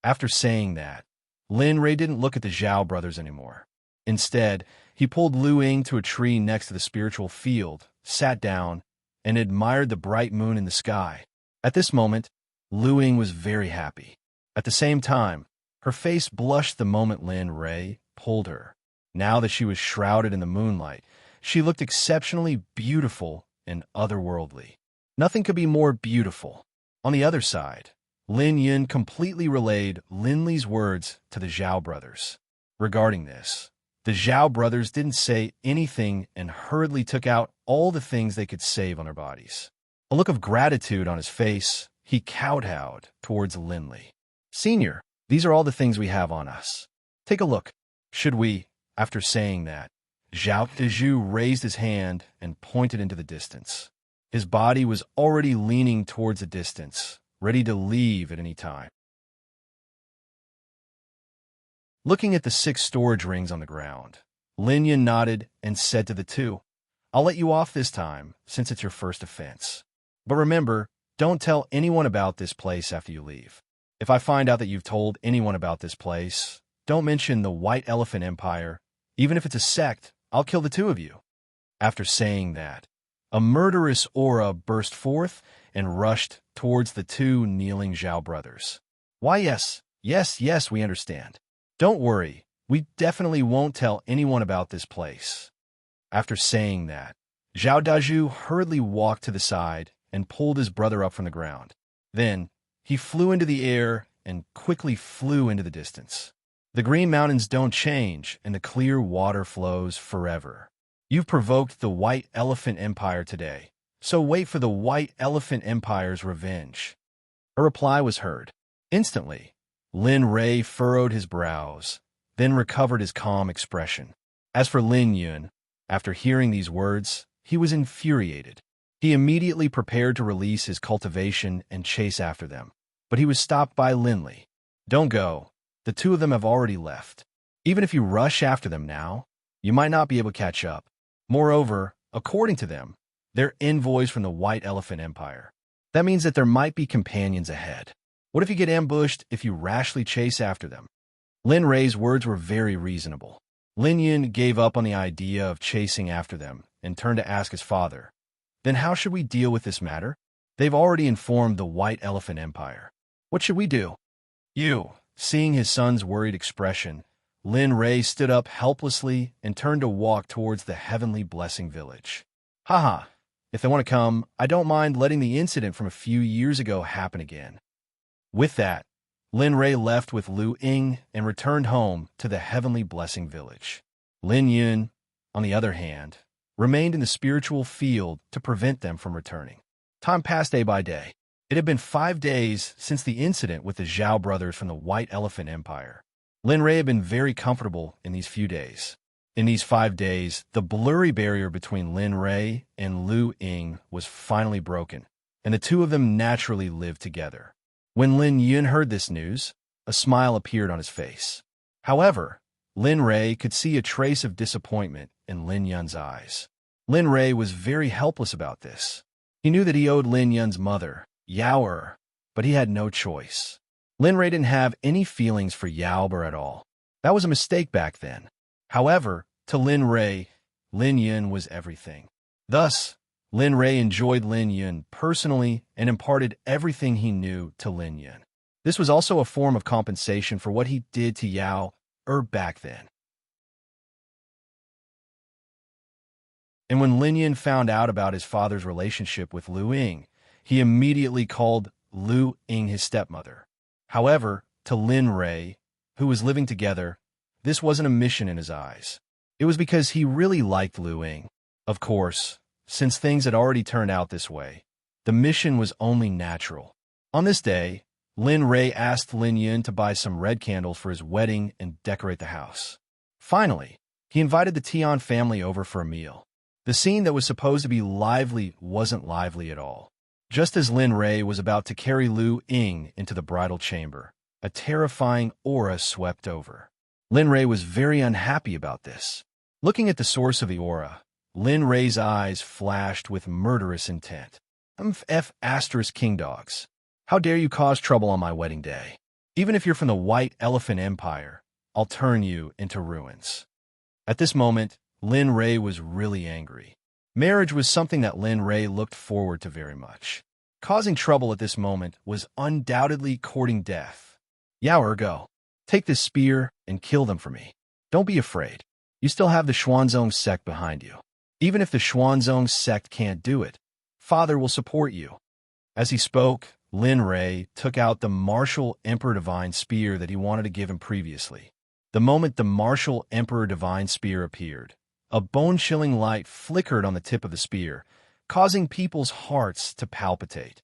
After saying that, Lin Rei didn't look at the Zhao brothers anymore. Instead, he pulled Lu Ying to a tree next to the spiritual field, sat down, and admired the bright moon in the sky. At this moment, Lu Ying was very happy. At the same time, her face blushed the moment Lin Rei pulled her. Now that she was shrouded in the moonlight, she looked exceptionally beautiful and otherworldly. Nothing could be more beautiful. On the other side, Lin Yun completely relayed Lin Li's words to the Zhao brothers. Regarding this, the Zhao brothers didn't say anything and hurriedly took out all the things they could save on their bodies. A look of gratitude on his face, he kowtowed towards Lin Li. Senior, these are all the things we have on us. Take a look. Should we? After saying that, Zhao Dezhu raised his hand and pointed into the distance. His body was already leaning towards the distance, ready to leave at any time. Looking at the 6 storage rings on the ground, Lin Yun nodded and said to the two, I'll let you off this time, since it's your first offense. But remember, don't tell anyone about this place after you leave. If I find out that you've told anyone about this place, don't mention the White Elephant Empire. Even if it's a sect, I'll kill the 2 of you. After saying that, a murderous aura burst forth and rushed towards the 2 kneeling Zhao brothers. Why, yes, we understand. Don't worry, we definitely won't tell anyone about this place. After saying that, Zhao Daju hurriedly walked to the side and pulled his brother up from the ground. Then, he flew into the air and quickly flew into the distance. The green mountains don't change, and the clear water flows forever. You've provoked the White Elephant Empire today, so wait for the White Elephant Empire's revenge. A reply was heard. Instantly, Lin Rei furrowed his brows, then recovered his calm expression. As for Lin Yun, after hearing these words, he was infuriated. He immediately prepared to release his cultivation and chase after them, but he was stopped by Lin Li. Don't go. The 2 of them have already left. Even if you rush after them now, you might not be able to catch up. Moreover, according to them, they're envoys from the White Elephant Empire. That means that there might be companions ahead. What if you get ambushed if you rashly chase after them? Lin Rei's words were very reasonable. Lin Yun gave up on the idea of chasing after them and turned to ask his father, Then how should we deal with this matter? They've already informed the White Elephant Empire. What should we do? Seeing his son's worried expression, Lin Rei stood up helplessly and turned to walk towards the Heavenly Blessing Village. Haha, if they want to come, I don't mind letting the incident from a few years ago happen again. With that, Lin Rei left with Lu Ying and returned home to the Heavenly Blessing Village. Lin Yun, on the other hand, remained in the spiritual field to prevent them from returning. Time passed day by day. It had been 5 days since the incident with the Zhao brothers from the White Elephant Empire. Lin Rei had been very comfortable in these few days. In these 5 days, the blurry barrier between Lin Rei and Lu Ying was finally broken, and the two of them naturally lived together. When Lin Yun heard this news, a smile appeared on his face. However, Lin Rei could see a trace of disappointment in Lin Yun's eyes. Lin Rei was very helpless about this. He knew that he owed Lin Yun's mother, Yao, but he had no choice. Lin Rei didn't have any feelings for Yao at all. That was a mistake back then. However, to Lin Rei, Lin Yun was everything. Thus, Lin Rei enjoyed Lin Yun personally and imparted everything he knew to Lin Yun. This was also a form of compensation for what he did to Yao back then. And when Lin Yun found out about his father's relationship with Lu Ying, he immediately called Lu Ying his stepmother. However, to Lin Rei, who was living together, this wasn't a mission in his eyes. It was because he really liked Lu Ying. Of course, since things had already turned out this way, the mission was only natural. On this day, Lin Rei asked Lin Yun to buy some red candles for his wedding and decorate the house. Finally, he invited the Tian family over for a meal. The scene that was supposed to be lively wasn't lively at all. Just as Lin Rei was about to carry Lu Ying into the bridal chamber, a terrifying aura swept over. Lin Rei was very unhappy about this. Looking at the source of the aura, Lin Rei's eyes flashed with murderous intent. F** king dogs. How dare you cause trouble on my wedding day? Even if you're from the White Elephant Empire, I'll turn you into ruins. At this moment, Lin Rei was really angry. Marriage was something that Lin Rei looked forward to very much. Causing trouble at this moment was undoubtedly courting death. Yao, go. Take this spear and kill them for me. Don't be afraid. You still have the Xuanzong Sect behind you. Even if the Xuanzong Sect can't do it, Father will support you. As he spoke, Lin Rei took out the martial Emperor Divine Spear that he wanted to give him previously. The moment the martial Emperor Divine Spear appeared, a bone-chilling light flickered on the tip of the spear, causing people's hearts to palpitate.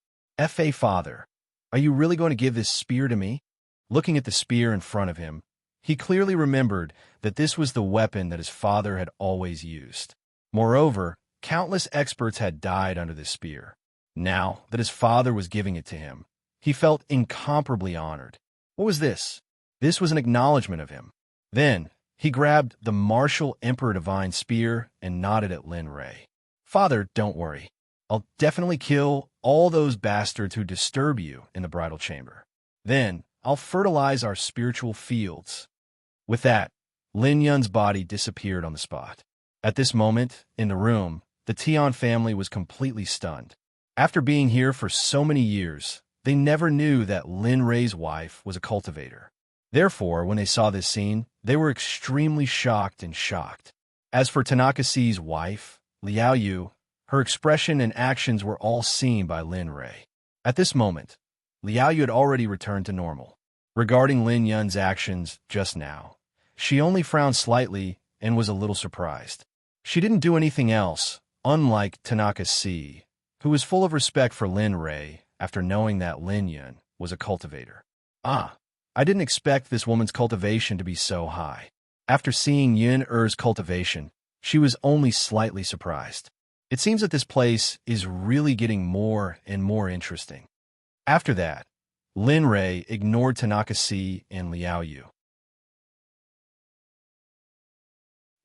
Father, are you really going to give this spear to me? Looking at the spear in front of him, he clearly remembered that this was the weapon that his father had always used. Moreover, countless experts had died under this spear. Now that his father was giving it to him, he felt incomparably honored. What was this? This was an acknowledgement of him. Then, he grabbed the martial Emperor Divine Spear and nodded at Lin Rei. Father, don't worry. I'll definitely kill all those bastards who disturb you in the bridal chamber. Then, I'll fertilize our spiritual fields. With that, Lin Yun's body disappeared on the spot. At this moment, in the room, the Tian family was completely stunned. After being here for so many years, they never knew that Lin Rei's wife was a cultivator. Therefore, when they saw this scene, they were extremely shocked. As for Tanaka C's wife, Liao Yu, her expression and actions were all seen by Lin Rei. At this moment, Liao Yu had already returned to normal. Regarding Lin Yun's actions just now, she only frowned slightly and was a little surprised. She didn't do anything else, unlike Tanaka C, who was full of respect for Lin Rei after knowing that Lin Yun was a cultivator. I didn't expect this woman's cultivation to be so high. After seeing Yun Er's cultivation, she was only slightly surprised. It seems that this place is really getting more and more interesting. After that, Lin Rei ignored Tanaka C and Liao Yu.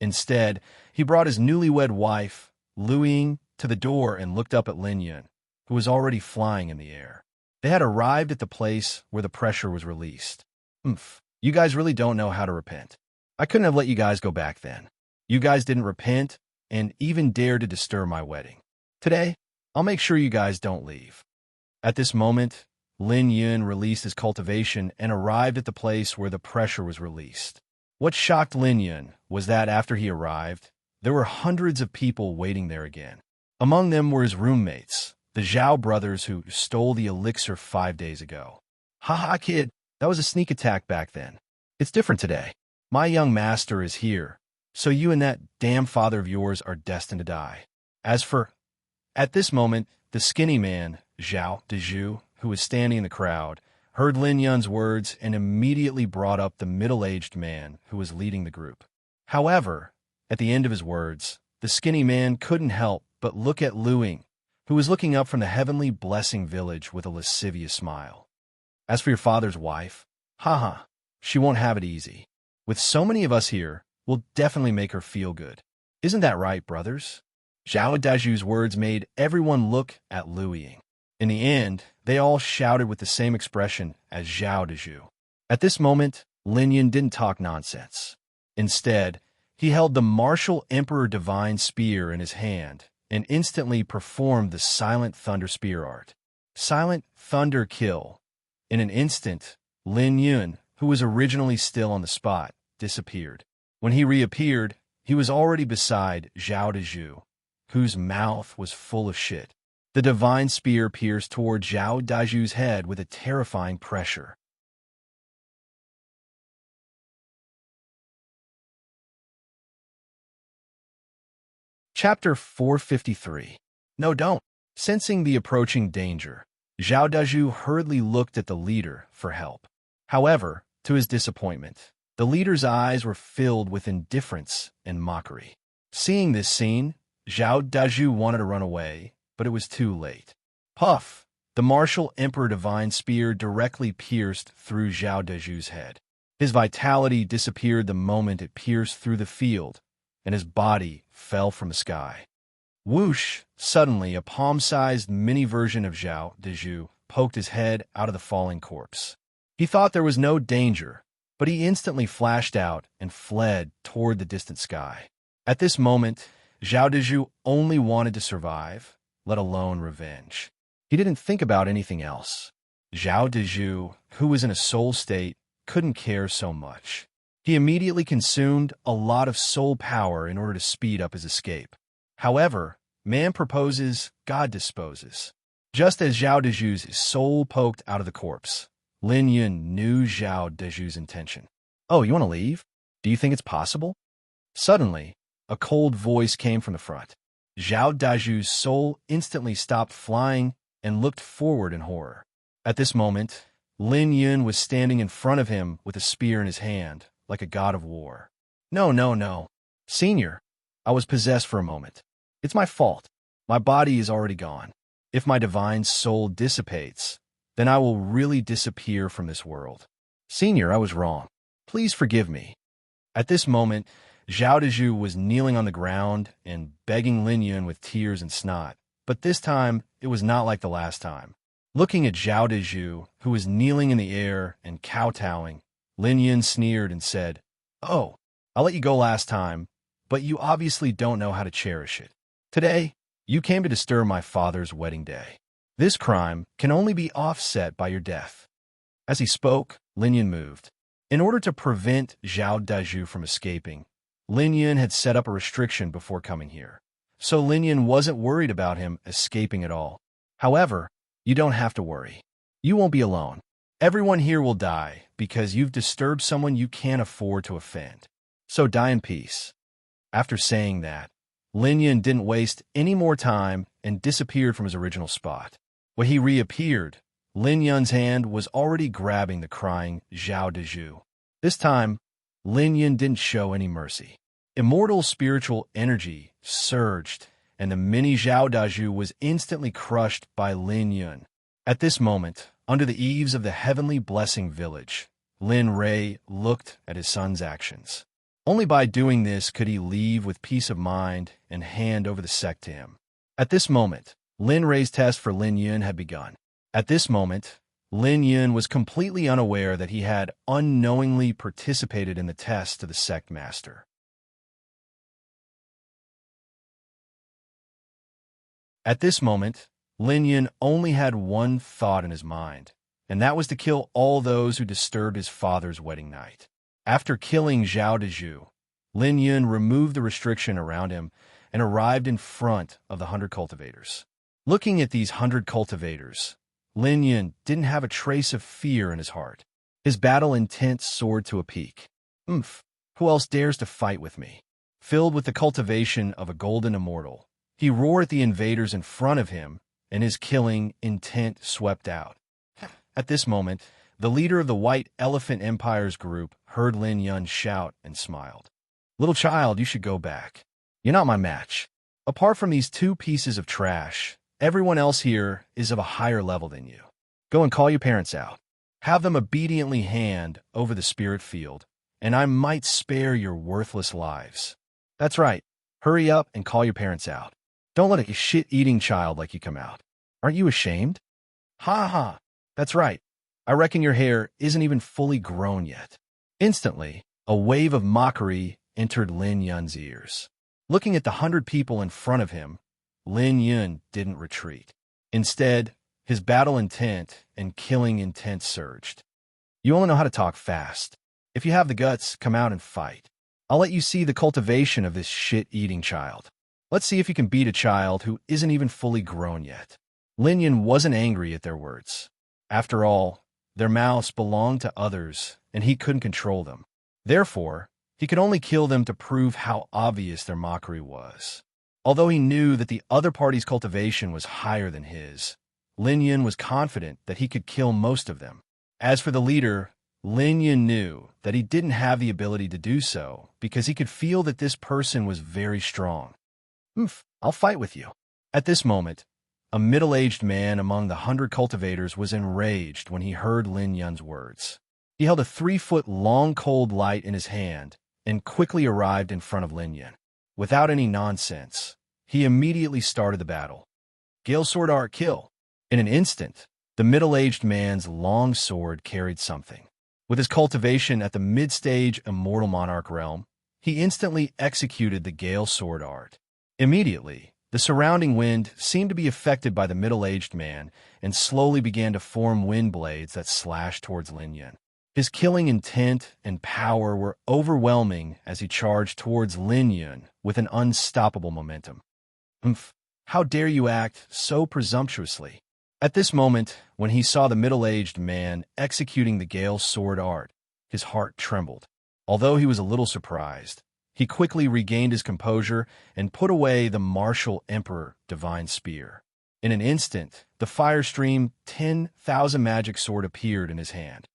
Instead, he brought his newlywed wife, Lu Ying, to the door and looked up at Lin Yun, who was already flying in the air. They had arrived at the place where the pressure was released. You guys really don't know how to repent. I couldn't have let you guys go back then. You guys didn't repent and even dare to disturb my wedding. Today, I'll make sure you guys don't leave. At this moment, Lin Yun released his cultivation and arrived at the place where the pressure was released. What shocked Lin Yun was that after he arrived, there were hundreds of people waiting there again. Among them were his roommates, the Zhao brothers who stole the elixir 5 days ago. Haha, kid, that was a sneak attack back then. It's different today. My young master is here, so you and that damn father of yours are destined to die. At this moment, the skinny man, Zhao Dezhu, who was standing in the crowd, heard Lin Yun's words and immediately brought up the middle-aged man who was leading the group. However, at the end of his words, the skinny man couldn't help but look at Lu Ying, who was looking up from the heavenly blessing village with a lascivious smile. As for your father's wife, haha, she won't have it easy. With so many of us here, we'll definitely make her feel good. Isn't that right, brothers? Zhao Daju's words made everyone look at Lu Ying. In the end, they all shouted with the same expression as Zhao Daju. At this moment, Lin Yun didn't talk nonsense. Instead, he held the martial Emperor Divine Spear in his hand and instantly performed the Silent Thunder Spear art. Silent Thunder Kill. In an instant, Lin Yun, who was originally still on the spot, disappeared. When he reappeared, he was already beside Zhao Daju, whose mouth was full of shit. The divine spear pierced toward Zhao Daju's head with a terrifying pressure. Chapter 453. No, don't. Sensing the approaching danger, Zhao Daju hurriedly looked at the leader for help. However, to his disappointment, the leader's eyes were filled with indifference and mockery. Seeing this scene, Zhao Daju wanted to run away, but it was too late. Puff! The martial Emperor Divine Spear directly pierced through Zhao Daju's head. His vitality disappeared the moment it pierced through the field, and his body fell from the sky. Whoosh! Suddenly, a palm-sized mini-version of Zhao Daju poked his head out of the falling corpse. He thought there was no danger, but he instantly flashed out and fled toward the distant sky. At this moment, Zhao Daju only wanted to survive, let alone revenge. He didn't think about anything else. Zhao Daju, who was in a soul state, couldn't care so much. He immediately consumed a lot of soul power in order to speed up his escape. However, man proposes, God disposes. Just as Zhao Daju's soul poked out of the corpse, Lin Yun knew Zhao Daju's intention. Oh, you want to leave? Do you think it's possible? Suddenly, a cold voice came from the front. Zhao Daju's soul instantly stopped flying and looked forward in horror. At this moment, Lin Yun was standing in front of him with a spear in his hand, like a god of war. No, no, no. Senior, I was possessed for a moment. It's my fault. My body is already gone. If my divine soul dissipates, then I will really disappear from this world. Senior, I was wrong. Please forgive me. At this moment, Zhao Daju was kneeling on the ground and begging Lin Yun with tears and snot, but this time it was not like the last time. Looking at Zhao Daju, who was kneeling in the air and kowtowing, Lin Yun sneered and said, "Oh, I'll let you go last time, but you obviously don't know how to cherish it. Today, you came to disturb my father's wedding day. This crime can only be offset by your death." As he spoke, Lin Yun moved. In order to prevent Zhao Daju from escaping, Lin Yun had set up a restriction before coming here, so Lin Yun wasn't worried about him escaping at all. However, you don't have to worry. You won't be alone. Everyone here will die because you've disturbed someone you can't afford to offend. So die in peace. After saying that, Lin Yun didn't waste any more time and disappeared from his original spot. When he reappeared, Lin Yun's hand was already grabbing the crying Zhao Daju. This time, Lin Yun didn't show any mercy. Immortal spiritual energy surged, and the mini Zhao Daju was instantly crushed by Lin Yun. At this moment, under the eaves of the heavenly blessing village, Lin Rui looked at his son's actions. Only by doing this could he leave with peace of mind and hand over the sect to him. At this moment, Lin Rui's test for Lin Yun had begun. At this moment, Lin Yun was completely unaware that he had unknowingly participated in the test to the sect master. At this moment, Lin Yun only had one thought in his mind, and that was to kill all those who disturbed his father's wedding night. After killing Zhao Daju, Lin Yun removed the restriction around him and arrived in front of the 100 cultivators. Looking at these 100 cultivators, Lin Yun didn't have a trace of fear in his heart. His battle intent soared to a peak. Who else dares to fight with me? Filled with the cultivation of a golden immortal, he roared at the invaders in front of him, and his killing intent swept out. At this moment, the leader of the White Elephant Empire's group heard Lin Yun shout and smiled. "Little child, you should go back. You're not my match. Apart from these two pieces of trash, everyone else here is of a higher level than you. Go and call your parents out. Have them obediently hand over the spirit field, and I might spare your worthless lives. That's right. Hurry up and call your parents out. Don't let a shit-eating child like you come out. Aren't you ashamed? Ha ha. That's right. I reckon your hair isn't even fully grown yet." Instantly, a wave of mockery entered Lin Yun's ears. Looking at the 100 people in front of him, Lin Yun didn't retreat. Instead, his battle intent and killing intent surged. "You only know how to talk fast. If you have the guts, come out and fight. I'll let you see the cultivation of this shit-eating child. Let's see if you can beat a child who isn't even fully grown yet." Lin Yun wasn't angry at their words. After all, their mouths belonged to others, and he couldn't control them. Therefore, he could only kill them to prove how obvious their mockery was. Although he knew that the other party's cultivation was higher than his, Lin Yun was confident that he could kill most of them. As for the leader, Lin Yun knew that he didn't have the ability to do so because he could feel that this person was very strong. I'll fight with you." At this moment, a middle-aged man among the 100 cultivators was enraged when he heard Lin Yun's words. He held a 3-foot-long cold light in his hand and quickly arrived in front of Lin Yun. Without any nonsense, he immediately started the battle. Gale Sword Art Kill. In an instant, the middle-aged man's long sword carried something. With his cultivation at the mid-stage Immortal Monarch realm, he instantly executed the Gale Sword Art. Immediately, the surrounding wind seemed to be affected by the middle-aged man and slowly began to form wind blades that slashed towards Lin Yun. His killing intent and power were overwhelming as he charged towards Lin Yun with an unstoppable momentum. How dare you act so presumptuously? At this moment, when he saw the middle-aged man executing the Gale Sword Art, his heart trembled. Although he was a little surprised, he quickly regained his composure and put away the martial Emperor Divine Spear. In an instant, the Fire Stream 10,000 magic sword appeared in his hand.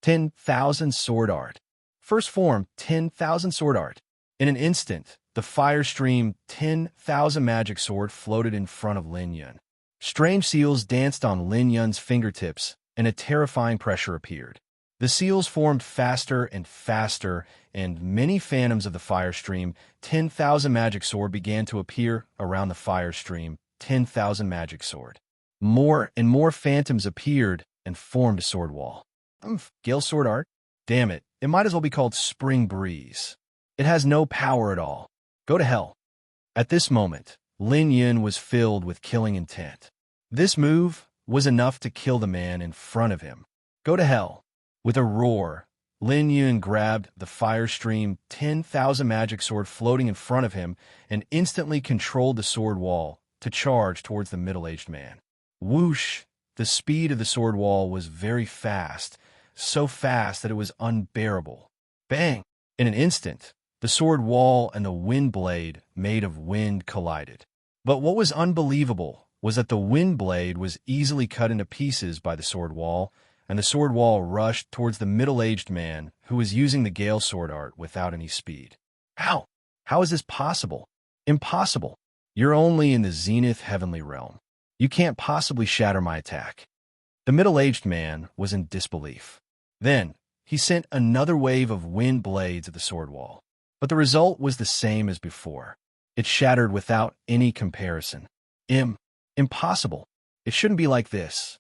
10,000 Sword Art. First form, 10,000 Sword Art. In an instant, the Fire Stream 10,000 magic sword floated in front of Lin Yun. Strange seals danced on Lin Yun's fingertips, and a terrifying pressure appeared. The seals formed faster and faster, and many phantoms of the Fire Stream 10,000 magic sword began to appear around the Fire Stream 10,000 magic sword. More and more phantoms appeared and formed a sword wall. Gale Sword Art? Damn it, it might as well be called Spring Breeze. It has no power at all. Go to hell. At this moment, Lin Yun was filled with killing intent. This move was enough to kill the man in front of him. Go to hell. With a roar, Lin Yun grabbed the Fire Stream 10,000 magic sword floating in front of him and instantly controlled the sword wall to charge towards the middle-aged man. Whoosh! The speed of the sword wall was very fast, so fast that it was unbearable. Bang! In an instant, the sword wall and the wind blade made of wind collided. But what was unbelievable was that the wind blade was easily cut into pieces by the sword wall, and the sword wall rushed towards the middle-aged man who was using the Gale Sword Art without any speed. How? How is this possible? Impossible. You're only in the Zenith Heavenly Realm. You can't possibly shatter my attack. The middle-aged man was in disbelief. Then, he sent another wave of wind blades at the sword wall. But the result was the same as before. It shattered without any comparison. Impossible. It shouldn't be like this.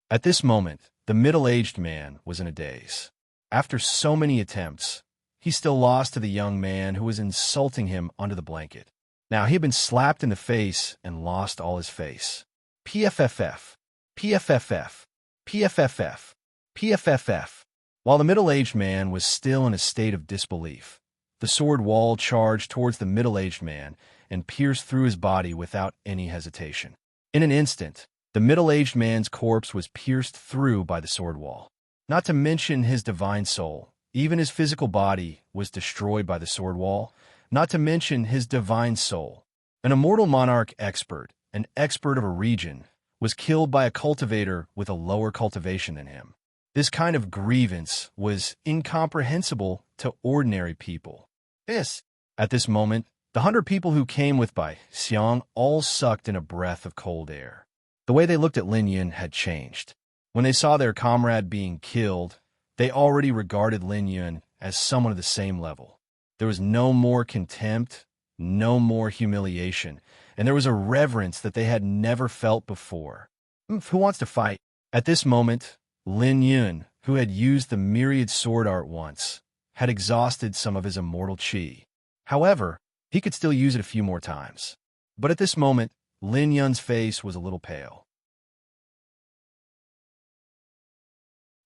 At this moment, the middle-aged man was in a daze. After so many attempts, he still lost to the young man who was insulting him under the blanket. Now he had been slapped in the face and lost all his face. PFFF, PFFF, PFFF, PFFF. While the middle-aged man was still in a state of disbelief, the sword wall charged towards the middle-aged man and pierced through his body without any hesitation. In an instant, the middle-aged man's corpse was pierced through by the sword wall. Not to mention his divine soul, even his physical body was destroyed by the sword wall, not to mention his divine soul. An Immortal Monarch expert an expert of a region, was killed by a cultivator with a lower cultivation than him. This kind of grievance was incomprehensible to ordinary people. At this moment, the 100 people who came with Bai Xiang all sucked in a breath of cold air. The way they looked at Lin Yun had changed. When they saw their comrade being killed, they already regarded Lin Yun as someone of the same level. There was no more contempt, no more humiliation, and there was a reverence that they had never felt before. Who wants to fight? At this moment, Lin Yun, who had used the myriad sword art once, had exhausted some of his immortal qi. However, he could still use it a few more times. But at this moment, Lin Yun's face was a little pale.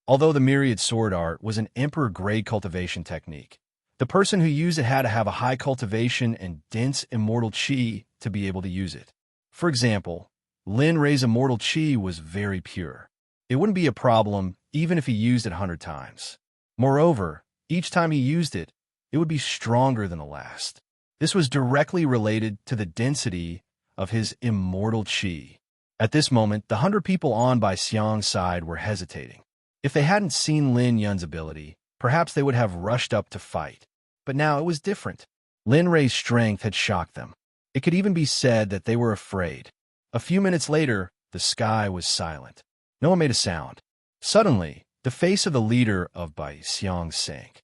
Although the myriad sword art was an emperor-grade cultivation technique, the person who used it had to have a high cultivation and dense immortal qi to be able to use it. For example, Lin Rei's immortal qi was very pure. It wouldn't be a problem even if he used it 100 times. Moreover, each time he used it, it would be stronger than the last. This was directly related to the density of his immortal qi. At this moment, the 100 people on by Xiang's side were hesitating. If they hadn't seen Lin Yun's ability, perhaps they would have rushed up to fight. But now it was different. Lin Rei's strength had shocked them. It could even be said that they were afraid. A few minutes later, the sky was silent. No one made a sound. Suddenly, the face of the leader of Bai Xiang sank.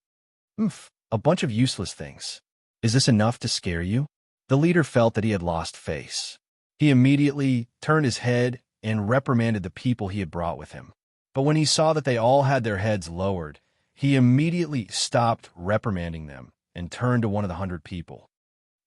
A bunch of useless things. Is this enough to scare you? The leader felt that he had lost face. He immediately turned his head and reprimanded the people he had brought with him. But when he saw that they all had their heads lowered, he immediately stopped reprimanding them and turned to one of the 100 people.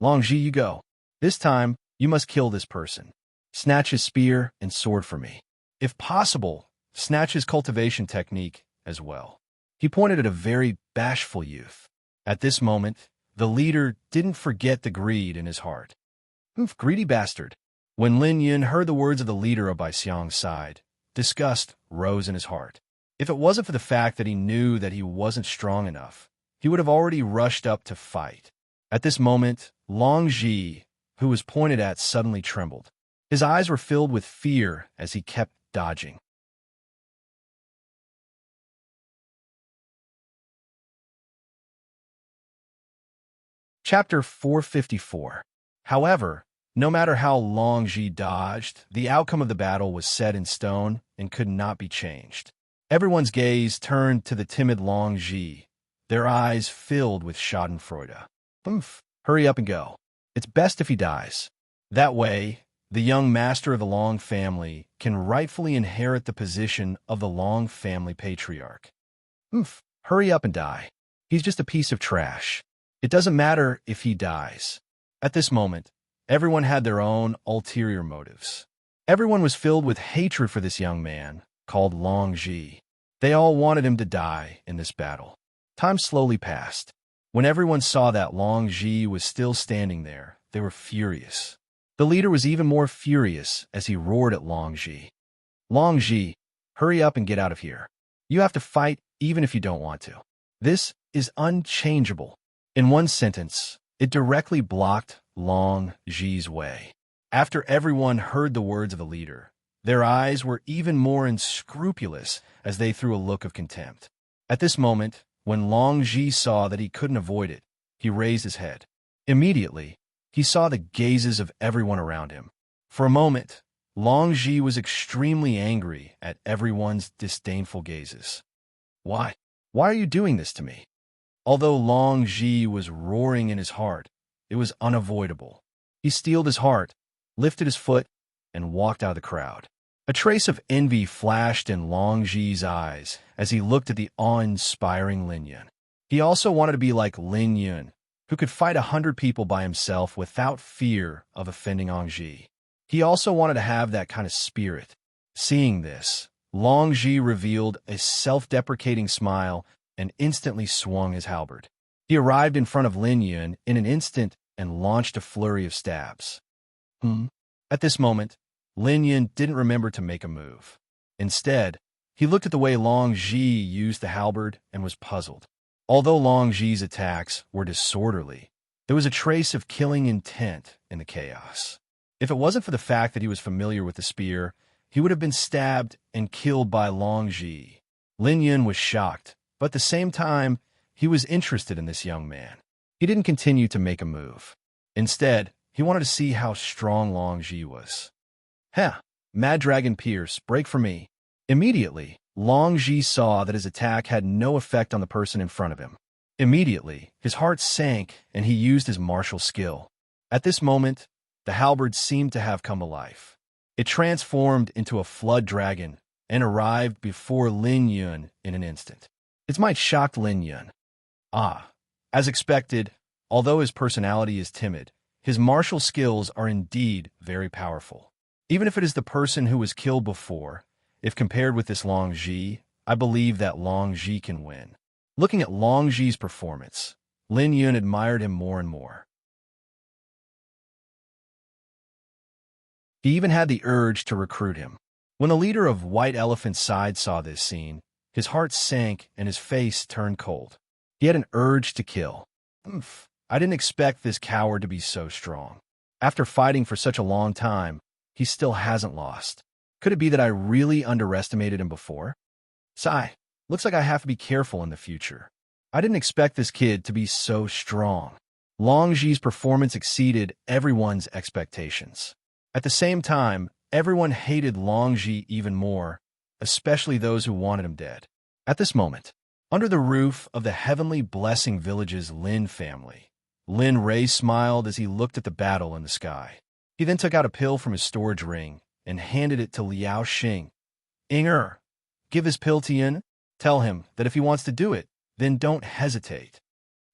Longji, you go. This time, you must kill this person. Snatch his spear and sword for me. If possible, snatch his cultivation technique as well. He pointed at a very bashful youth. At this moment, the leader didn't forget the greed in his heart. Greedy bastard. When Lin Yun heard the words of the leader of Bai Xiang's side, disgust rose in his heart. If it wasn't for the fact that he knew that he wasn't strong enough, he would have already rushed up to fight. At this moment, Long Ji, who was pointed at, suddenly trembled. His eyes were filled with fear as he kept dodging. Chapter 454. However, no matter how Long Ji dodged, the outcome of the battle was set in stone and could not be changed. Everyone's gaze turned to the timid Long Ji, their eyes filled with schadenfreude. Hurry up and go. It's best if he dies. That way, the young master of the Long family can rightfully inherit the position of the Long family patriarch. Hurry up and die. He's just a piece of trash. It doesn't matter if he dies. At this moment, everyone had their own ulterior motives. Everyone was filled with hatred for this young man, called Long Ji. They all wanted him to die in this battle. Time slowly passed. When everyone saw that Long Ji was still standing there, they were furious. The leader was even more furious as he roared at Long Ji. Long Ji, hurry up and get out of here. You have to fight even if you don't want to. This is unchangeable. In one sentence, it directly blocked Long Ji's way. After everyone heard the words of the leader, their eyes were even more unscrupulous as they threw a look of contempt. At this moment, when Long Ji saw that he couldn't avoid it, he raised his head. Immediately, he saw the gazes of everyone around him. For a moment, Long Ji was extremely angry at everyone's disdainful gazes. Why? Why are you doing this to me? Although Long Ji was roaring in his heart, it was unavoidable. He steeled his heart, lifted his foot, and walked out of the crowd. A trace of envy flashed in Long Ji's eyes as he looked at the awe-inspiring Lin Yun. He also wanted to be like Lin Yun, who could fight 100 people by himself without fear of offending Long Ji. He also wanted to have that kind of spirit. Seeing this, Long Ji revealed a self-deprecating smile and instantly swung his halberd. He arrived in front of Lin Yun in an instant and launched a flurry of stabs. At this moment, Lin Yun didn't remember to make a move. Instead, he looked at the way Long Ji used the halberd and was puzzled. Although Long Ji's attacks were disorderly, there was a trace of killing intent in the chaos. If it wasn't for the fact that he was familiar with the spear, he would have been stabbed and killed by Long Ji. Lin Yun was shocked, but at the same time, he was interested in this young man. He didn't continue to make a move. Instead, he wanted to see how strong Long Ji was. Heh, Mad Dragon Pierce, break for me. Immediately, Long Ji saw that his attack had no effect on the person in front of him. Immediately, his heart sank and he used his martial skill. At this moment, the halberd seemed to have come to life. It transformed into a flood dragon and arrived before Lin Yun in an instant. Its might shocked Lin Yun. As expected, although his personality is timid, his martial skills are indeed very powerful. Even if it is the person who was killed before, if compared with this Long Ji, I believe that Long Ji can win. Looking at Long Ji's performance, Lin Yun admired him more and more. He even had the urge to recruit him. When the leader of White Elephant's side saw this scene, his heart sank and his face turned cold. He had an urge to kill. I didn't expect this coward to be so strong. After fighting for such a long time, he still hasn't lost. Could it be that I really underestimated him before? Sigh, looks like I have to be careful in the future. I didn't expect this kid to be so strong. Long Ji's performance exceeded everyone's expectations. At the same time, everyone hated Long Ji even more, especially those who wanted him dead. At this moment, under the roof of the Heavenly Blessing Village's Lin family, Lin Ray smiled as he looked at the battle in the sky. He then took out a pill from his storage ring and handed it to Liao Xing. Inger, give his pill to Yin. Tell him that if he wants to do it, then don't hesitate.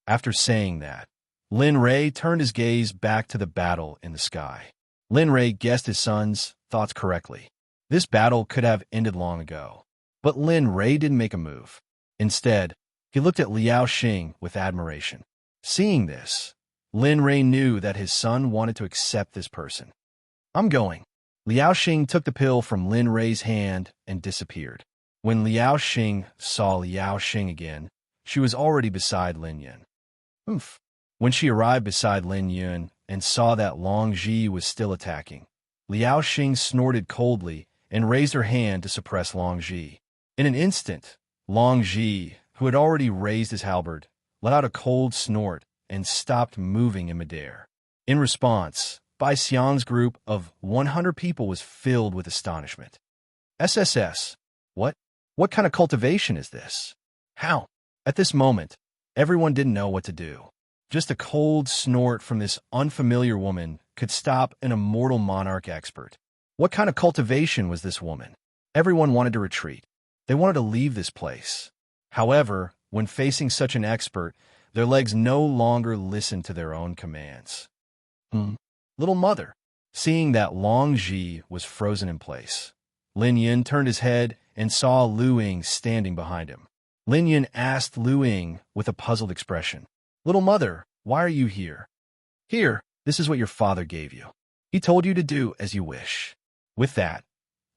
After saying that, Lin Ray turned his gaze back to the battle in the sky. Lin Ray guessed his son's thoughts correctly. This battle could have ended long ago. But Lin Ray didn't make a move. Instead, he looked at Liao Xing with admiration. Seeing this, Lin Ray knew that his son wanted to accept this person. I'm going. Liao Xing took the pill from Lin Ray's hand and disappeared. When Liao Xing saw Liao Xing again, she was already beside Lin Yun. When she arrived beside Lin Yun and saw that Long Ji was still attacking, Liao Xing snorted coldly and raised her hand to suppress Long Ji. In an instant, Long Ji, who had already raised his halberd, let out a cold snort and stopped moving in midair. In response, Bai Xiang's group of 100 people was filled with astonishment. SSS, what kind of cultivation is this? How? At this moment, everyone didn't know what to do. Just a cold snort from this unfamiliar woman could stop an immortal monarch expert. What kind of cultivation was this woman? Everyone wanted to retreat. They wanted to leave this place. However, when facing such an expert, their legs no longer listened to their own commands. Little mother. Seeing that Long Ji was frozen in place, Lin Yun turned his head and saw Lu Ying standing behind him. Lin Yun asked Lu Ying with a puzzled expression, Little mother, why are you here? Here, this is what your father gave you. He told you to do as you wish. With that,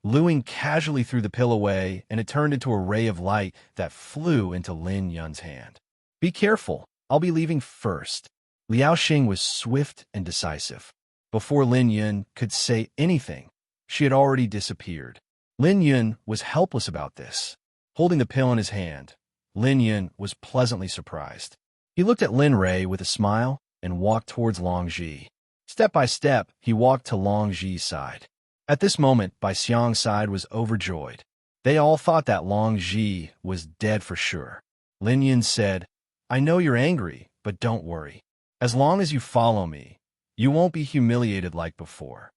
Lu Ying casually threw the pill away and it turned into a ray of light that flew into Lin Yun's hand. Be careful, I'll be leaving first. Liao Xing was swift and decisive. Before Lin Yun could say anything, she had already disappeared. Lin Yun was helpless about this. Holding the pill in his hand, Lin Yun was pleasantly surprised. He looked at Lin Ray with a smile and walked towards Long Ji. Step by step, he walked to Long Ji's side. At this moment, Bai Xiang's side was overjoyed. They all thought that Long Ji was dead for sure. Lin Yun said, I know you're angry, but don't worry. As long as you follow me, you won't be humiliated like before.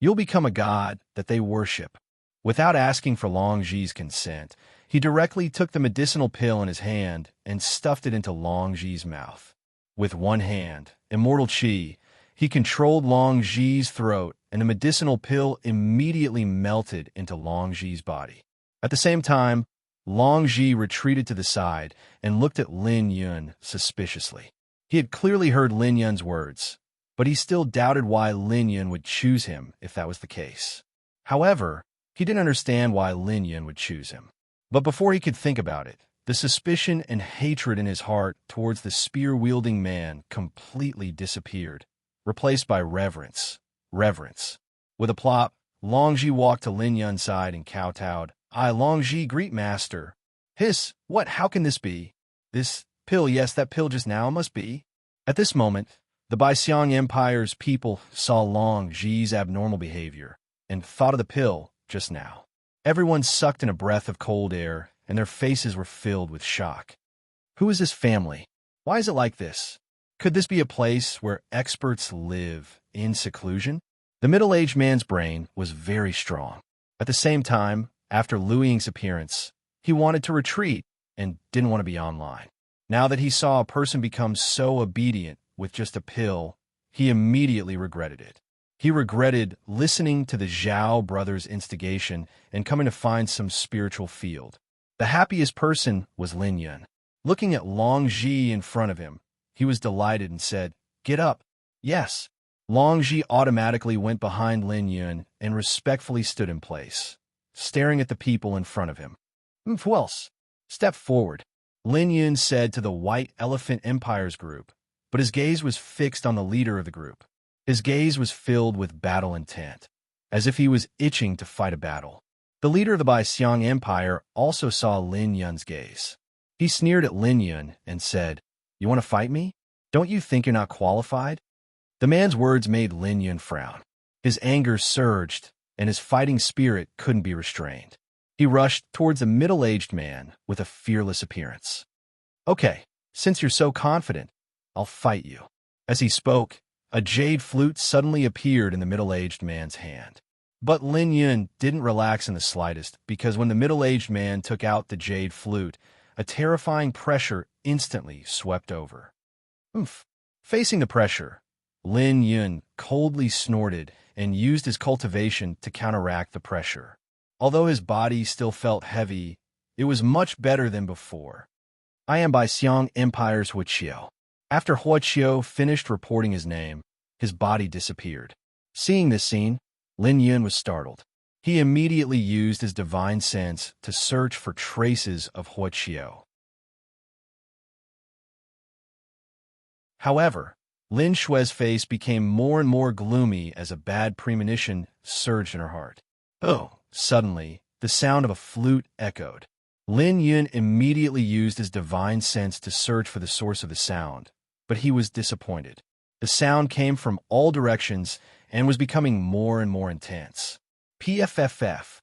You'll become a god that they worship. Without asking for Long Ji's consent, he directly took the medicinal pill in his hand and stuffed it into Long Ji's mouth. With one hand, immortal Qi, he controlled Long Ji's throat, and the medicinal pill immediately melted into Long Ji's body. At the same time, Long Ji retreated to the side and looked at Lin Yun suspiciously. He had clearly heard Lin Yun's words, but he still doubted why Lin Yun would choose him if that was the case. However, he didn't understand why Lin Yun would choose him. But before he could think about it, The suspicion and hatred in his heart towards the spear-wielding man completely disappeared, replaced by reverence. Reverence. With a plop, Longji walked to Lin Yun's side and kowtowed. "I, Longji, greet master." "Hiss, what? How can this be?" "This pill, yes, that pill just now must be." At this moment, the Baixiang Empire's people saw Longji's abnormal behavior and thought of the pill just now. Everyone sucked in a breath of cold air, and their faces were filled with shock. Who is this family? Why is it like this? Could this be a place where experts live in seclusion? The middle-aged man's brain was very strong. At the same time, after Lu Ying's appearance, he wanted to retreat and didn't want to be online. Now that he saw a person become so obedient with just a pill, he immediately regretted it. He regretted listening to the Zhao brothers' instigation and coming to find some spiritual field. The happiest person was Lin Yun. Looking at Longji in front of him, he was delighted and said, "Get up." "Yes." Longji automatically went behind Lin Yun and respectfully stood in place, staring at the people in front of him. "Who else? Step forward," Lin Yun said to the White Elephant Empire's group, but his gaze was fixed on the leader of the group. His gaze was filled with battle intent, as if he was itching to fight a battle. The leader of the Baixiang Empire also saw Lin Yun's gaze. He sneered at Lin Yun and said, "You want to fight me? Don't you think you're not qualified?" The man's words made Lin Yun frown. His anger surged, and his fighting spirit couldn't be restrained. He rushed towards a middle-aged man with a fearless appearance. "Okay, since you're so confident, I'll fight you." As he spoke, a jade flute suddenly appeared in the middle-aged man's hand. But Lin Yun didn't relax in the slightest, because when the middle-aged man took out the jade flute, a terrifying pressure instantly swept over. Oomph. Facing the pressure, Lin Yun coldly snorted and used his cultivation to counteract the pressure. Although his body still felt heavy, it was much better than before. "I am Baixiang Empire's Huiqiu." After Huiqiu finished reporting his name, his body disappeared. Seeing this scene, Lin Yun was startled. He immediately used his divine sense to search for traces of Huiqiu. However, Lin Shui's face became more and more gloomy as a bad premonition surged in her heart. Oh! Suddenly, the sound of a flute echoed. Lin Yun immediately used his divine sense to search for the source of the sound, but he was disappointed. The sound came from all directions and was becoming more and more intense. PFFF.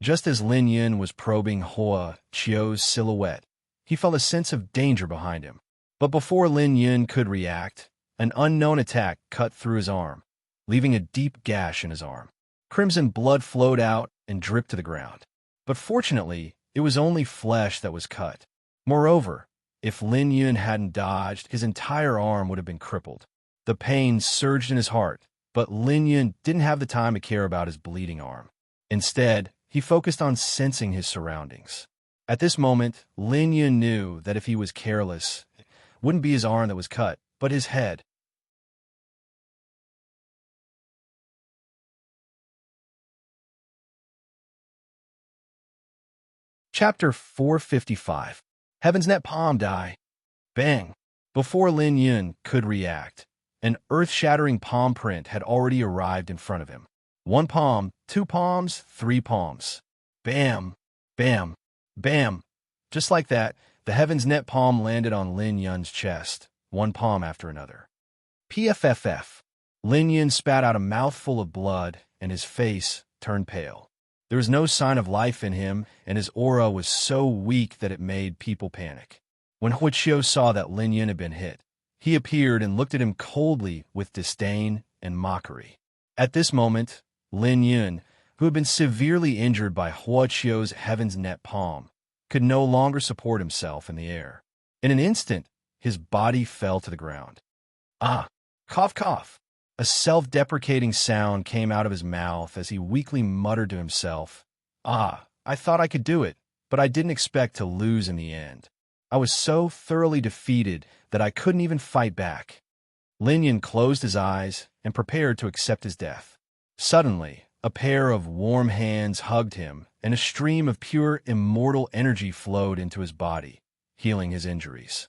Just as Lin Yun was probing Huiqiu's silhouette, he felt a sense of danger behind him. But before Lin Yun could react, an unknown attack cut through his arm, leaving a deep gash in his arm. Crimson blood flowed out and dripped to the ground. But fortunately, it was only flesh that was cut. Moreover, if Lin Yun hadn't dodged, his entire arm would have been crippled. The pain surged in his heart, but Lin Yun didn't have the time to care about his bleeding arm. Instead, he focused on sensing his surroundings. At this moment, Lin Yun knew that if he was careless, it wouldn't be his arm that was cut, but his head. Chapter 455. Heaven's Net Palm Die. Bang! Before Lin Yun could react, an earth-shattering palm print had already arrived in front of him. 1 palm, 2 palms, 3 palms. Bam! Bam! Bam! Just like that, the Heaven's Net palm landed on Lin Yun's chest, 1 palm after another. PFFF. Lin Yun spat out a mouthful of blood, and his face turned pale. There was no sign of life in him, and his aura was so weak that it made people panic. When Huiqiu saw that Lin Yun had been hit, he appeared and looked at him coldly with disdain and mockery. At this moment, Lin Yun, who had been severely injured by Huiqiu's Heaven's Net palm, could no longer support himself in the air. In an instant, his body fell to the ground. Ah! Cough, cough! A self-deprecating sound came out of his mouth as he weakly muttered to himself, "Ah, I thought I could do it, but I didn't expect to lose in the end. I was so thoroughly defeated that I couldn't even fight back." Lin Yun closed his eyes and prepared to accept his death. Suddenly, a pair of warm hands hugged him, and a stream of pure immortal energy flowed into his body, healing his injuries.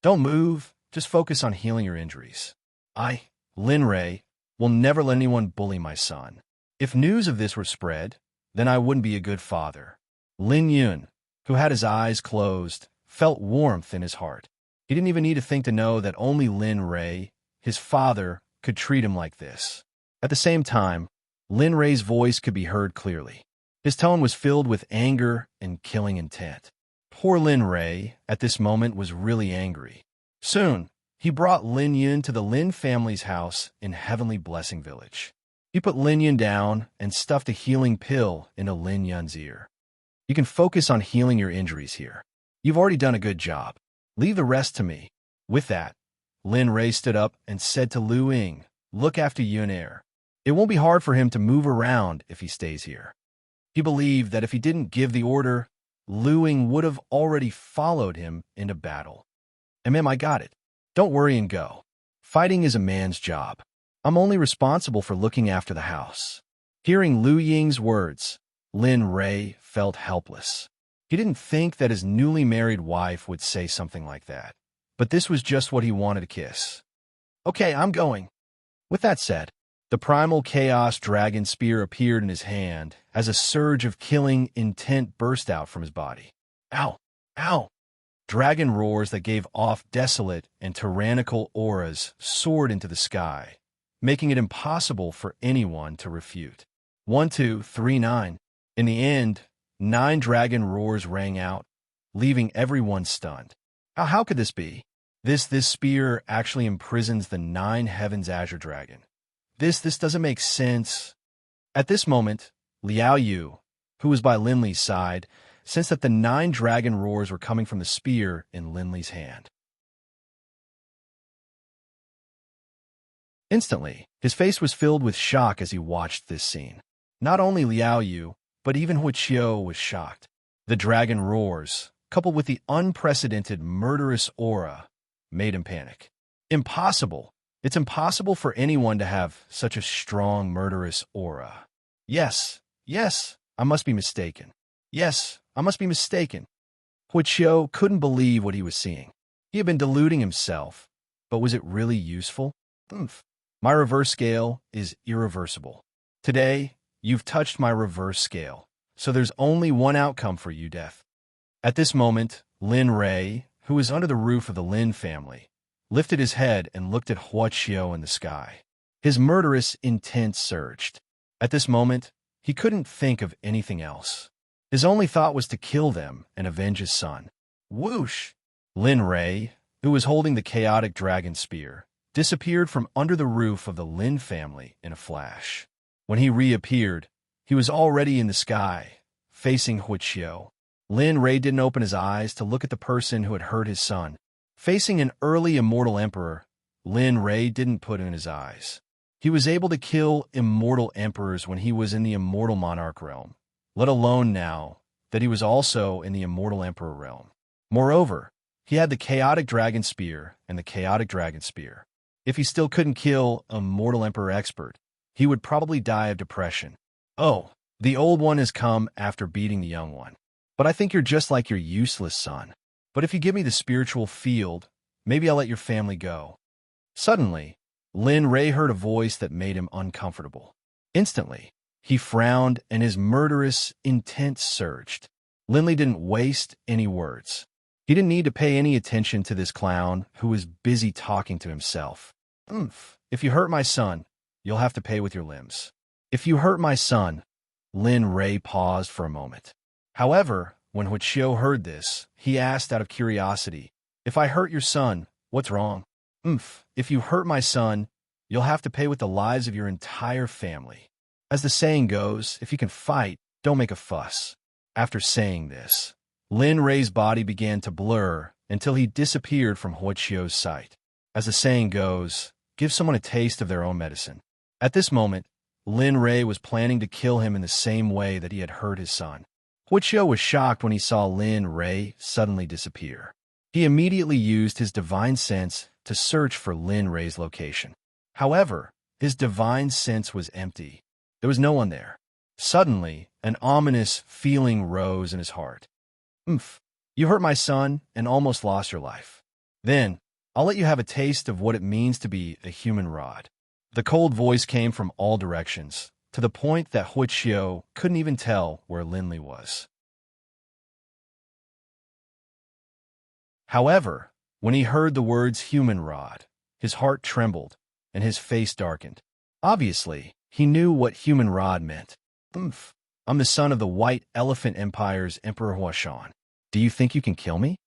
Don't move, just focus on healing your injuries. I, Lin Rei, will never let anyone bully my son. If news of this were spread, then I wouldn't be a good father. Lin Yun, who had his eyes closed, felt warmth in his heart. He didn't even need to think to know that only Lin Rei, his father, could treat him like this. At the same time, Lin Rei's voice could be heard clearly. His tone was filled with anger and killing intent. Poor Lin Rei, at this moment, was really angry. Soon, he brought Lin Yun to the Lin family's house in Heavenly Blessing Village. He put Lin Yun down and stuffed a healing pill into Lin Yun's ear. You can focus on healing your injuries here. You've already done a good job. Leave the rest to me. With that, Lin Rei stood up and said to Lu Ying, look after Yun Er. It won't be hard for him to move around if he stays here. He believed that if he didn't give the order, Lu Ying would have already followed him into battle. I got it. Don't worry and go. Fighting is a man's job. I'm only responsible for looking after the house. Hearing Lu Ying's words, Lin Rei felt helpless. He didn't think that his newly married wife would say something like that, but this was just what he wanted to kiss. Okay, I'm going. With that said, the primal chaos dragon spear appeared in his hand as a surge of killing intent burst out from his body. Ow! Ow! Dragon roars that gave off desolate and tyrannical auras soared into the sky, making it impossible for anyone to refute. 1, 2, 3, 9. In the end, 9 dragon roars rang out, leaving everyone stunned. How could this be? This spear actually imprisons the 9 heavens azure dragon. This doesn't make sense. At this moment, Liao Yu, who was by Lin Li's side, sensed that the 9 dragon roars were coming from the spear in Lin Li's hand. Instantly, his face was filled with shock as he watched this scene. Not only Liao Yu, but even Hu Qiu was shocked. The dragon roars, coupled with the unprecedented murderous aura, made him panic. Impossible! It's impossible for anyone to have such a strong murderous aura. Yes, I must be mistaken. Yes, I must be mistaken. Hu Qiu couldn't believe what he was seeing. He had been deluding himself, but was it really useful? My reverse scale is irreversible. Today, you've touched my reverse scale, so there's only one outcome for you, death. At this moment, Lin Rei, who was under the roof of the Lin family, lifted his head and looked at Hu Qiu in the sky. His murderous intent surged. At this moment, he couldn't think of anything else. His only thought was to kill them and avenge his son. Whoosh! Lin Rei, who was holding the chaotic dragon spear, disappeared from under the roof of the Lin family in a flash. When he reappeared, he was already in the sky, facing Hu Qiu. Lin Rei didn't open his eyes to look at the person who had hurt his son. Facing an early immortal emperor, Lin Rei didn't put in his eyes. He was able to kill immortal emperors when he was in the immortal monarch realm, let alone now that he was also in the immortal emperor realm. Moreover, he had the chaotic dragon spear and the chaotic dragon spear. If he still couldn't kill a mortal emperor expert, he would probably die of depression. Oh, the old one has come after beating the young one. But I think you're just like your useless son. But if you give me the spiritual field, maybe I'll let your family go. Suddenly, Lin Rei heard a voice that made him uncomfortable. Instantly, he frowned and his murderous intent surged. Lin Li didn't waste any words. He didn't need to pay any attention to this clown who was busy talking to himself. If you hurt my son, you'll have to pay with your limbs. If you hurt my son, Lin Rei paused for a moment. However, when Hu Qiu heard this, he asked out of curiosity, if I hurt your son, what's wrong? If you hurt my son, you'll have to pay with the lives of your entire family. As the saying goes, if you can fight, don't make a fuss. After saying this, Lin Rei's body began to blur until he disappeared from Hu Qiu's sight. As the saying goes, give someone a taste of their own medicine. At this moment, Lin Rei was planning to kill him in the same way that he had hurt his son. Hu Qiu was shocked when he saw Lin Rei suddenly disappear. He immediately used his divine sense to search for Lin Rei's location. However, his divine sense was empty. There was no one there. Suddenly, an ominous feeling rose in his heart. You hurt my son and almost lost your life. Then, I'll let you have a taste of what it means to be a human rod. The cold voice came from all directions, to the point that Huichio couldn't even tell where Linley was. However, when he heard the words human rod, his heart trembled and his face darkened. Obviously, he knew what human rod meant. Oomph. I'm the son of the White Elephant Empire's Emperor Huashan. Do you think you can kill me?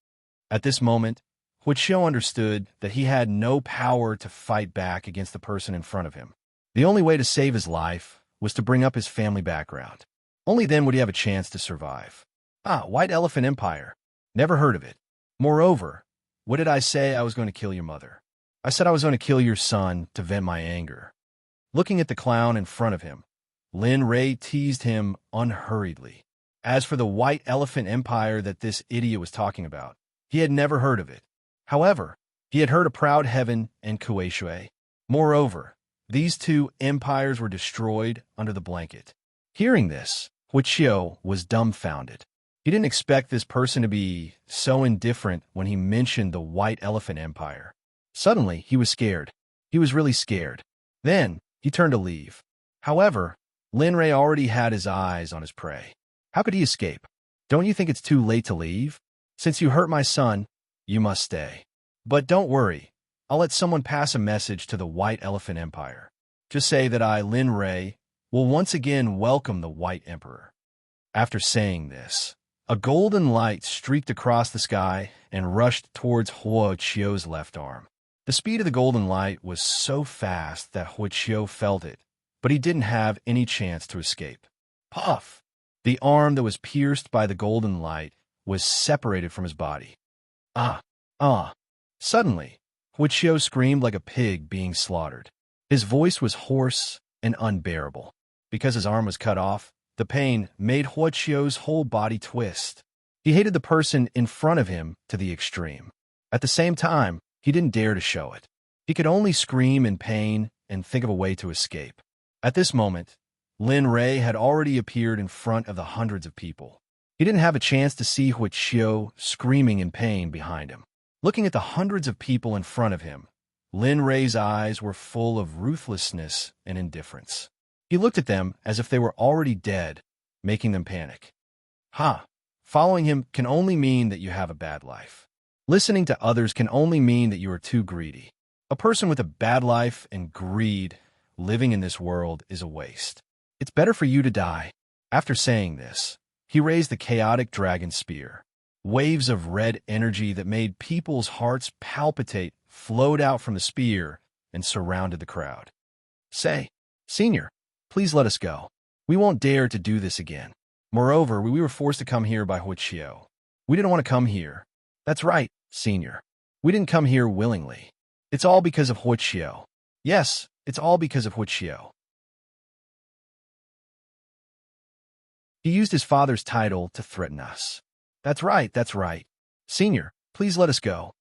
At this moment, Huichio understood that he had no power to fight back against the person in front of him. The only way to save his life was to bring up his family background. Only then would he have a chance to survive. White Elephant Empire. Never heard of it. Moreover, what did I say I was going to kill your mother? I said I was going to kill your son to vent my anger. Looking at the clown in front of him, Lin Ray teased him unhurriedly. As for the White Elephant Empire that this idiot was talking about, he had never heard of it. However, he had heard of Proud Heaven and Kueishui. Moreover, these two empires were destroyed under the blanket. Hearing this, Huichio was dumbfounded. He didn't expect this person to be so indifferent when he mentioned the White Elephant Empire. Suddenly, he was scared. He was really scared. Then, he turned to leave. However, Lin Ray already had his eyes on his prey. How could he escape? Don't you think it's too late to leave? Since you hurt my son, you must stay. But don't worry. I'll let someone pass a message to the White Elephant Empire. Just say that I, Lin Ray, will once again welcome the White Emperor. After saying this, a golden light streaked across the sky and rushed towards Huichio's left arm. The speed of the golden light was so fast that Huichio felt it, but he didn't have any chance to escape. Puff! The arm that was pierced by the golden light was separated from his body. Suddenly, Huichio screamed like a pig being slaughtered. His voice was hoarse and unbearable. Because his arm was cut off, the pain made Huichio's whole body twist. He hated the person in front of him to the extreme. At the same time, he didn't dare to show it. He could only scream in pain and think of a way to escape. At this moment, Lin Ray had already appeared in front of the hundreds of people. He didn't have a chance to see Huichio screaming in pain behind him. Looking at the hundreds of people in front of him, Lin Ray's eyes were full of ruthlessness and indifference. He looked at them as if they were already dead, making them panic. Following him can only mean that you have a bad life. Listening to others can only mean that you are too greedy. A person with a bad life and greed living in this world is a waste. It's better for you to die. After saying this, he raised the chaotic dragon spear. Waves of red energy that made people's hearts palpitate flowed out from the spear and surrounded the crowd. Say, Senior, please let us go. We won't dare to do this again. Moreover, we were forced to come here by Huichio. We didn't want to come here. That's right, Senior. We didn't come here willingly. It's all because of Huichio. Yes, it's all because of Huichio. He used his father's title to threaten us. That's right. Senior, please let us go.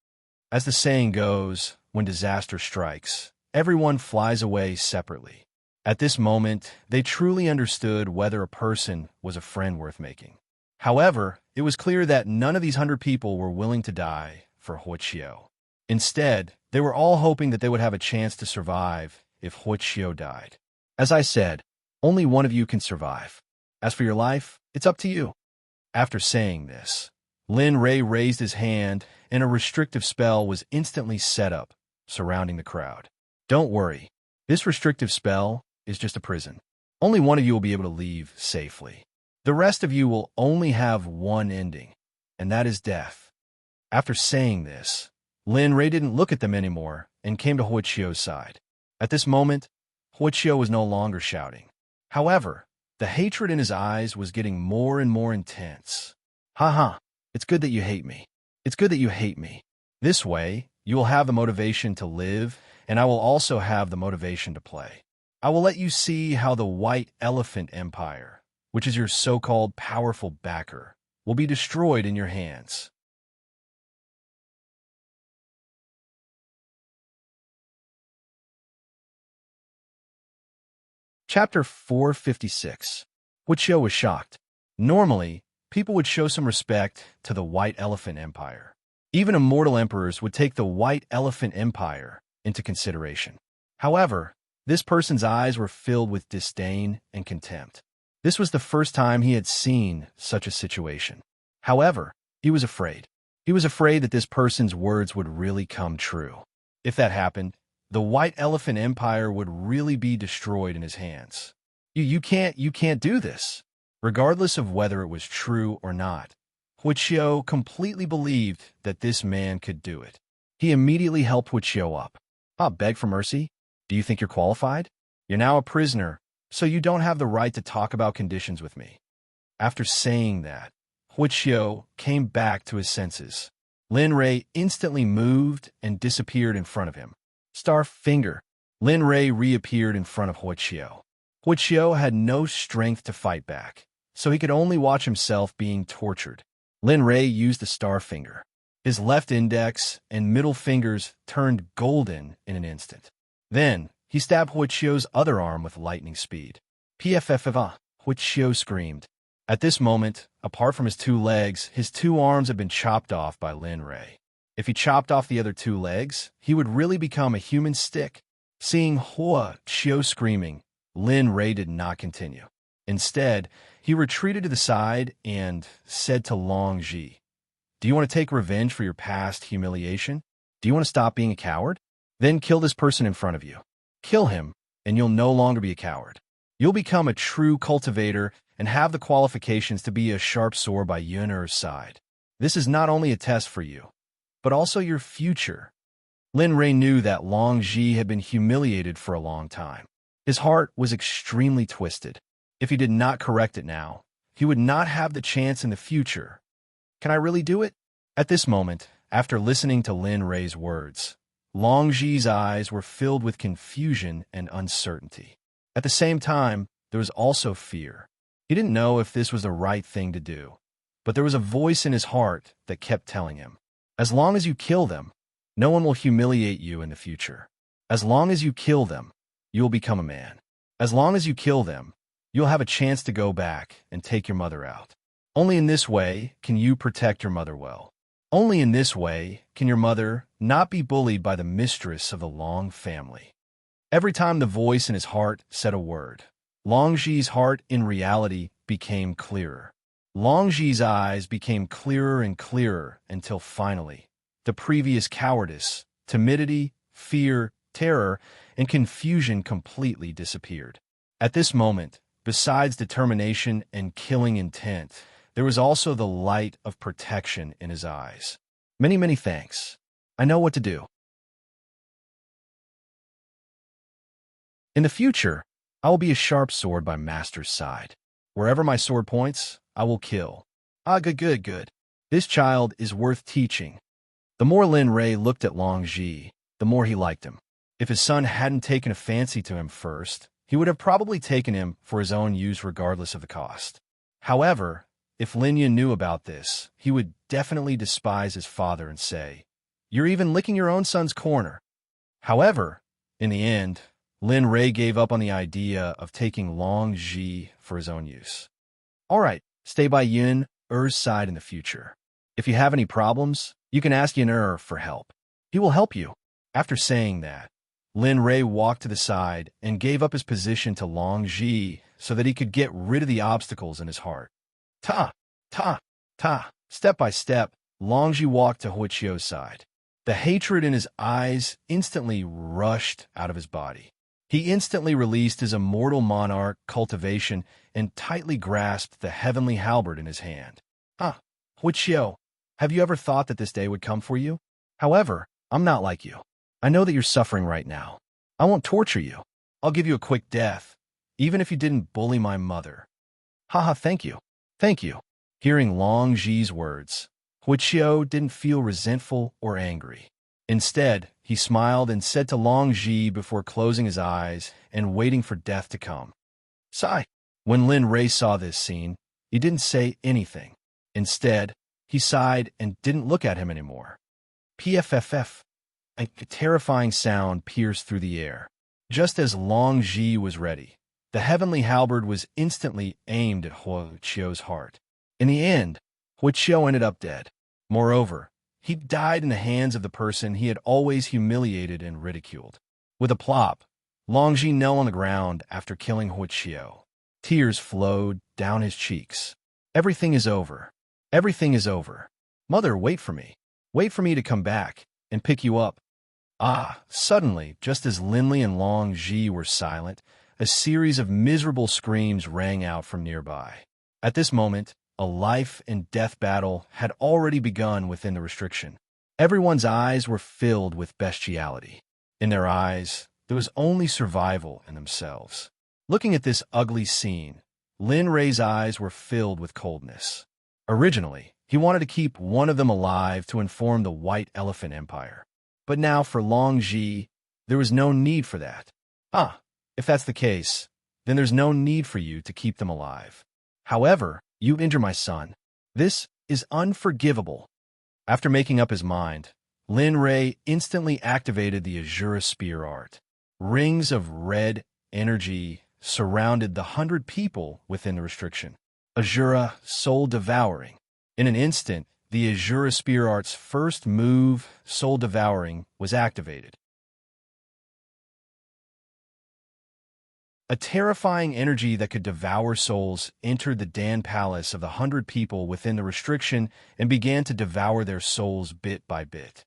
As the saying goes, when disaster strikes, everyone flies away separately. At this moment, they truly understood whether a person was a friend worth making. However, it was clear that none of these 100 people were willing to die for Huichio. Instead, they were all hoping that they would have a chance to survive if Huichio died. As I said, only one of you can survive. As for your life, it's up to you. After saying this, Lin Ray raised his hand and a restrictive spell was instantly set up, surrounding the crowd. Don't worry, this restrictive spell is just a prison. Only one of you will be able to leave safely. The rest of you will only have one ending, and that is death. After saying this, Lin Ray didn't look at them anymore and came to Huichio's side. At this moment, Huichio was no longer shouting. However, the hatred in his eyes was getting more and more intense. It's good that you hate me. It's good that you hate me. This way, you will have the motivation to live, and I will also have the motivation to play. I will let you see how the White Elephant Empire, which is your so-called powerful backer, will be destroyed in your hands. Chapter 456. Huichio was shocked. Normally, people would show some respect to the White Elephant Empire. Even immortal emperors would take the White Elephant Empire into consideration. However, this person's eyes were filled with disdain and contempt. This was the first time he had seen such a situation. However, he was afraid. He was afraid that this person's words would really come true. If that happened, the White Elephant Empire would really be destroyed in his hands. You can't do this. Regardless of whether it was true or not, Huichio completely believed that this man could do it. He immediately helped Huichio up. Beg for mercy? Do you think you're qualified? You're now a prisoner, so you don't have the right to talk about conditions with me. After saying that, Huichio came back to his senses. Lin Rei instantly moved and disappeared in front of him. Star finger. Lin Rei reappeared in front of Huichio. Huichio had no strength to fight back, so he could only watch himself being tortured. Lin Rei used the star finger. His left index and middle fingers turned golden in an instant. Then, he stabbed Huichio's other arm with lightning speed. PFFF, Huichio screamed. At this moment, apart from his 2 legs, his 2 arms had been chopped off by Lin Rei. If he chopped off the other 2 legs, he would really become a human stick. Seeing Huichio screaming, Lin Rei did not continue. Instead, he retreated to the side and said to Long Ji, "Do you want to take revenge for your past humiliation? Do you want to stop being a coward? Then kill this person in front of you. Kill him, and you'll no longer be a coward. You'll become a true cultivator and have the qualifications to be a sharp sword by Yun'er's side. This is not only a test for you, but also your future." Lin Rei knew that Long Ji had been humiliated for a long time. His heart was extremely twisted. If he did not correct it now, he would not have the chance in the future. Can I really do it? At this moment, after listening to Lin Rei's words, Long Ji's eyes were filled with confusion and uncertainty. At the same time, there was also fear. He didn't know if this was the right thing to do, but there was a voice in his heart that kept telling him, "As long as you kill them, no one will humiliate you in the future. As long as you kill them, you will become a man. As long as you kill them, you'll have a chance to go back and take your mother out. Only in this way can you protect your mother well. Only in this way can your mother not be bullied by the mistress of the Long family." Every time the voice in his heart said a word, Long Ji's heart in reality became clearer. Long Ji's eyes became clearer and clearer until finally, the previous cowardice, timidity, fear, terror, and confusion completely disappeared. At this moment, besides determination and killing intent, there was also the light of protection in his eyes. Many thanks. I know what to do. In the future, I will be a sharp sword by Master's side. Wherever my sword points, I will kill. Good. This child is worth teaching. The more Lin Rei looked at Long Ji, the more he liked him. If his son hadn't taken a fancy to him first, he would have probably taken him for his own use regardless of the cost. However, if Lin Yun knew about this, he would definitely despise his father and say, "You're even licking your own son's corner." However, in the end, Lin Rei gave up on the idea of taking Long Ji for his own use. All right, stay by Yun-er's side in the future. If you have any problems, you can ask Yun-er for help. He will help you. After saying that, Lin Rei walked to the side and gave up his position to Long Ji so that he could get rid of the obstacles in his heart. Ta. Step by step, Long Ji walked to Huichio's side. The hatred in his eyes instantly rushed out of his body. He instantly released his immortal monarch cultivation and tightly grasped the heavenly halberd in his hand. Huichio, have you ever thought that this day would come for you? However, I'm not like you. I know that you're suffering right now. I won't torture you. I'll give you a quick death, even if you didn't bully my mother. Thank you. Hearing Long Ji's words, Huichio didn't feel resentful or angry. Instead, he smiled and said to Long Ji before closing his eyes and waiting for death to come, "Sigh." When Lin Rei saw this scene, he didn't say anything. Instead, he sighed and didn't look at him anymore. PFFF. A terrifying sound pierced through the air. Just as Long Ji was ready, the heavenly halberd was instantly aimed at Huichio's heart. In the end, Huiqiu ended up dead. Moreover, he died in the hands of the person he had always humiliated and ridiculed. With a plop, Longji knelt on the ground after killing Huiqiu. Tears flowed down his cheeks. Everything is over. Everything is over. Mother, wait for me. Wait for me to come back and pick you up. Suddenly, just as Linli and Long Ji were silent, a series of miserable screams rang out from nearby. At this moment, a life and death battle had already begun within the restriction. Everyone's eyes were filled with bestiality. In their eyes, there was only survival in themselves. Looking at this ugly scene, Lin Rei's eyes were filled with coldness. Originally, he wanted to keep one of them alive to inform the White Elephant Empire. But now for Long Ji, there was no need for that. If that's the case, then there's no need for you to keep them alive. However, you injure my son. This is unforgivable. After making up his mind, Lin Rei instantly activated the Azura Spear art. Rings of red energy surrounded the 100 people within the restriction. Azura Soul Devouring. In an instant, the Azura Spear art's first move, Soul Devouring, was activated. A terrifying energy that could devour souls entered the Dan Palace of the 100 people within the restriction and began to devour their souls bit by bit.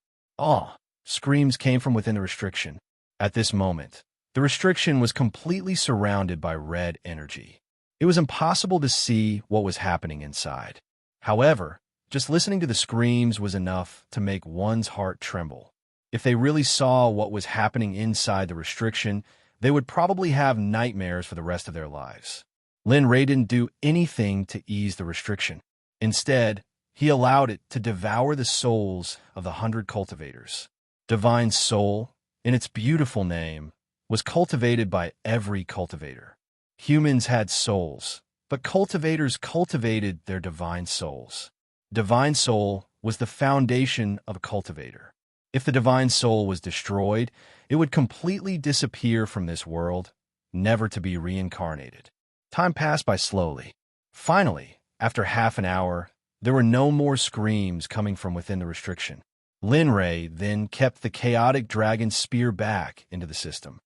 Screams came from within the restriction. At this moment, the restriction was completely surrounded by red energy. It was impossible to see what was happening inside. However, just listening to the screams was enough to make one's heart tremble. If they really saw what was happening inside the restriction, they would probably have nightmares for the rest of their lives. Lin Rei didn't do anything to ease the restriction. Instead, he allowed it to devour the souls of the 100 cultivators. Divine Soul, in its beautiful name, was cultivated by every cultivator. Humans had souls, but cultivators cultivated their divine souls. Divine Soul was the foundation of a cultivator. If the divine soul was destroyed, it would completely disappear from this world, never to be reincarnated. Time passed by slowly. Finally, after half an hour, there were no more screams coming from within the restriction. Lin Rei then kept the chaotic dragon spear back into the system.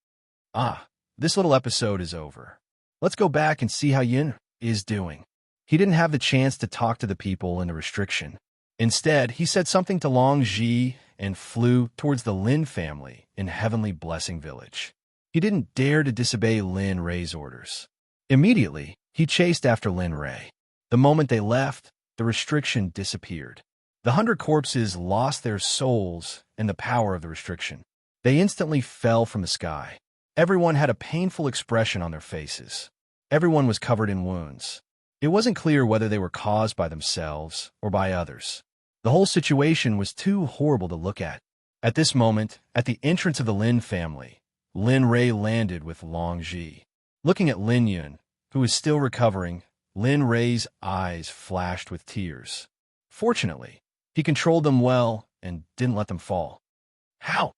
This little episode is over. Let's go back and see how Yin is doing. He didn't have the chance to talk to the people in the restriction. Instead, he said something to Long Ji and flew towards the Lin family in Heavenly Blessing Village. He didn't dare to disobey Lin Rei's orders. Immediately, he chased after Lin Rei. The moment they left, the restriction disappeared. The 100 corpses lost their souls in the power of the restriction. They instantly fell from the sky. Everyone had a painful expression on their faces. Everyone was covered in wounds. It wasn't clear whether they were caused by themselves or by others. The whole situation was too horrible to look at. At this moment, at the entrance of the Lin family, Lin Rei landed with Long Ji. Looking at Lin Yun, who was still recovering, Lin Rei's eyes flashed with tears. Fortunately, he controlled them well and didn't let them fall. How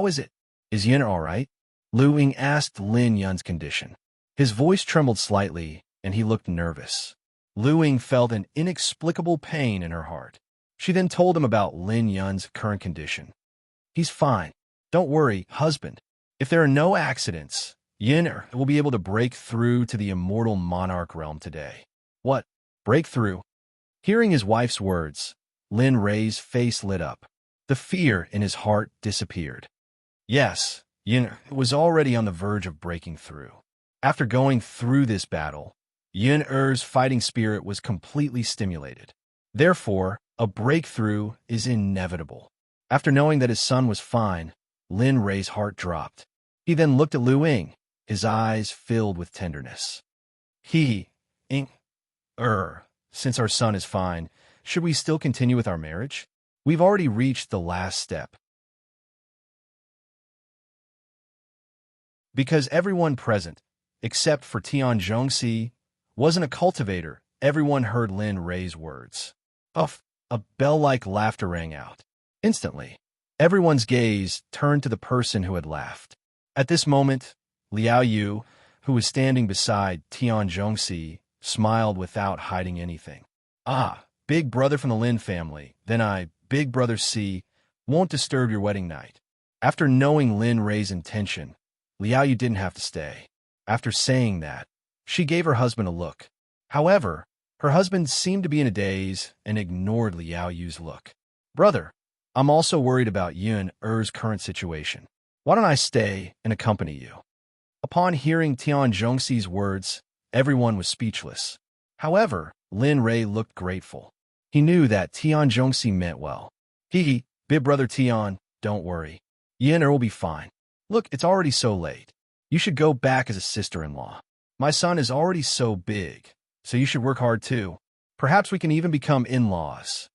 is it? Is Yun all right? Lu Ying asked Lin Yun's condition. His voice trembled slightly, and he looked nervous. Lu Ying felt an inexplicable pain in her heart. She then told him about Lin Yun's current condition. He's fine. Don't worry, husband. If there are no accidents, Yin will be able to break through to the immortal monarch realm today. What? Breakthrough? Hearing his wife's words, Lin Rei's face lit up. The fear in his heart disappeared. Yes, Yin was already on the verge of breaking through. After going through this battle, Yin Er's fighting spirit was completely stimulated. Therefore, a breakthrough is inevitable. After knowing that his son was fine, Lin Rei's heart dropped. He then looked at Lu Ying, his eyes filled with tenderness. Since our son is fine, should we still continue with our marriage? We've already reached the last step. Because everyone present, except for Tian Zhongxi, wasn't a cultivator, everyone heard Lin Rei's words. A bell-like laughter rang out. Instantly, everyone's gaze turned to the person who had laughed. At this moment, Liao Yu, who was standing beside Tian Zhongxi, smiled without hiding anything. Ah, big brother from the Lin family. Then big brother C, won't disturb your wedding night. After knowing Lin Rei's intention, Liao Yu didn't have to stay. After saying that, she gave her husband a look. However, her husband seemed to be in a daze and ignored Liao Yu's look. Brother, I'm also worried about you and Er's current situation. Why don't I stay and accompany you? Upon hearing Tian Zhongxi's words, everyone was speechless. However, Lin Rei looked grateful. He knew that Tian Zhongxi meant well. Big brother Tian, don't worry. You and Er will be fine. Look, it's already so late. You should go back as a sister-in-law. My son is already so big, so you should work hard too. Perhaps we can even become in-laws.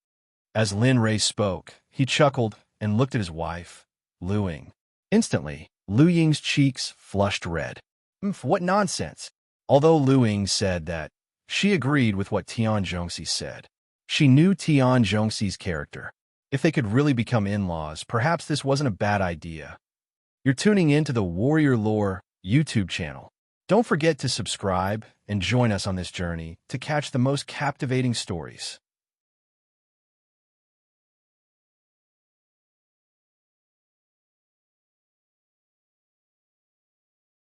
As Lin Rei spoke, he chuckled and looked at his wife, Lu Ying. Instantly, Lu Ying's cheeks flushed red. What nonsense! Although Lu Ying said that, she agreed with what Tian Zhongxi said. She knew Tian Zhongxi's character. If they could really become in-laws, perhaps this wasn't a bad idea. You're tuning in to the Warrior Lore YouTube channel. Don't forget to subscribe and join us on this journey to catch the most captivating stories.